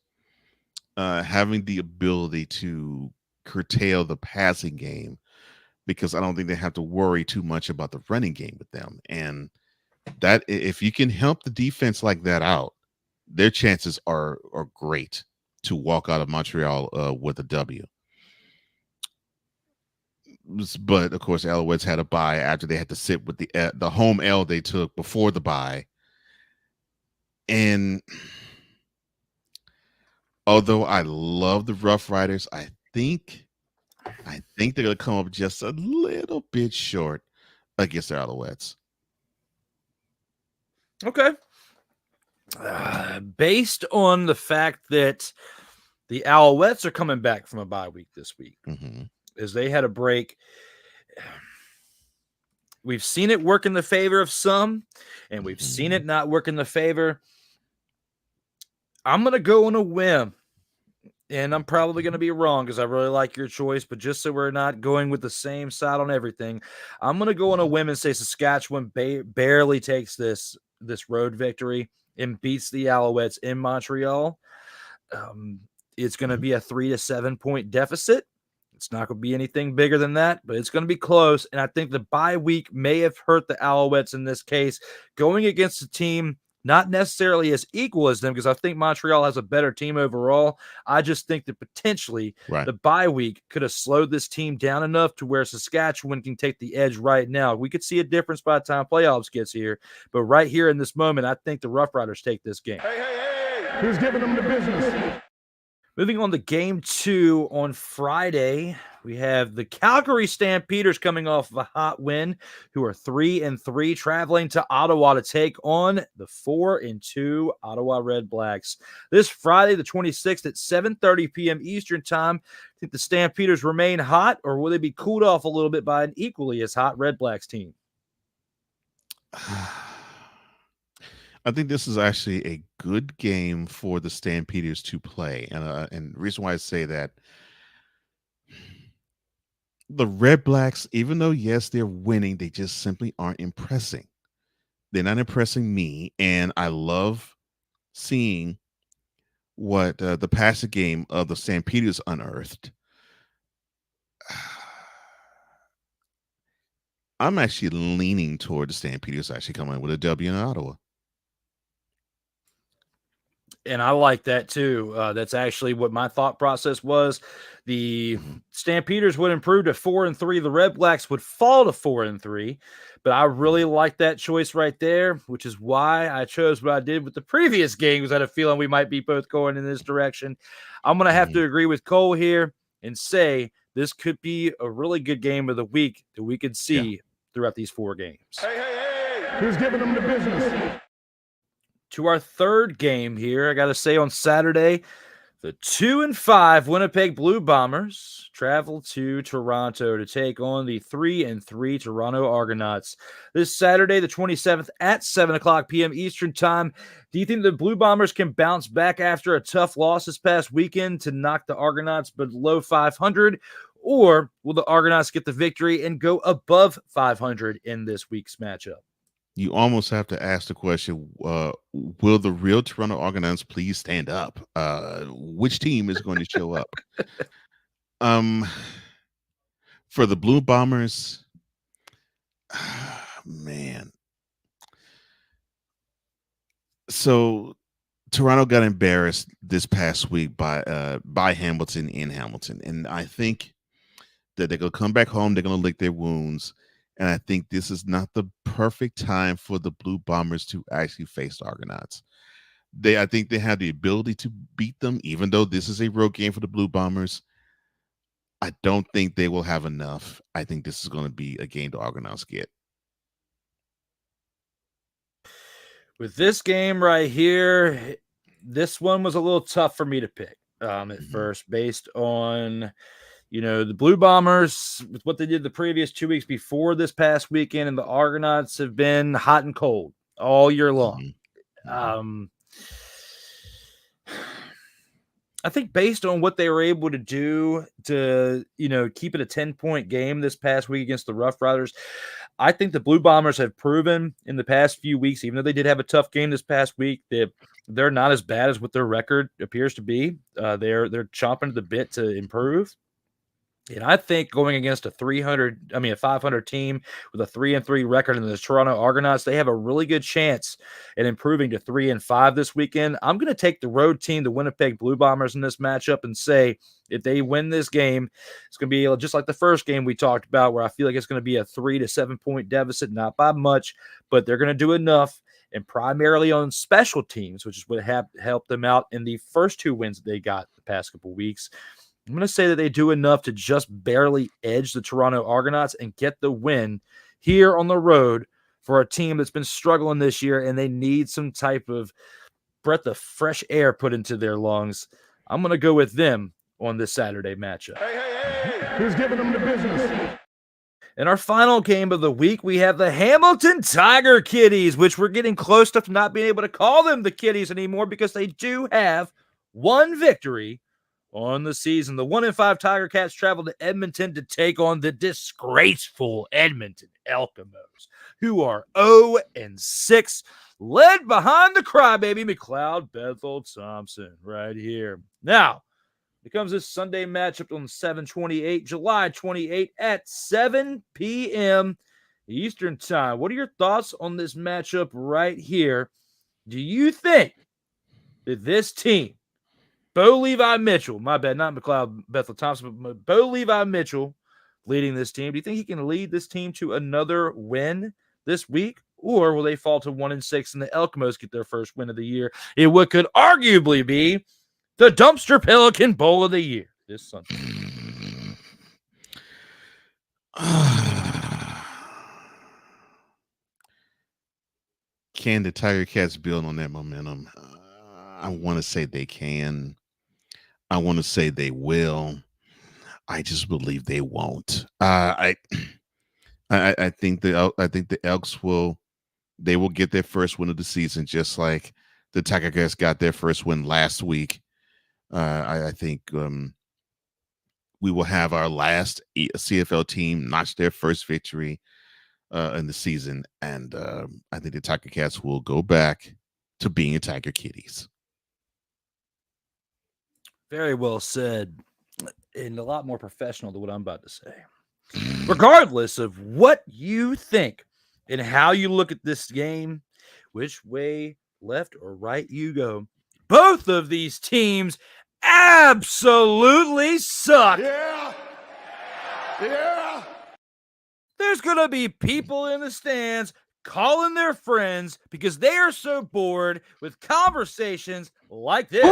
having the ability to curtail the passing game, because I don't think they have to worry too much about the running game with them. And that, if you can help the defense like that out, their chances are great to walk out of Montreal with a W. But of course, Alouettes had a bye after they had to sit with the home L they took before the bye. And although I love the Roughriders, I think they're going to come up just a little bit short against the Alouettes. Okay. Based on the fact that the Alouettes are coming back from a bye week this week, as they had a break, we've seen it work in the favor of some, and we've seen it not work in the favor. I'm going to go on a whim, and I'm probably going to be wrong because I really like your choice, but just so we're not going with the same side on everything, I'm going to go on a whim and say Saskatchewan barely takes this road victory and beats the Alouettes in Montreal. It's going to be a 3 to 7 point deficit. It's not going to be anything bigger than that, but it's going to be close. And I think the bye week may have hurt the Alouettes in this case, going against a team not necessarily as equal as them, because I think Montreal has a better team overall. I just think that potentially the bye week could have slowed this team down enough to where Saskatchewan can take the edge right now. We could see a difference by the time playoffs gets here, but right here in this moment, I think the Roughriders take this game. Hey, who's giving them the business? Moving on to game 2 on Friday, we have the Calgary Stampeders coming off of a hot win, who are 3-3, traveling to Ottawa to take on the 4-2 Ottawa Redblacks. This Friday, the 26th at 7:30 p.m. Eastern time. Think the Stampeders remain hot, or will they be cooled off a little bit by an equally as hot Redblacks team? I think this is actually a good game for the Stampeders to play. And the reason why I say that, the Redblacks, even though, yes, they're winning, they just simply aren't impressing. They're not impressing me. And I love seeing what the passing game of the Stampeders unearthed. I'm actually leaning toward the Stampeders actually coming with a W in Ottawa. And I like that too. That's actually what my thought process was. The Stampeders would improve to 4-3. The Redblacks would fall to 4-3. But I really like that choice right there, which is why I chose what I did with the previous game, because I had a feeling we might be both going in this direction. I'm going to have to agree with Cole here and say this could be a really good game of the week that we could see throughout these 4 games. Hey, who's giving them the business? To our third game here, I got to say on Saturday, the 2-5 Winnipeg Blue Bombers travel to Toronto to take on the 3-3 Toronto Argonauts. This Saturday, the 27th at 7:00 p.m. Eastern time. Do you think the Blue Bombers can bounce back after a tough loss this past weekend to knock the Argonauts below 500? Or will the Argonauts get the victory and go above 500 in this week's matchup? You almost have to ask the question, will the real Toronto Argonauts please stand up? Which team is going to show up? For the Blue Bombers, man. So Toronto got embarrassed this past week by Hamilton in Hamilton. And I think that they're going to come back home. They're going to lick their wounds. And I think this is not the perfect time for the Blue Bombers to actually face the Argonauts. I think they have the ability to beat them, even though this is a road game for the Blue Bombers. I don't think they will have enough. I think this is going to be a game the Argonauts get. With this game right here, this one was a little tough for me to pick at first, based on, the Blue Bombers, with what they did the previous 2 weeks before this past weekend, and the Argonauts have been hot and cold all year long. I think based on what they were able to do to, keep it a 10-point game this past week against the Roughriders, I think the Blue Bombers have proven in the past few weeks, even though they did have a tough game this past week, that they're not as bad as what their record appears to be. They're chomping at the bit to improve. And I think going against a 500 team with a 3-3 record in the Toronto Argonauts, they have a really good chance at improving to 3-5 this weekend. I'm going to take the road team, the Winnipeg Blue Bombers, in this matchup and say if they win this game, it's going to be just like the first game we talked about, where I feel like it's going to be a 3 to 7 point deficit, not by much, but they're going to do enough, and primarily on special teams, which is what helped them out in the first 2 wins that they got the past couple weeks. I'm going to say that they do enough to just barely edge the Toronto Argonauts and get the win here on the road for a team that's been struggling this year, and they need some type of breath of fresh air put into their lungs. I'm going to go with them on this Saturday matchup. Hey, who's giving them the business? In our final game of the week, we have the Hamilton Tiger Kitties, which we're getting close to not being able to call them the Kitties anymore because they do have one victory on the season. The 1-5 Tiger Cats traveled to Edmonton to take on the disgraceful Edmonton Elks, who are 0-6, led behind the crybaby McLeod Bethel Thompson right here. Now, it comes this Sunday matchup on July 28 at 7 p.m. Eastern Time. What are your thoughts on this matchup right here? Do you think that this team, Bo Levi Mitchell, my bad, not McLeod Bethel Thompson, but Bo Levi Mitchell leading this team, do you think he can lead this team to another win this week? Or will they fall to 1-6 and the Elkmos get their first win of the year in what could arguably be the Dumpster Pelican Bowl of the year this Sunday? Can the Tiger Cats build on that momentum? I want to say they can. I want to say they will. I just believe they won't. I think the Elks will get their first win of the season, just like the Tiger Cats got their first win last week. I think we will have our last CFL team notch their first victory in the season, and I think the Tiger Cats will go back to being Tiger Kitties. Very well said, and a lot more professional than what I'm about to say. Regardless of what you think and how you look at this game, which way, left or right you go, both of these teams absolutely suck. Yeah. There's going to be people in the stands calling their friends because they are so bored with conversations like this.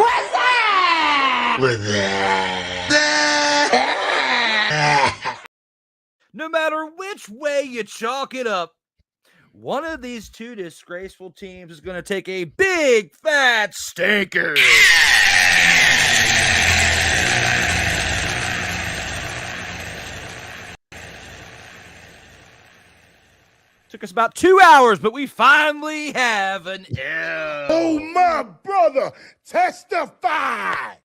No matter which way you chalk it up, one of these two disgraceful teams is going to take a big fat stinker. Took us about 2 hours, but we finally have an L. Oh, my brother, testify.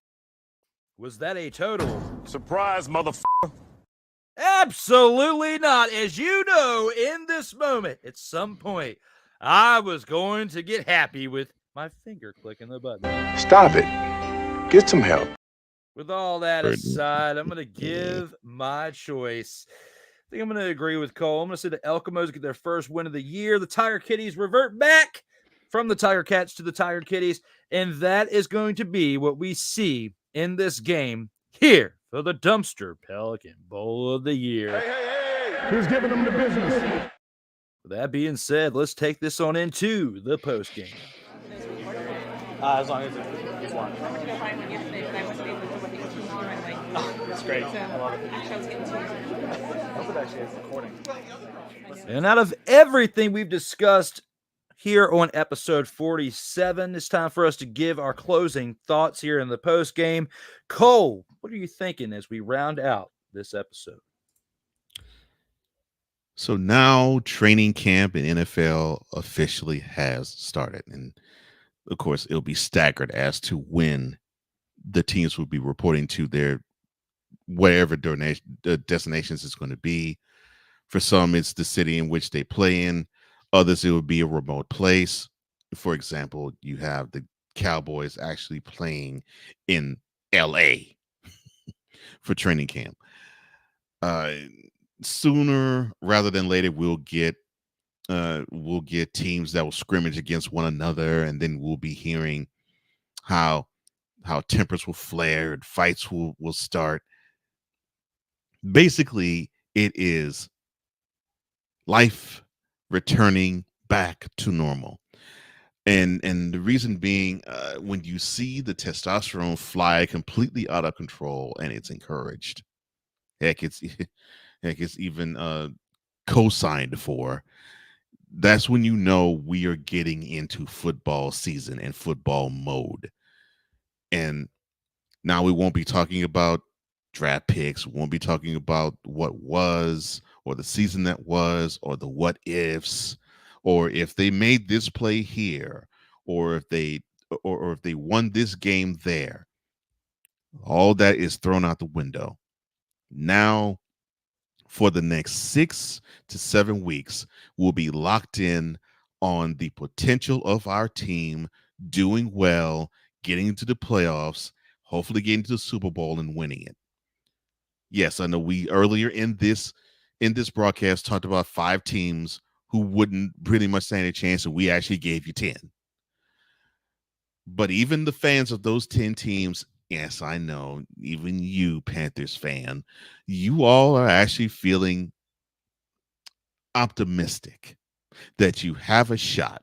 Was that a total Surprise, motherfucker. Absolutely not. As you know, in this moment, at some point, I was going to get happy with my finger clicking the button. Stop it. Get some help. With all that aside, I'm going to give my choice. I think I'm going to agree with Cole. I'm going to say the Elkmos get their first win of the year. The Tiger Kitties revert back from the Tiger Cats to the Tiger Kitties, and that is going to be what we see in this game here for the Dumpster Pelican Bowl of the year. Hey. Who's giving them the business? With that being said, let's take this on into the post game. As long as it's one. I went to go find one yesterday, but I wasn't able to what they teach you right away. Oh, that's great. So, I love it. actually, I was getting to I hope it actually is recording. And out of everything we've discussed here on episode 47, it's time for us to give our closing thoughts here in the post game. Cole, what are you thinking as we round out this episode? So now training camp in NFL officially has started. And of course, it'll be staggered as to when the teams will be reporting to their wherever destinations is going to be. For some, it's the city in which they play in. Others, it would be a remote place. For example, you have the Cowboys actually playing in LA for training camp. Sooner rather than later, we'll get teams that will scrimmage against one another, and then we'll be hearing how tempers will flare and fights will start. Basically, it is life returning back to normal. And the reason being, when you see the testosterone fly completely out of control, and it's encouraged, heck, it's even co-signed for, that's when you know we are getting into football season and football mode. And now we won't be talking about draft picks. We won't be talking about what was, or the season that was, or the what ifs, or if they made this play here, or if they won this game there. All that is thrown out the window. Now, for the next 6 to 7 weeks, we'll be locked in on the potential of our team doing well, getting into the playoffs, hopefully getting to the Super Bowl and winning it. Yes, I know we earlier in this broadcast talked about 5 teams who wouldn't pretty much stand a chance, and we actually gave you 10. But even the fans of those 10 teams, yes, I know, even you, Panthers fan, you all are actually feeling optimistic that you have a shot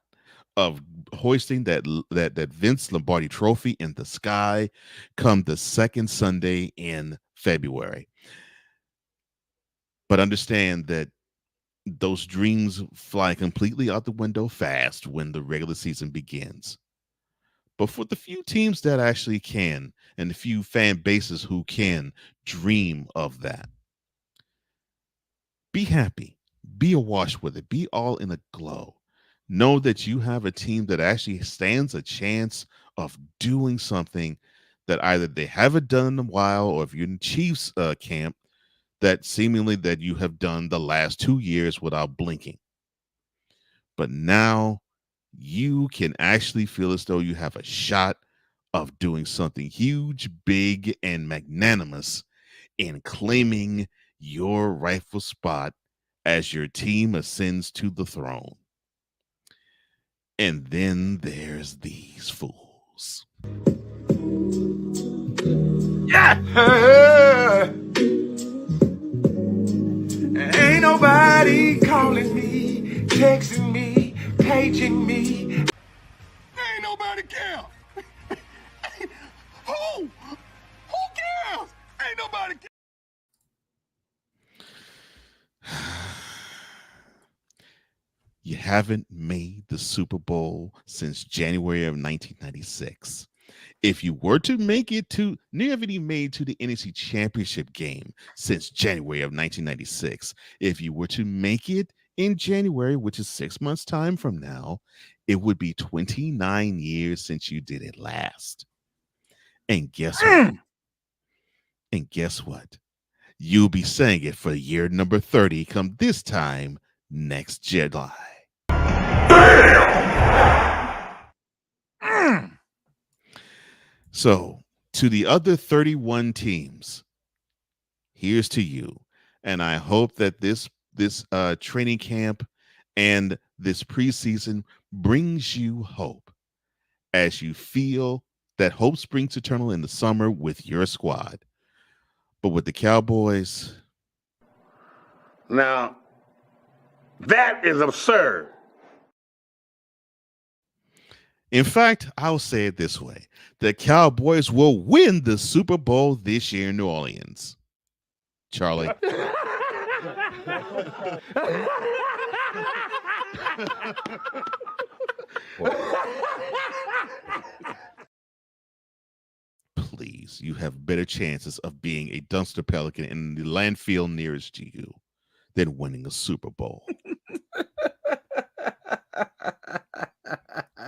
of hoisting that Vince Lombardi trophy in the sky come the second Sunday in February. But understand that those dreams fly completely out the window fast when the regular season begins. But for the few teams that actually can, and the few fan bases who can dream of that, be happy, be awash with it, be all in a glow. Know that you have a team that actually stands a chance of doing something that either they haven't done in a while, or if you're in Chiefs camp, that seemingly that you have done the last 2 years without blinking. But now you can actually feel as though you have a shot of doing something huge, big, and magnanimous in claiming your rightful spot as your team ascends to the throne. And then there's these fools. Yeah! Ain't nobody calling me, texting me, paging me. Ain't nobody care. Who cares? Ain't nobody care. You haven't made the Super Bowl since January of 1996. If you were to make it to, you haven't even made to the NFC Championship game since January of 1996. If you were to make it in January, which is 6 months' time from now, it would be 29 years since you did it last. And guess what? And guess what? You'll be saying it for year number 30 come this time next July. So, to the other 31 teams, here's to you. And I hope that this training camp and this preseason brings you hope as you feel that hope springs eternal in the summer with your squad. But with the Cowboys, Now, that is absurd. In fact, I'll say it this way. The Cowboys will win the Super Bowl this year in New Orleans. Charlie. Please, you have better chances of being a dumpster pelican in the landfill nearest to you than winning a Super Bowl.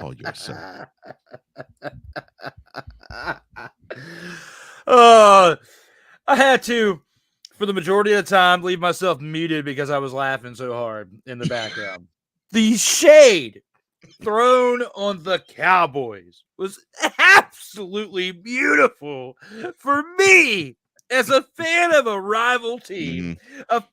All yours, sir. I had to, for the majority of the time, leave myself muted because I was laughing so hard in the background. The shade thrown on the Cowboys was absolutely beautiful for me as a fan of a rival team, a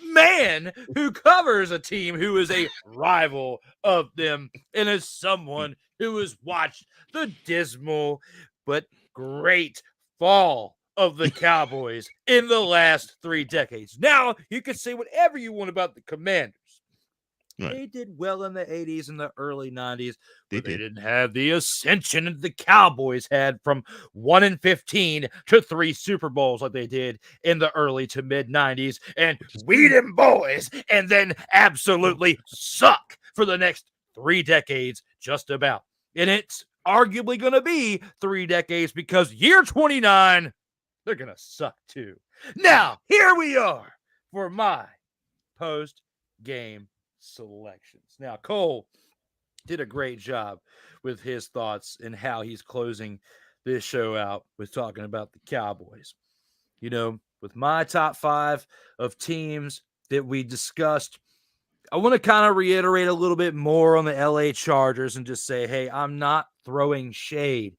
man who covers a team who is a rival of them, and as someone who has watched the dismal but great fall of the Cowboys in the last 3 decades. Now, you can say whatever you want about the Commanders. Right. They did well in the 80s and the early 90s, but they didn't have the ascension that the Cowboys had from 1-15 to 3 Super Bowls like they did in the early to mid 90s. And we them boys, and then absolutely suck for the next 3 decades, just about. And it's arguably going to be 3 decades because year 29, they're going to suck too. Now, here we are for my post-game selections. Now, Cole did a great job with his thoughts and how he's closing this show out with talking about the Cowboys. You know, with my top 5 of teams that we discussed, I want to kind of reiterate a little bit more on the LA Chargers and just say, hey, I'm not throwing shade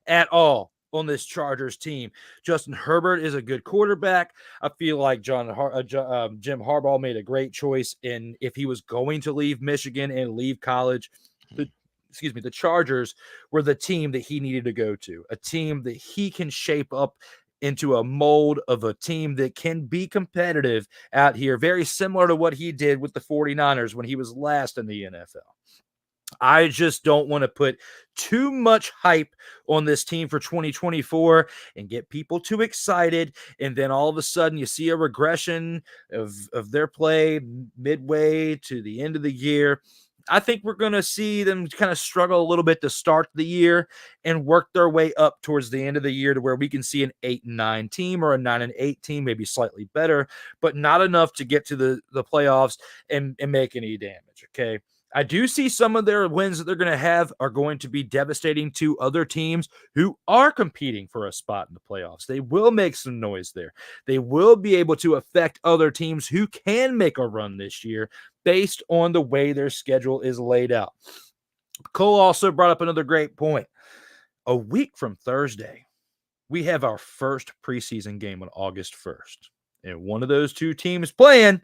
at all on this Chargers team. Justin Herbert is a good quarterback. I feel like Jim Harbaugh made a great choice in if he was going to leave Michigan and leave college. The Chargers were the team that he needed to go to, a team that he can shape up into a mold of a team that can be competitive out here, very similar to what he did with the 49ers when he was last in the NFL. I just don't want to put too much hype on this team for 2024 and get people too excited. And then all of a sudden you see a regression of their play midway to the end of the year. I think we're going to see them kind of struggle a little bit to start the year and work their way up towards the end of the year to where we can see an 8-9 team or a 9-8 team, maybe slightly better, but not enough to get to the playoffs and make any damage. Okay. I do see some of their wins that they're going to have are going to be devastating to other teams who are competing for a spot in the playoffs. They will make some noise there. They will be able to affect other teams who can make a run this year based on the way their schedule is laid out. Cole also brought up another great point. A week from Thursday, we have our first preseason game on August 1st. And one of those 2 teams playing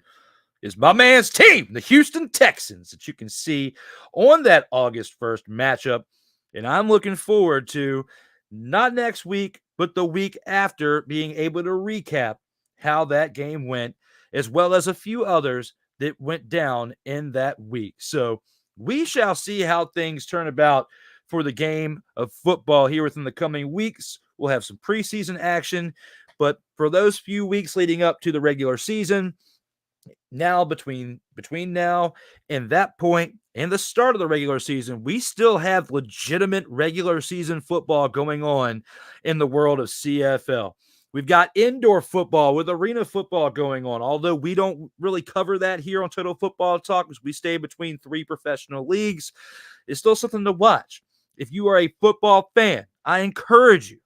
is my man's team, the Houston Texans, that you can see on that August 1st matchup. And I'm looking forward to not next week, but the week after being able to recap how that game went, as well as a few others that went down in that week. So we shall see how things turn about for the game of football here within the coming weeks. We'll have some preseason action, but for those few weeks leading up to the regular season, now between now and that point and the start of the regular season, we still have legitimate regular season football going on in the world of CFL. We've got indoor football with arena football going on, although we don't really cover that here on Total Football Talk because we stay between 3 professional leagues. It's still something to watch. If you are a football fan, I encourage you,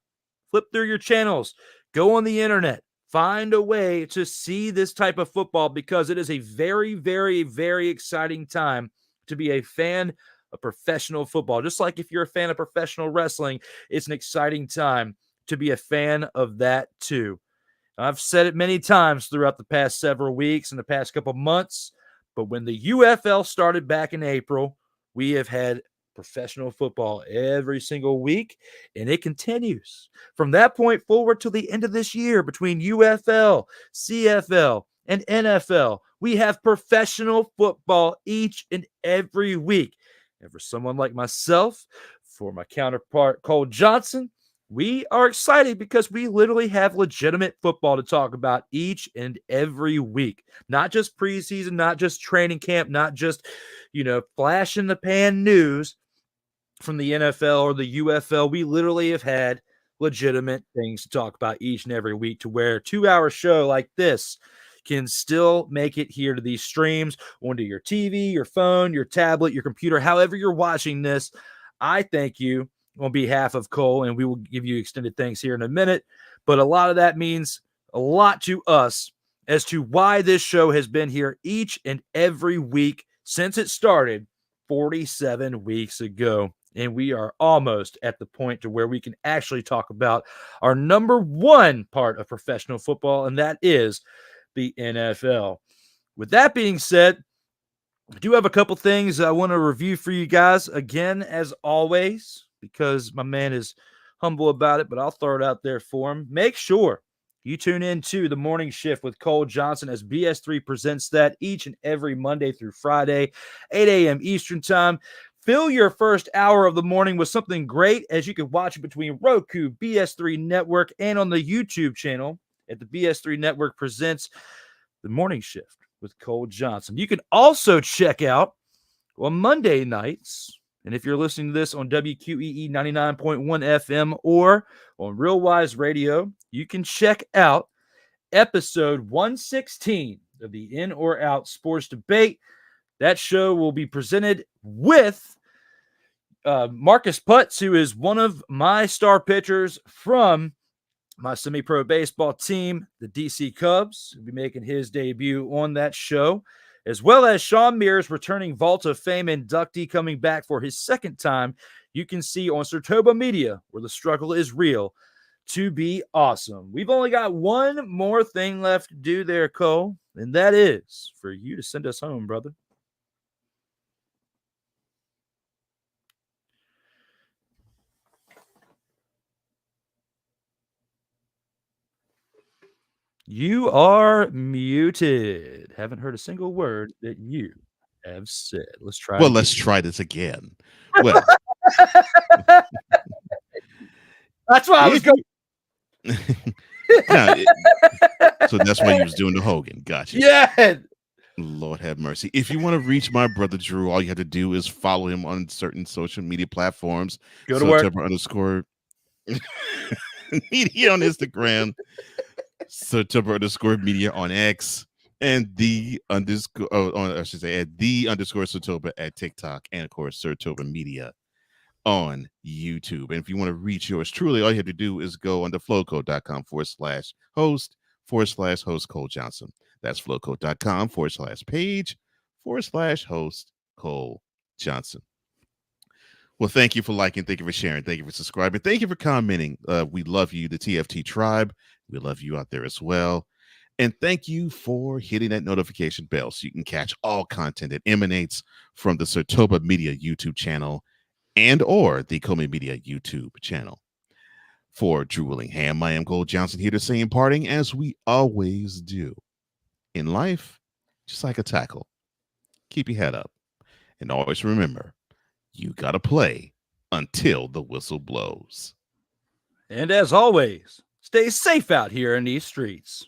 flip through your channels, go on the internet, find a way to see this type of football because it is a very, very, very exciting time to be a fan of professional football. Just like if you're a fan of professional wrestling, it's an exciting time to be a fan of that too. I've said it many times throughout the past several weeks and the past couple months, but when the UFL started back in April, we have had professional football every single week, and it continues from that point forward to the end of this year. Between UFL, CFL, and NFL, we have professional football each and every week, And for someone like myself, for my counterpart, Cole Johnson, we are excited because we literally have legitimate football to talk about each and every week. Not just preseason, not just training camp, not just, flash in the pan news from the NFL or the UFL. We literally have had legitimate things to talk about each and every week, to where a 2-hour show like this can still make it here to these streams, onto your TV, your phone, your tablet, your computer, however you're watching this. I thank you on behalf of Cole, and we will give you extended thanks here in a minute. But a lot of that means a lot to us as to why this show has been here each and every week since it started 47 weeks ago. And we are almost at the point to where we can actually talk about our number one part of professional football, and that is the NFL. With that being said, I do have a couple things I want to review for you guys. Again, as always, because my man is humble about it, but I'll throw it out there for him. Make sure you tune in to the Morning Shift with Cole Johnson, as BS3 presents that each and every Monday through Friday, 8 a.m. Eastern Time. Fill your first hour of the morning with something great, as you can watch it between Roku, BS3 Network, and on the YouTube channel at the BS3 Network presents the Morning Shift with Cole Johnson. You can also check out on Monday nights, and if you're listening to this on WQEE 99.1 FM or on Real Wise Radio, you can check out episode 116 of the In or Out Sports Debate. That show will be presented with Marcus Putz, who is one of my star pitchers from my semi-pro baseball team, the DC Cubs. He'll be making his debut on that show, as well as Sean Mears, returning Vault of Fame inductee, coming back for his second time. You can see on Sartoba Media, where the struggle is real, to be awesome. We've only got one more thing left to do there, Cole, and that is for you to send us home, brother. You are muted. Haven't heard a single word that you have said. Let's try. Well, let's try this again. Well, that's why I was going. So that's why you was doing the Hogan. Gotcha. Yeah. Lord have mercy. If you want to reach my brother Drew, all you have to do is follow him on certain social media platforms. Go to work. _media on Instagram. Sartoba_media on X, and the Sartoba at TikTok, and of course Sartoba Media on YouTube. And if you want to reach yours truly, all you have to do is go on to flowcode.com/host/host Cole Johnson. That's flowcode.com/page/host Cole Johnson. Well, thank you for liking, thank you for sharing, thank you for subscribing, thank you for commenting. We love you, the TFT tribe. We love you out there as well. And thank you for hitting that notification bell so you can catch all content that emanates from the Sartoba Media YouTube channel and or the Comey Media YouTube channel. For Drew Willingham, I am Cole Johnson, here to say in parting, as we always do. In life, just like a tackle, keep your head up. And always remember, you got to play until the whistle blows. And as always, stay safe out here in these streets.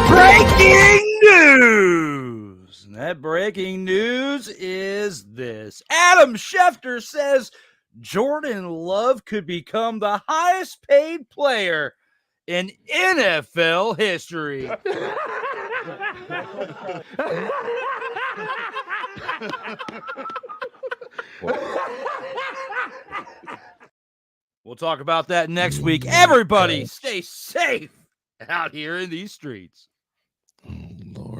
Breaking news! that breaking news is this. Adam Schefter says Jordan Love could become the highest paid player in NFL history. We'll talk about that next week. Everybody stay safe out here in these streets. Lord.